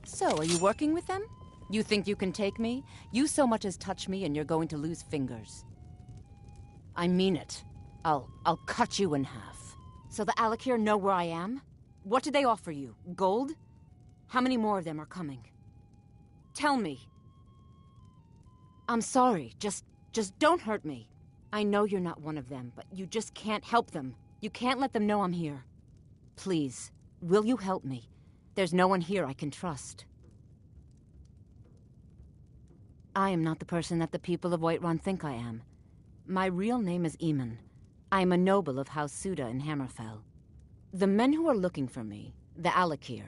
So, are you working with them? You think you can take me? You so much as touch me and you're going to lose fingers. I mean it. I'll cut you in half. So the Alakir know where I am? What did they offer you? Gold? How many more of them are coming? Tell me. I'm sorry. Just don't hurt me. I know you're not one of them, but you just can't help them. You can't let them know I'm here. Please, will you help me? There's no one here I can trust. I am not the person that the people of Whiterun think I am. My real name is Eamon. I am a noble of House Suda in Hammerfell. The men who are looking for me, the Alakir,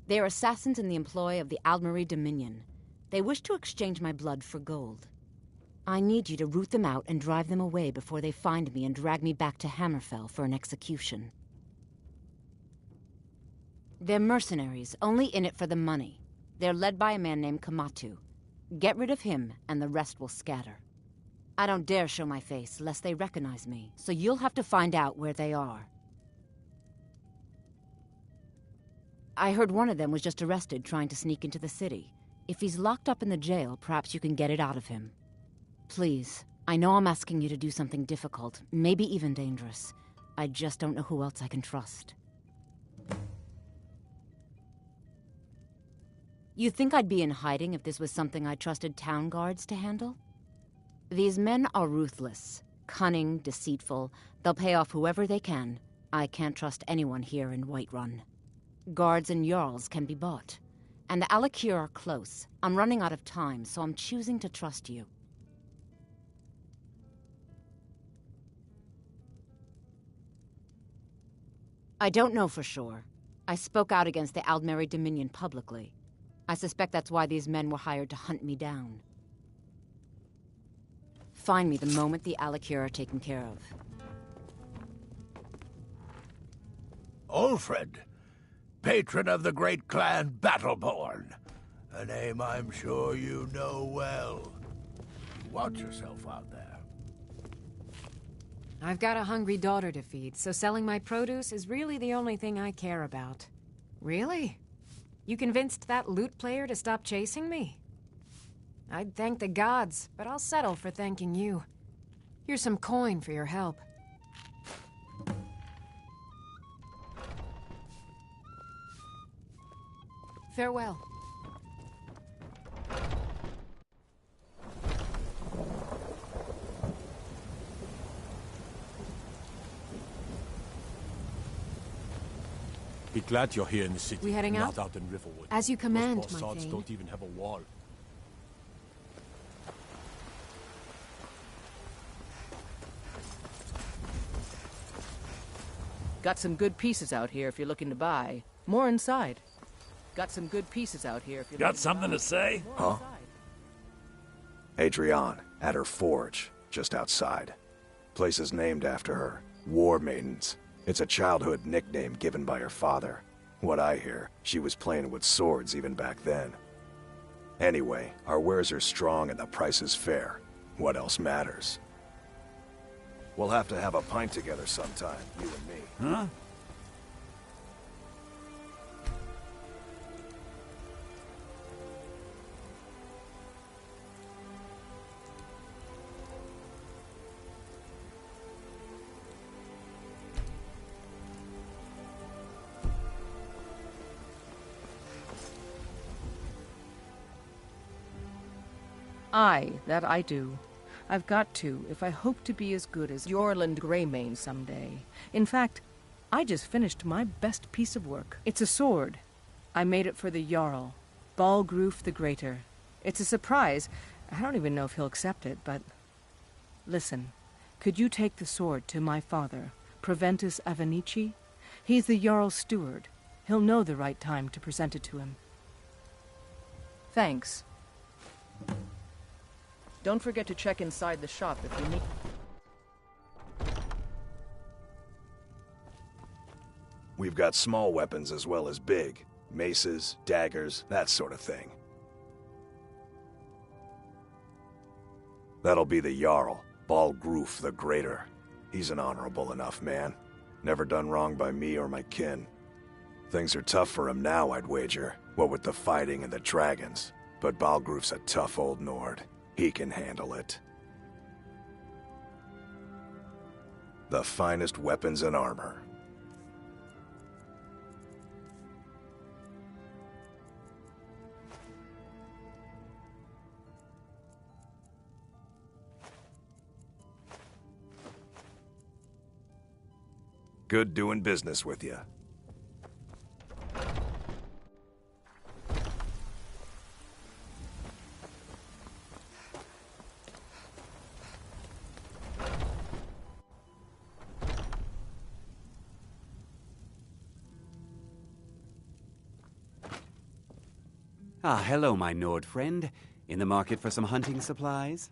they are assassins in the employ of the Aldmeri Dominion. They wish to exchange my blood for gold. I need you to root them out and drive them away before they find me and drag me back to Hammerfell for an execution. They're mercenaries, only in it for the money. They're led by a man named Kamatu. Get rid of him, and the rest will scatter. I don't dare show my face, lest they recognize me, so you'll have to find out where they are. I heard one of them was just arrested trying to sneak into the city. If he's locked up in the jail, perhaps you can get it out of him. Please, I know I'm asking you to do something difficult, maybe even dangerous. I just don't know who else I can trust. You think I'd be in hiding if this was something I trusted town guards to handle? These men are ruthless, cunning, deceitful. They'll pay off whoever they can. I can't trust anyone here in Whiterun. Guards and Jarls can be bought. And the Alakir are close. I'm running out of time, so I'm choosing to trust you. I don't know for sure. I spoke out against the Aldmeri Dominion publicly. I suspect that's why these men were hired to hunt me down. Find me the moment the Alakir are taken care of. Ulfred, patron of the great clan Battleborn. A name I'm sure you know well. Watch yourself out there. I've got a hungry daughter to feed, so selling my produce is really the only thing I care about. Really? You convinced that lute player to stop chasing me? I'd thank the gods, but I'll settle for thanking you. Here's some coin for your help. Farewell. Be glad you're here in the city. We heading not out? out in Riverwood. As you command, Those my bastards Thane. don't even have a wall. Got some good pieces out here if you're looking to buy. More inside. Got some good pieces out here if you're Got something to say? Huh? Adrienne, at her forge, just outside. Place is named after her. War Maidens. It's a childhood nickname given by her father. What I hear, she was playing with swords even back then. Anyway, our wares are strong and the price is fair. What else matters? We'll have to have a pint together sometime, you and me. Huh? Aye, that I do. I've got to, if I hope to be as good as Yorland Greymane someday. In fact, I just finished my best piece of work. It's a sword. I made it for the Jarl, Balgruf the Greater. It's a surprise. I don't even know if he'll accept it, but... Listen, could you take the sword to my father, Proventus Avenici? He's the Jarl's steward. He'll know the right time to present it to him. Thanks. Don't forget to check inside the shop if you need... We've got small weapons as well as big. Maces, daggers, that sort of thing. That'll be the Jarl, Balgruf the Greater. He's an honorable enough man. Never done wrong by me or my kin. Things are tough for him now, I'd wager, what with the fighting and the dragons. But Balgruf's a tough old Nord. He can handle it. The finest weapons and armor. Good doing business with you. Ah, hello, my Nord friend. In the market for some hunting supplies?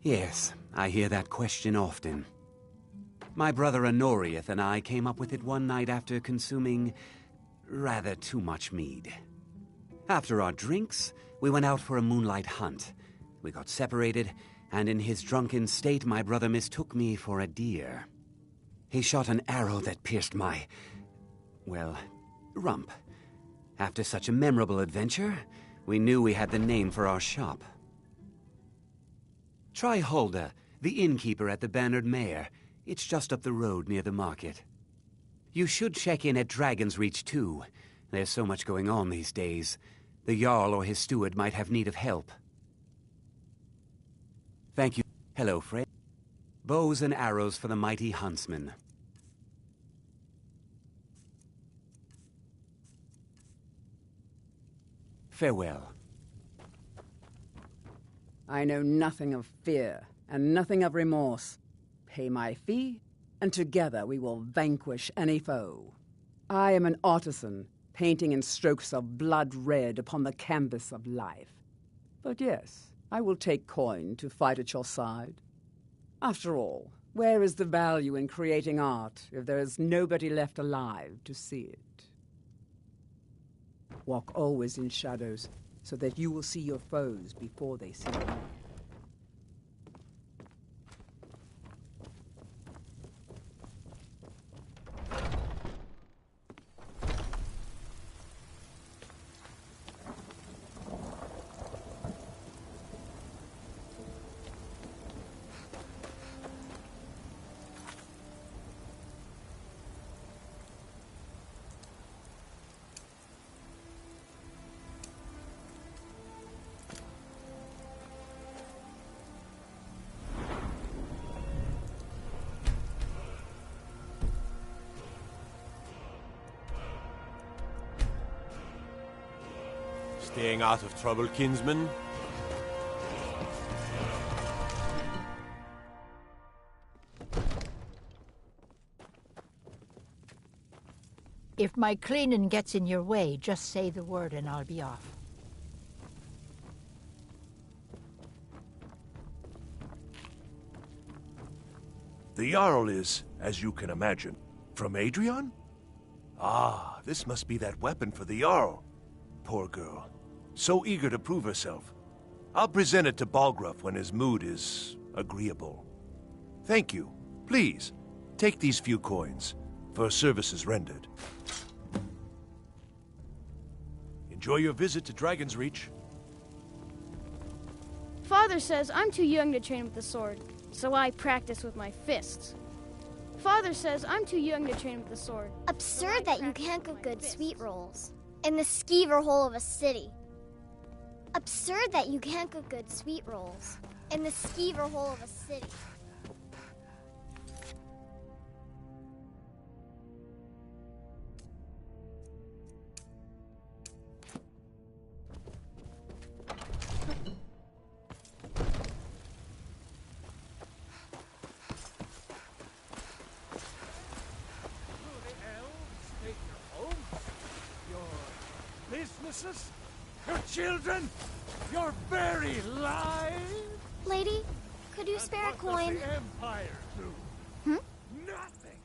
Yes, I hear that question often. My brother Honorius and I came up with it one night after consuming rather too much mead. After our drinks, we went out for a moonlight hunt. We got separated, and in his drunken state, my brother mistook me for a deer. He shot an arrow that pierced my, well, rump. After such a memorable adventure, we knew we had the name for our shop. Try Hulda, the innkeeper at the Bannered Mare. It's just up the road near the market. You should check in at Dragon's Reach, too. There's so much going on these days. The Jarl or his steward might have need of help. Thank you. Hello, friend. Bows and arrows for the mighty huntsman. Farewell. I know nothing of fear, and nothing of remorse. Pay my fee, and together we will vanquish any foe. I am an artisan, painting in strokes of blood red upon the canvas of life. But yes, I will take coin to fight at your side. After all, where is the value in creating art if there is nobody left alive to see it? Walk always in shadows, so that you will see your foes before they see you. Staying out of trouble, kinsman? If my cleaning gets in your way, just say the word and I'll be off. The Jarl is, as you can imagine, from Adrian? Ah, this must be that weapon for the Jarl. Poor girl. So eager to prove herself. I'll present it to Balgruf when his mood is agreeable. Thank you. Please, take these few coins for services rendered. Enjoy your visit to Dragon's Reach. Father says I'm too young to train with the sword, so I practice with my fists. Father says I'm too young to train with the sword. Absurd that you can't cook good sweet rolls in the skeever hole of a city. Absurd that you can't cook good sweet rolls in the skeever hole of a city. Businesses, your children, your very lives. Lady, could you spare a coin? The Empire do? Hmm? Nothing.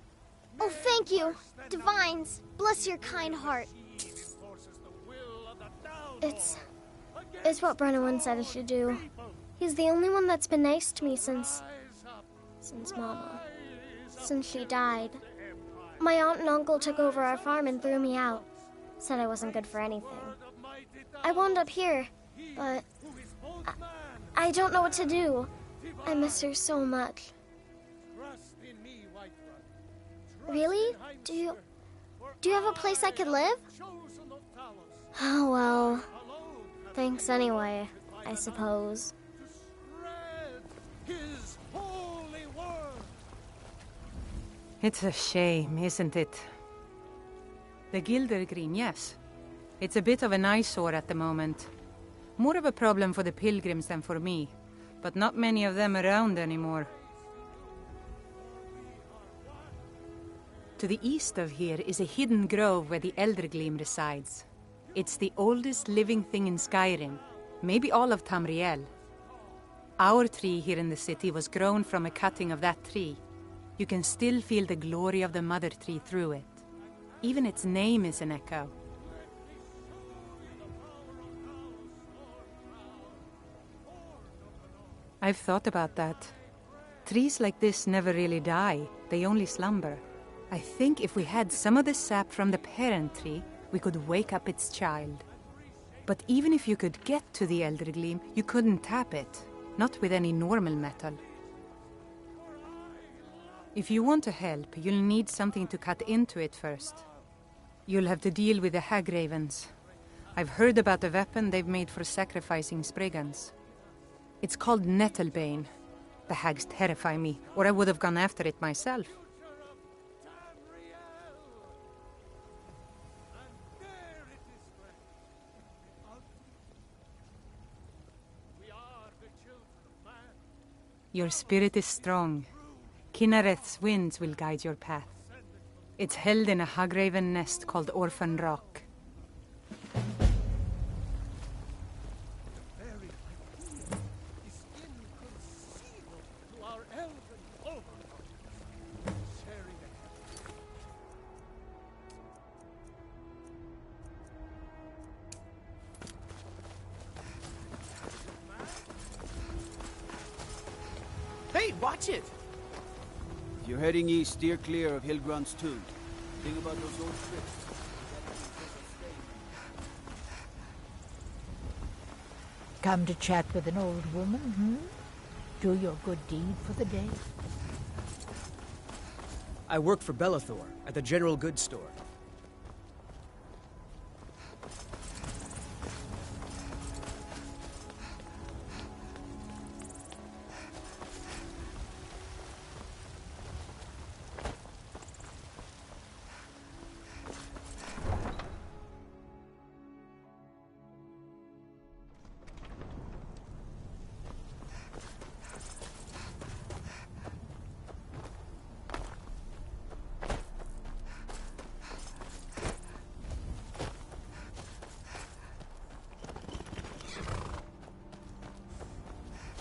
Oh, thank you. Divines, bless your kind heart. It's what Brennan said I should do. He's the only one that's been nice to me since Mama. Since she died. My aunt and uncle took over our farm and threw me out. Said I wasn't good for anything. I wound up here, but I don't know what to do. I miss her so much. Really? Do you have a place I could live? Oh, well. Thanks anyway, I suppose. It's a shame, isn't it? The Gilder Green, yes. It's a bit of an eyesore at the moment. More of a problem for the pilgrims than for me, but not many of them around anymore. To the east of here is a hidden grove where the Eldergleam resides. It's the oldest living thing in Skyrim, maybe all of Tamriel. Our tree here in the city was grown from a cutting of that tree. You can still feel the glory of the mother tree through it. Even its name is an echo. I've thought about that. Trees like this never really die, they only slumber. I think if we had some of the sap from the parent tree, we could wake up its child. But even if you could get to the Eldergleam, you couldn't tap it, not with any normal metal. If you want to help, you'll need something to cut into it first. You'll have to deal with the Hagravens. I've heard about the weapon they've made for sacrificing Spriggans. It's called Nettlebane. The hags terrify me, or I would have gone after it myself. Your spirit is strong. Kinnereth's winds will guide your path. It's held in a Hagraven nest called Orphan Rock. Hey, watch it! If you're heading east, steer clear of Hilgrun's tomb. Think about those old tricks. Come to chat with an old woman, Do your good deed for the day? I work for Bellathor at the General Goods Store.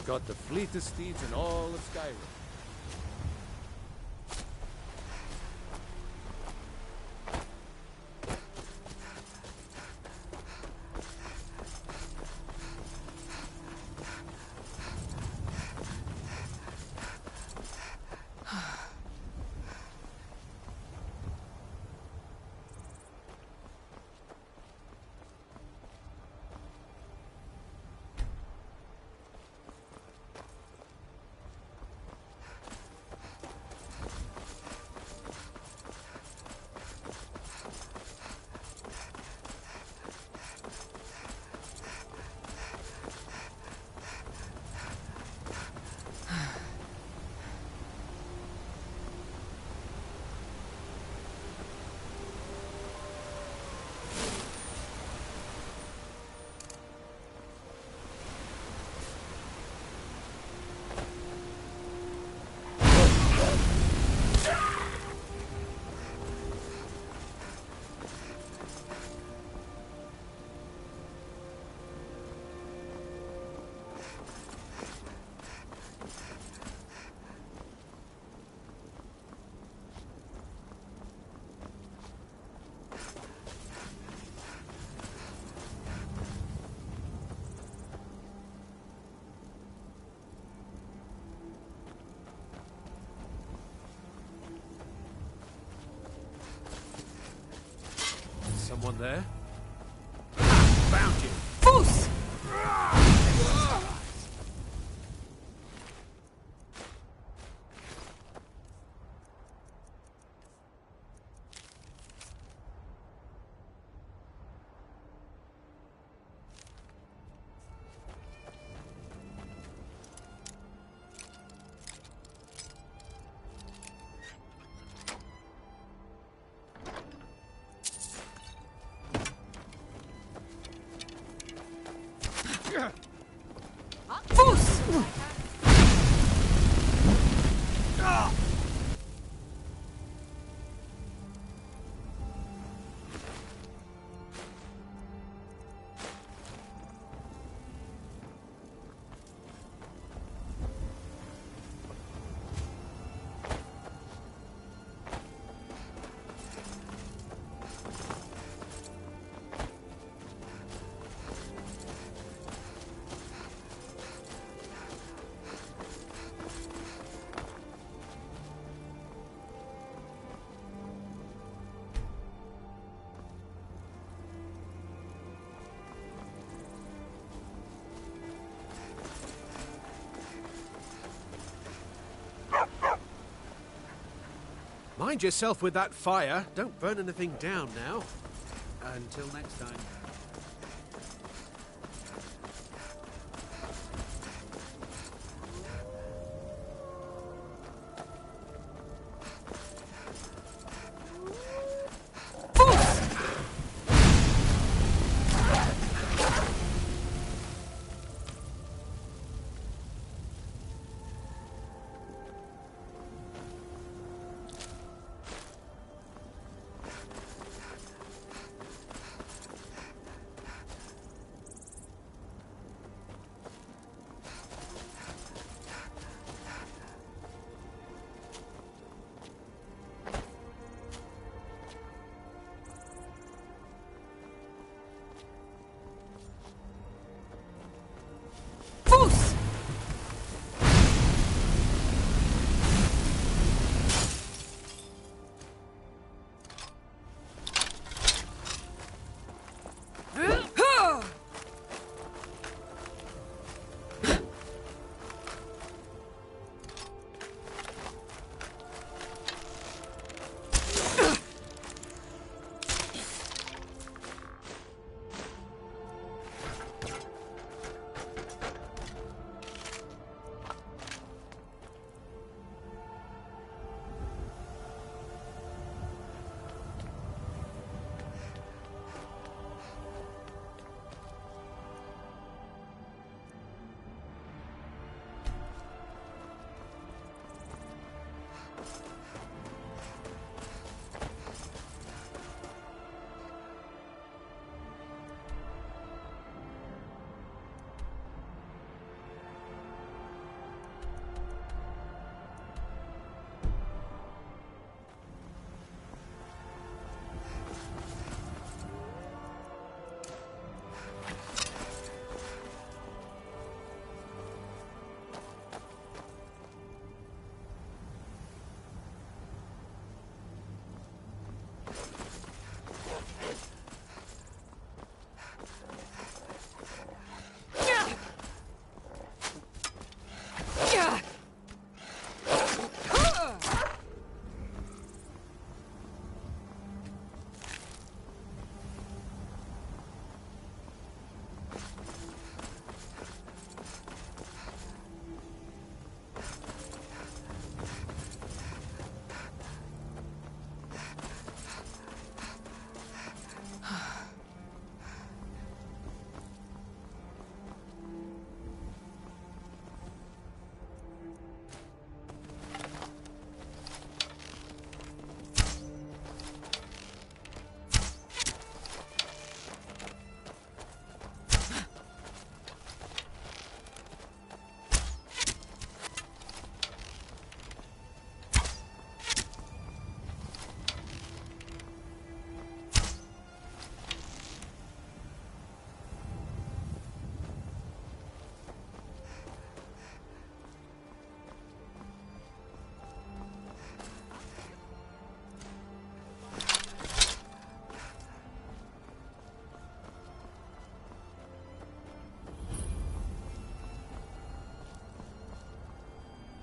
Got the fleetest steeds in all of Skyrim. someone there. Found you. Foos! Mind yourself with that fire. Don't burn anything down now. Until next time.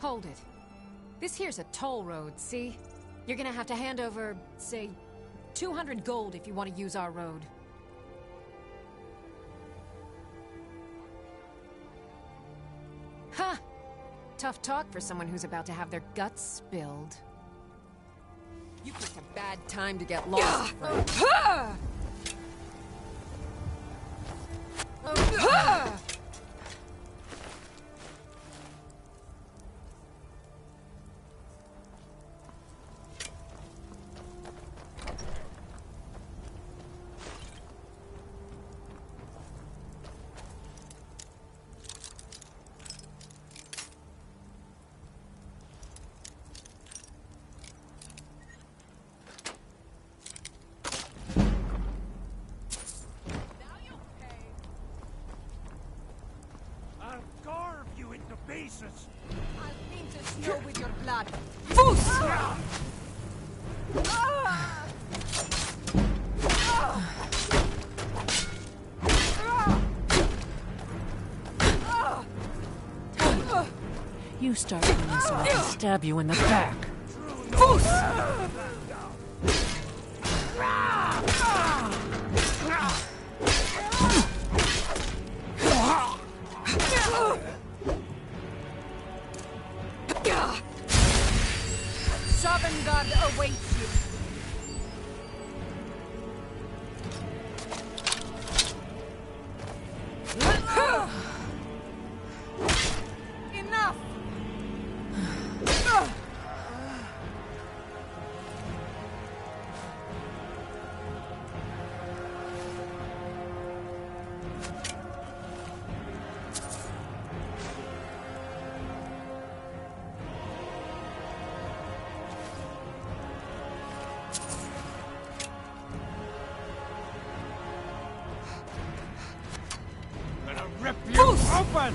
Hold it. This here's a toll road, see? You're gonna have to hand over, say, 200 gold if you want to use our road. Ha! Tough talk for someone who's about to have their guts spilled. You picked a bad time to get lost. I'll carve you into pieces. I'll paint the snow with your blood. You start doing this, or I'll stab you in the back. Sovngarde awaits you. Enough! Rip you open!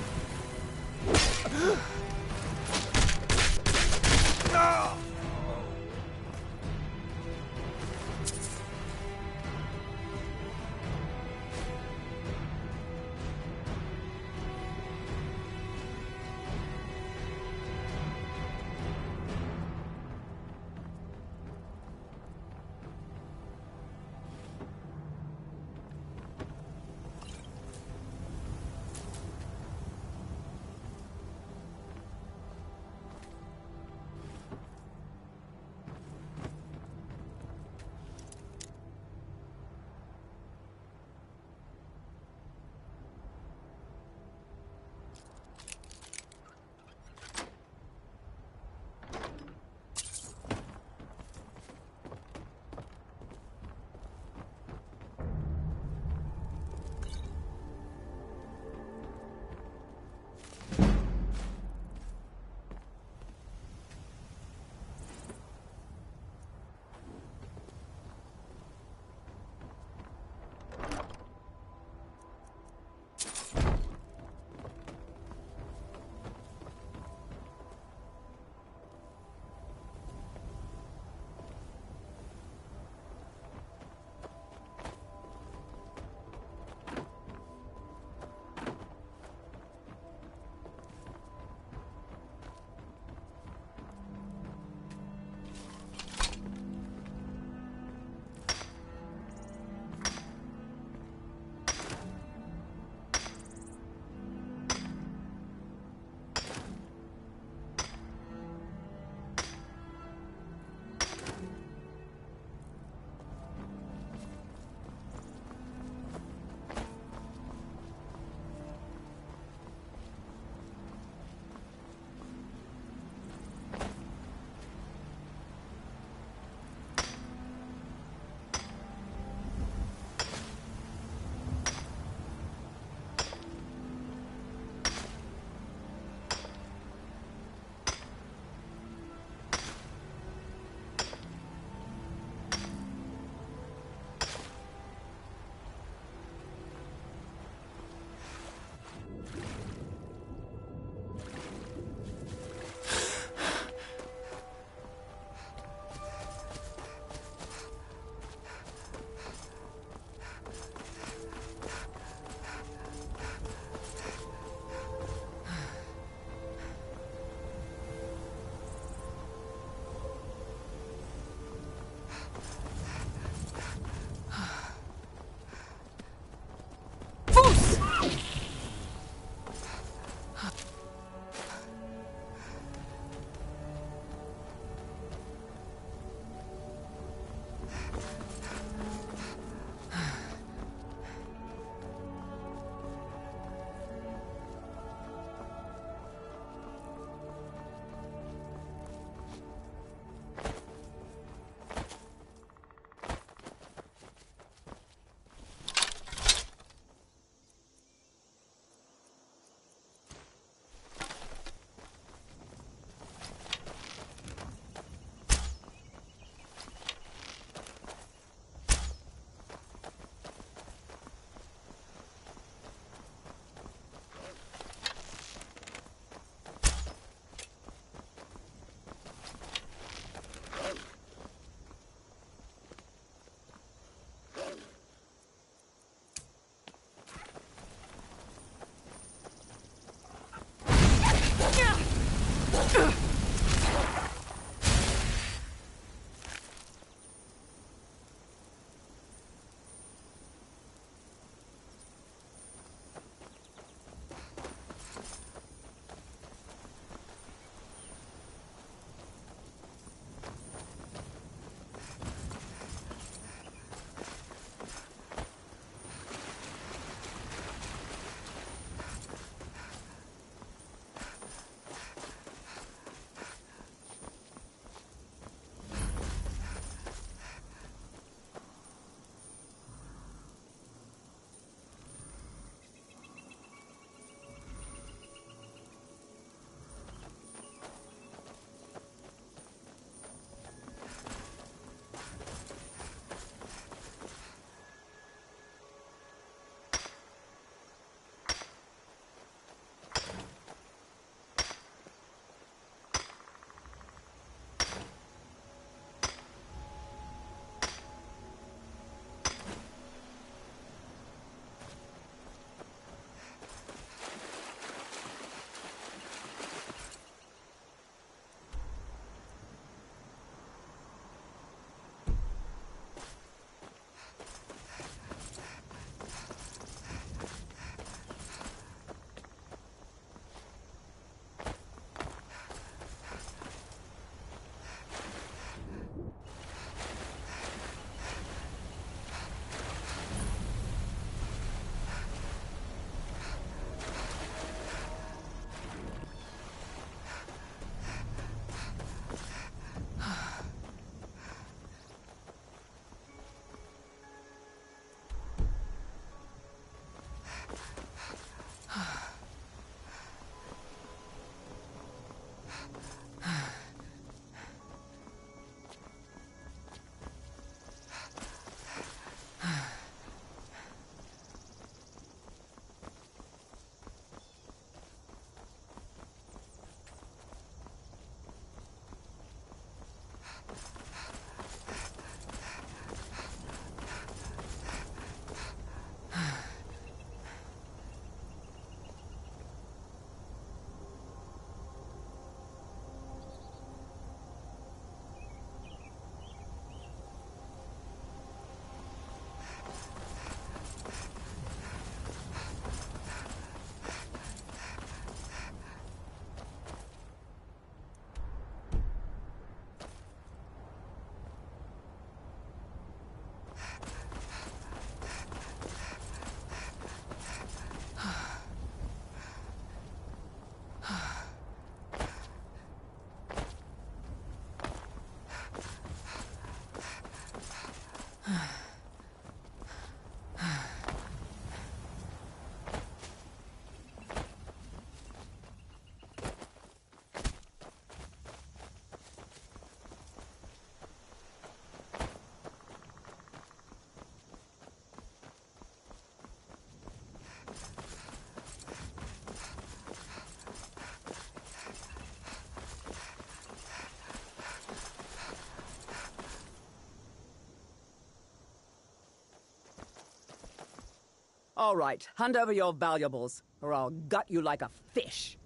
All right, hand over your valuables, or I'll gut you like a fish.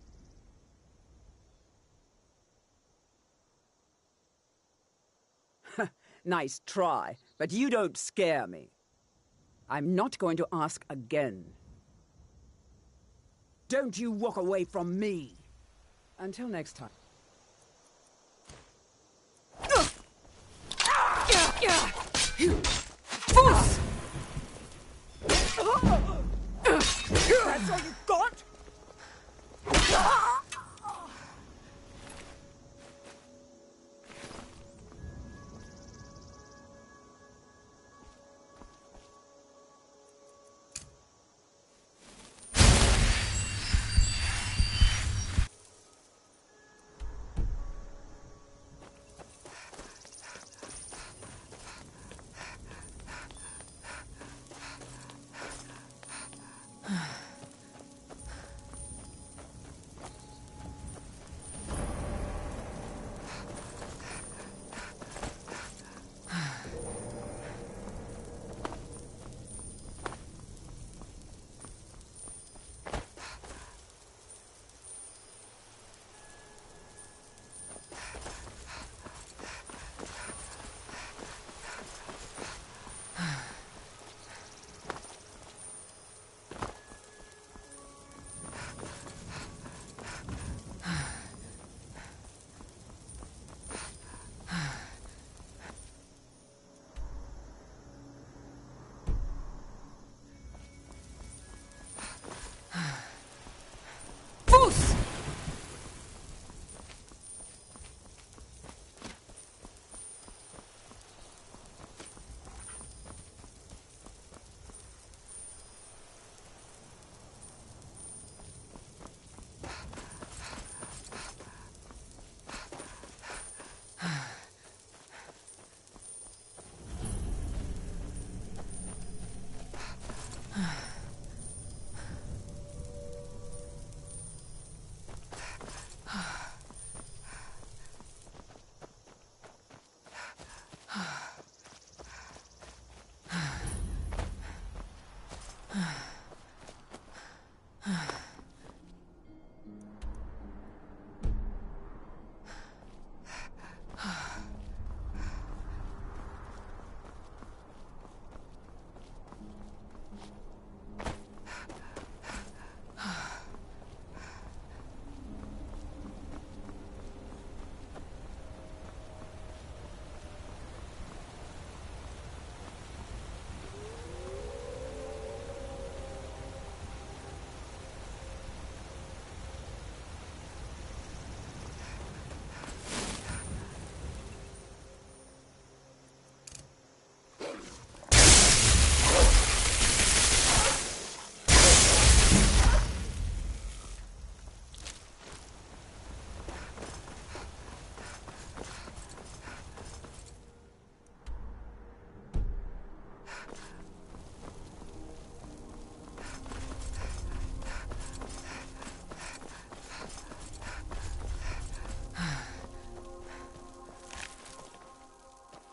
Nice try, but you don't scare me. I'm not going to ask again. Don't you walk away from me. Until next time. That's all you got?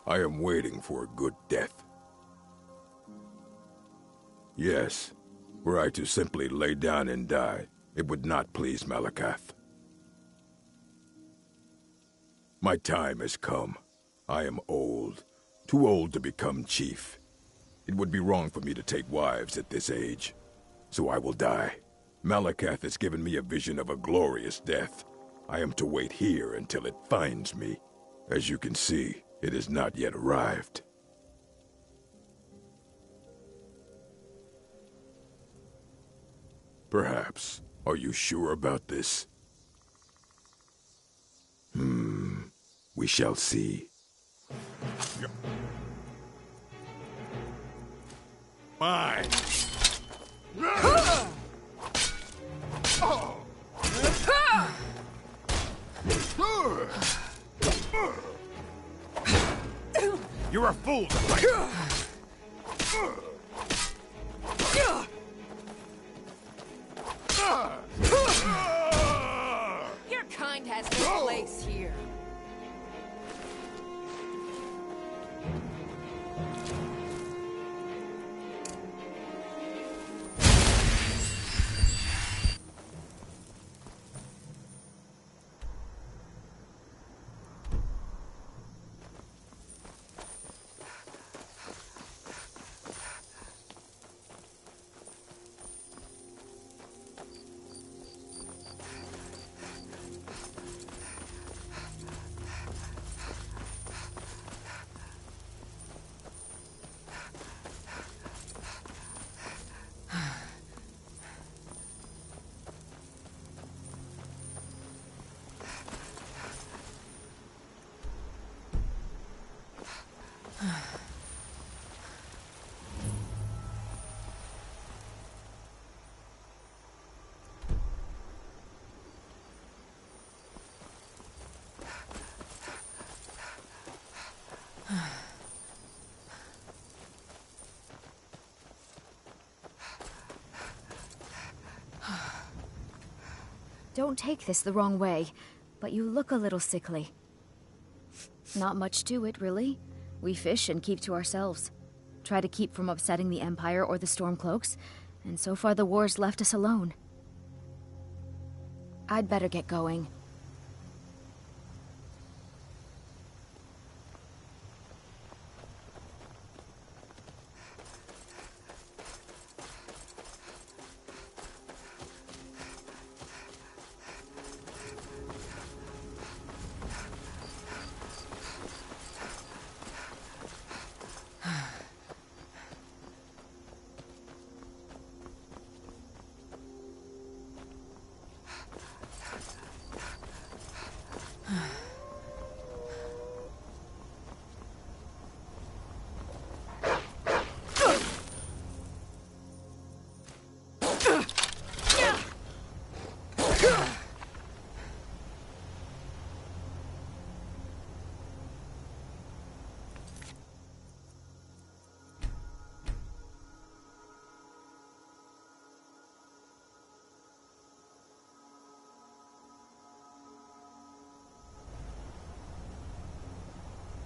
I am waiting for a good death. Yes, were I to simply lay down and die, it would not please Malakath. My time has come. I am old, too old to become chief. It would be wrong for me to take wives at this age, so I will die. Malakath has given me a vision of a glorious death. I am to wait here until it finds me. As you can see, it has not yet arrived. Perhaps. Are you sure about this? We shall see. Mine! You're a fool to fight! Your kind has no place here. Don't take this the wrong way, but you look a little sickly. Not much to it, really. We fish and keep to ourselves. Try to keep from upsetting the Empire or the Stormcloaks, and so far the war's left us alone. I'd better get going.